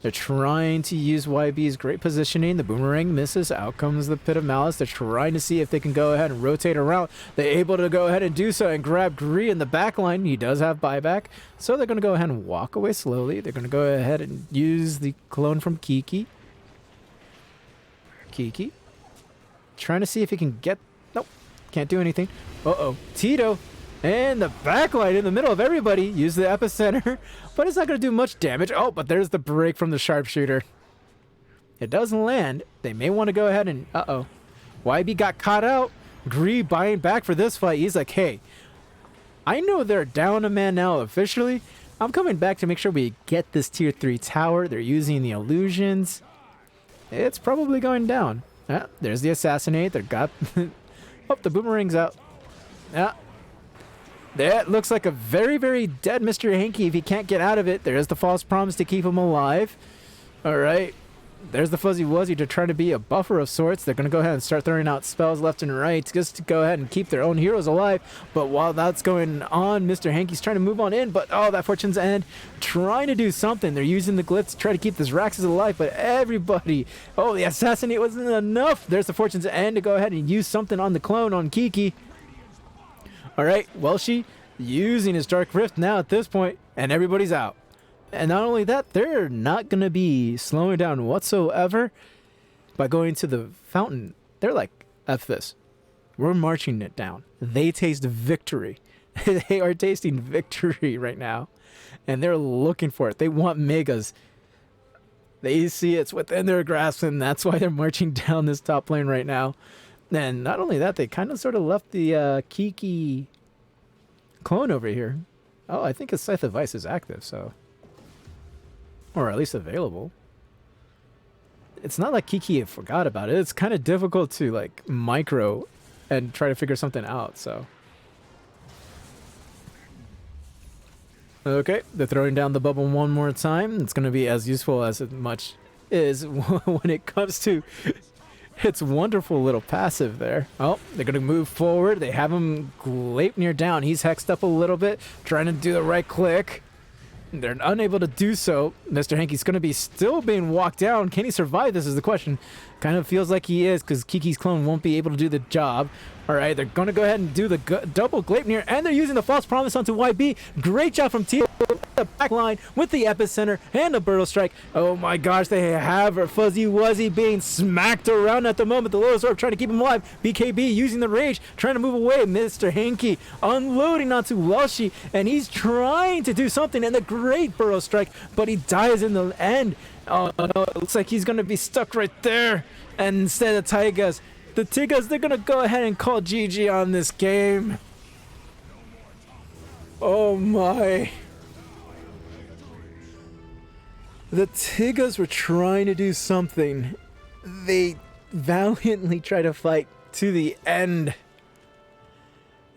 They're trying to use YB's great positioning. The boomerang misses. Out comes the Pit of Malice. They're trying to see if they can go ahead and rotate around. They're able to go ahead and do so and grab Gree in the back line. He does have buyback. So they're going to go ahead and walk away slowly. They're going to go ahead and use the clone from Kiki. Kiki. Trying to see if he can get... Nope. Can't do anything. Uh-oh. Tito. And the backlight in the middle of everybody. Use the epicenter. But it's not going to do much damage. Oh, but there's the break from the sharpshooter. It doesn't land. They may want to go ahead and... Uh-oh. YB got caught out. Gree buying back for this fight. He's like, hey, I know they're down a man now officially. I'm coming back to make sure we get this tier 3 tower. They're using the illusions. It's probably going down. There's the assassinate. They're got... Oh, the boomerang's out. Yeah. That looks like a very, very dead Mr. Hanky if he can't get out of it. There's the false promise to keep him alive. All right. There's the Fuzzy Wuzzy to try to be a buffer of sorts. They're going to go ahead and start throwing out spells left and right just to go ahead and keep their own heroes alive. But while that's going on, Mr. Hanky's trying to move on in. But, oh, that Fortune's End trying to do something. They're using the glyph to try to keep this Raxus alive. But everybody... Oh, the Assassinate wasn't enough. There's the Fortune's End to go ahead and use something on the clone on Kiki. All right, Welshi using his Dark Rift now at this point, and everybody's out. And not only that, they're not going to be slowing down whatsoever by going to the fountain. They're like, F this. We're marching it down. They taste victory. They are tasting victory right now, and they're looking for it. They want megas. They see it's within their grasp, and that's why they're marching down this top lane right now. And not only that, they kind of sort of left the Kiki clone over here. Oh, I think his Scythe of Vice is active, so... Or at least available. It's not like Kiki forgot about it. It's kind of difficult to, like, micro and try to figure something out, so... Okay, they're throwing down the bubble one more time. It's going to be as useful as it much is when it comes to... It's wonderful little passive there. Oh, they're going to move forward. They have him Gleipnir down. He's hexed up a little bit, trying to do the right click. They're unable to do so. Mr. Hanky's going to be still being walked down. Can he survive? This is the question. Kind of feels like he is because Kiki's clone won't be able to do the job. All right, they're going to go ahead and do the double Gleipnir, and they're using the false promise onto YB. Great job from T. The back line with the epicenter and the Burrow Strike. Oh my gosh, they have a Fuzzy Wuzzy being smacked around at the moment. The Lotus Orb trying to keep him alive. BKB using the rage, trying to move away. Mr. Hanky unloading onto Welshi, and he's trying to do something, and the great Burrow Strike, but he dies in the end. Oh no, it looks like he's going to be stuck right there. And instead of Tiggaz, the Tiggaz, they're going to go ahead and call GG on this game. Oh my. The Tiggaz were trying to do something. They valiantly tried to fight to the end.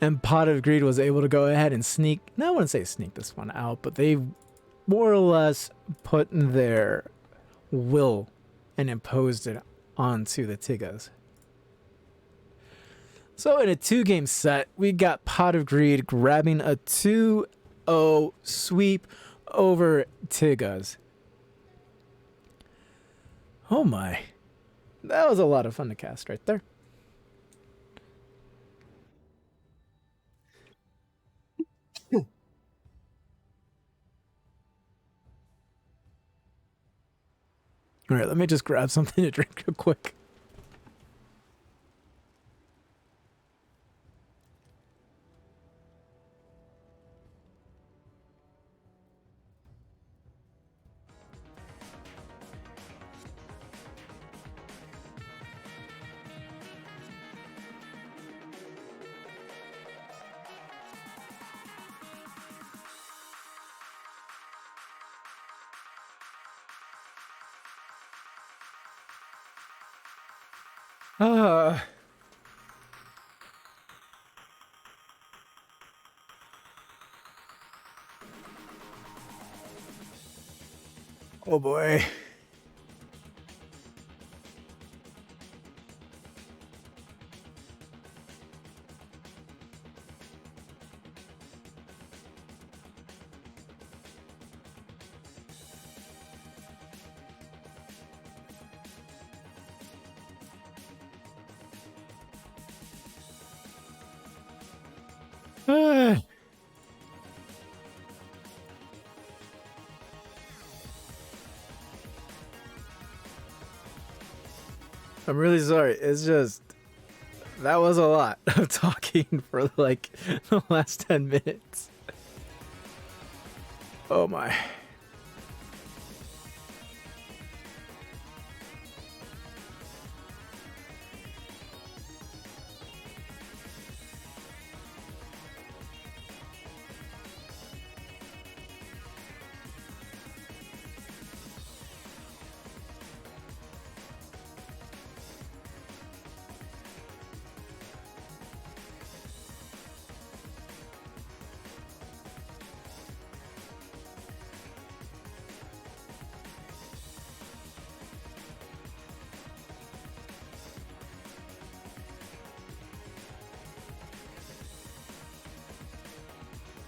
And Pot of Greed was able to go ahead and sneak, no, I wouldn't say sneak this one out, but they more or less put their will and imposed it onto the Tiggaz. So in a 2-game set, we got Pot of Greed grabbing a 2-0 sweep over Tiggaz. Oh my. That was a lot of fun to cast right there. All right, let me just grab something to drink real quick. Oh boy. I'm really sorry. It's just that was a lot of talking for like the last 10 minutes. Oh my.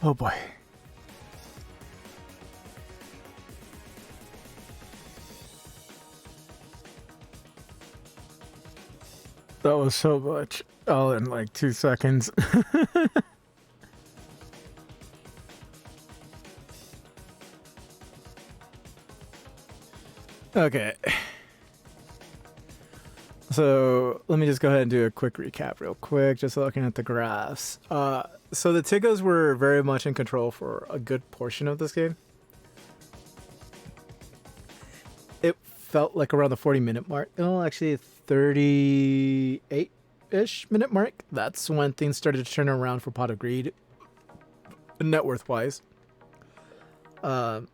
Oh boy. That was so much. All in like 2 seconds. Okay. So let me just go ahead and do a quick recap real quick, just looking at the graphs. So the Tiggaz were very much in control for a good portion of this game. It felt like around the 40-minute mark. No, actually 38-ish minute mark. That's when things started to turn around for Pot of Greed, net worth-wise. And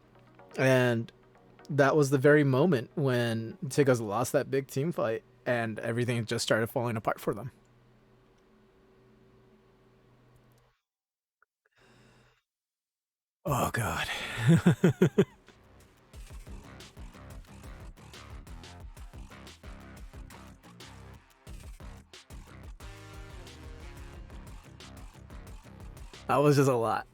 that was the very moment when Tiggaz lost that big team fight and everything just started falling apart for them. Oh, God. That was just a lot.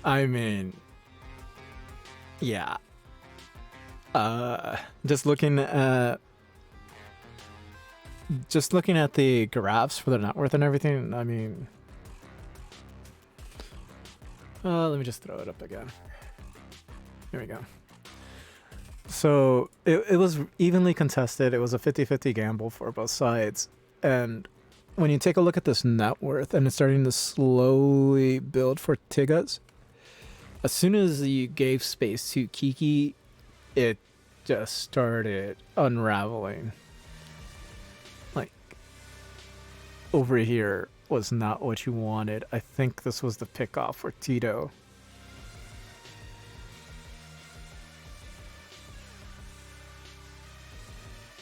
I mean, yeah. Just looking at the graphs for the net worth and everything. I mean, let me just throw it up again. Here we go. So it was evenly contested. It was a 50-50 gamble for both sides. And when you take a look at this net worth and it's starting to slowly build for Tiggaz, as soon as you gave space to Kiki, it just started unraveling. Like, over here was not what you wanted. I think this was the pickoff for Tito.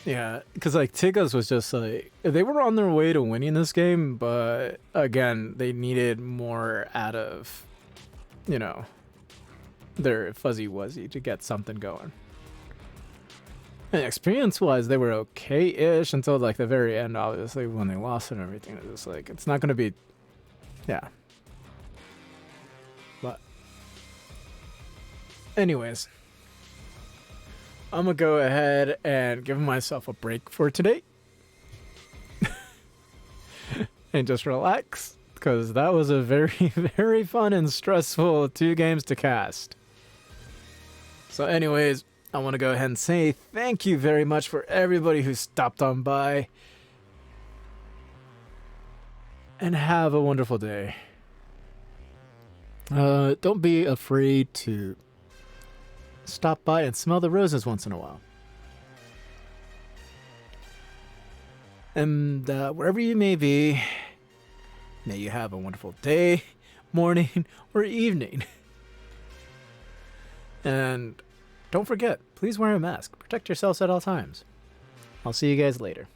Yeah, because like Tiggaz was just like, they were on their way to winning this game, but again, they needed more out of, you know, their fuzzy wuzzy to get something going. And experience-wise, they were okay-ish until like the very end, obviously, when they lost and everything. It was like, it's not going to be, yeah. But anyways, I'm going to go ahead and give myself a break for today. And just relax, because that was a very, very fun and stressful 2 games to cast. So anyways, I want to go ahead and say thank you very much for everybody who stopped on by. And have a wonderful day. Don't be afraid to stop by and smell the roses once in a while. And wherever you may be, may you have a wonderful day, morning, or evening. And don't forget, please wear a mask. Protect yourselves at all times. I'll see you guys later.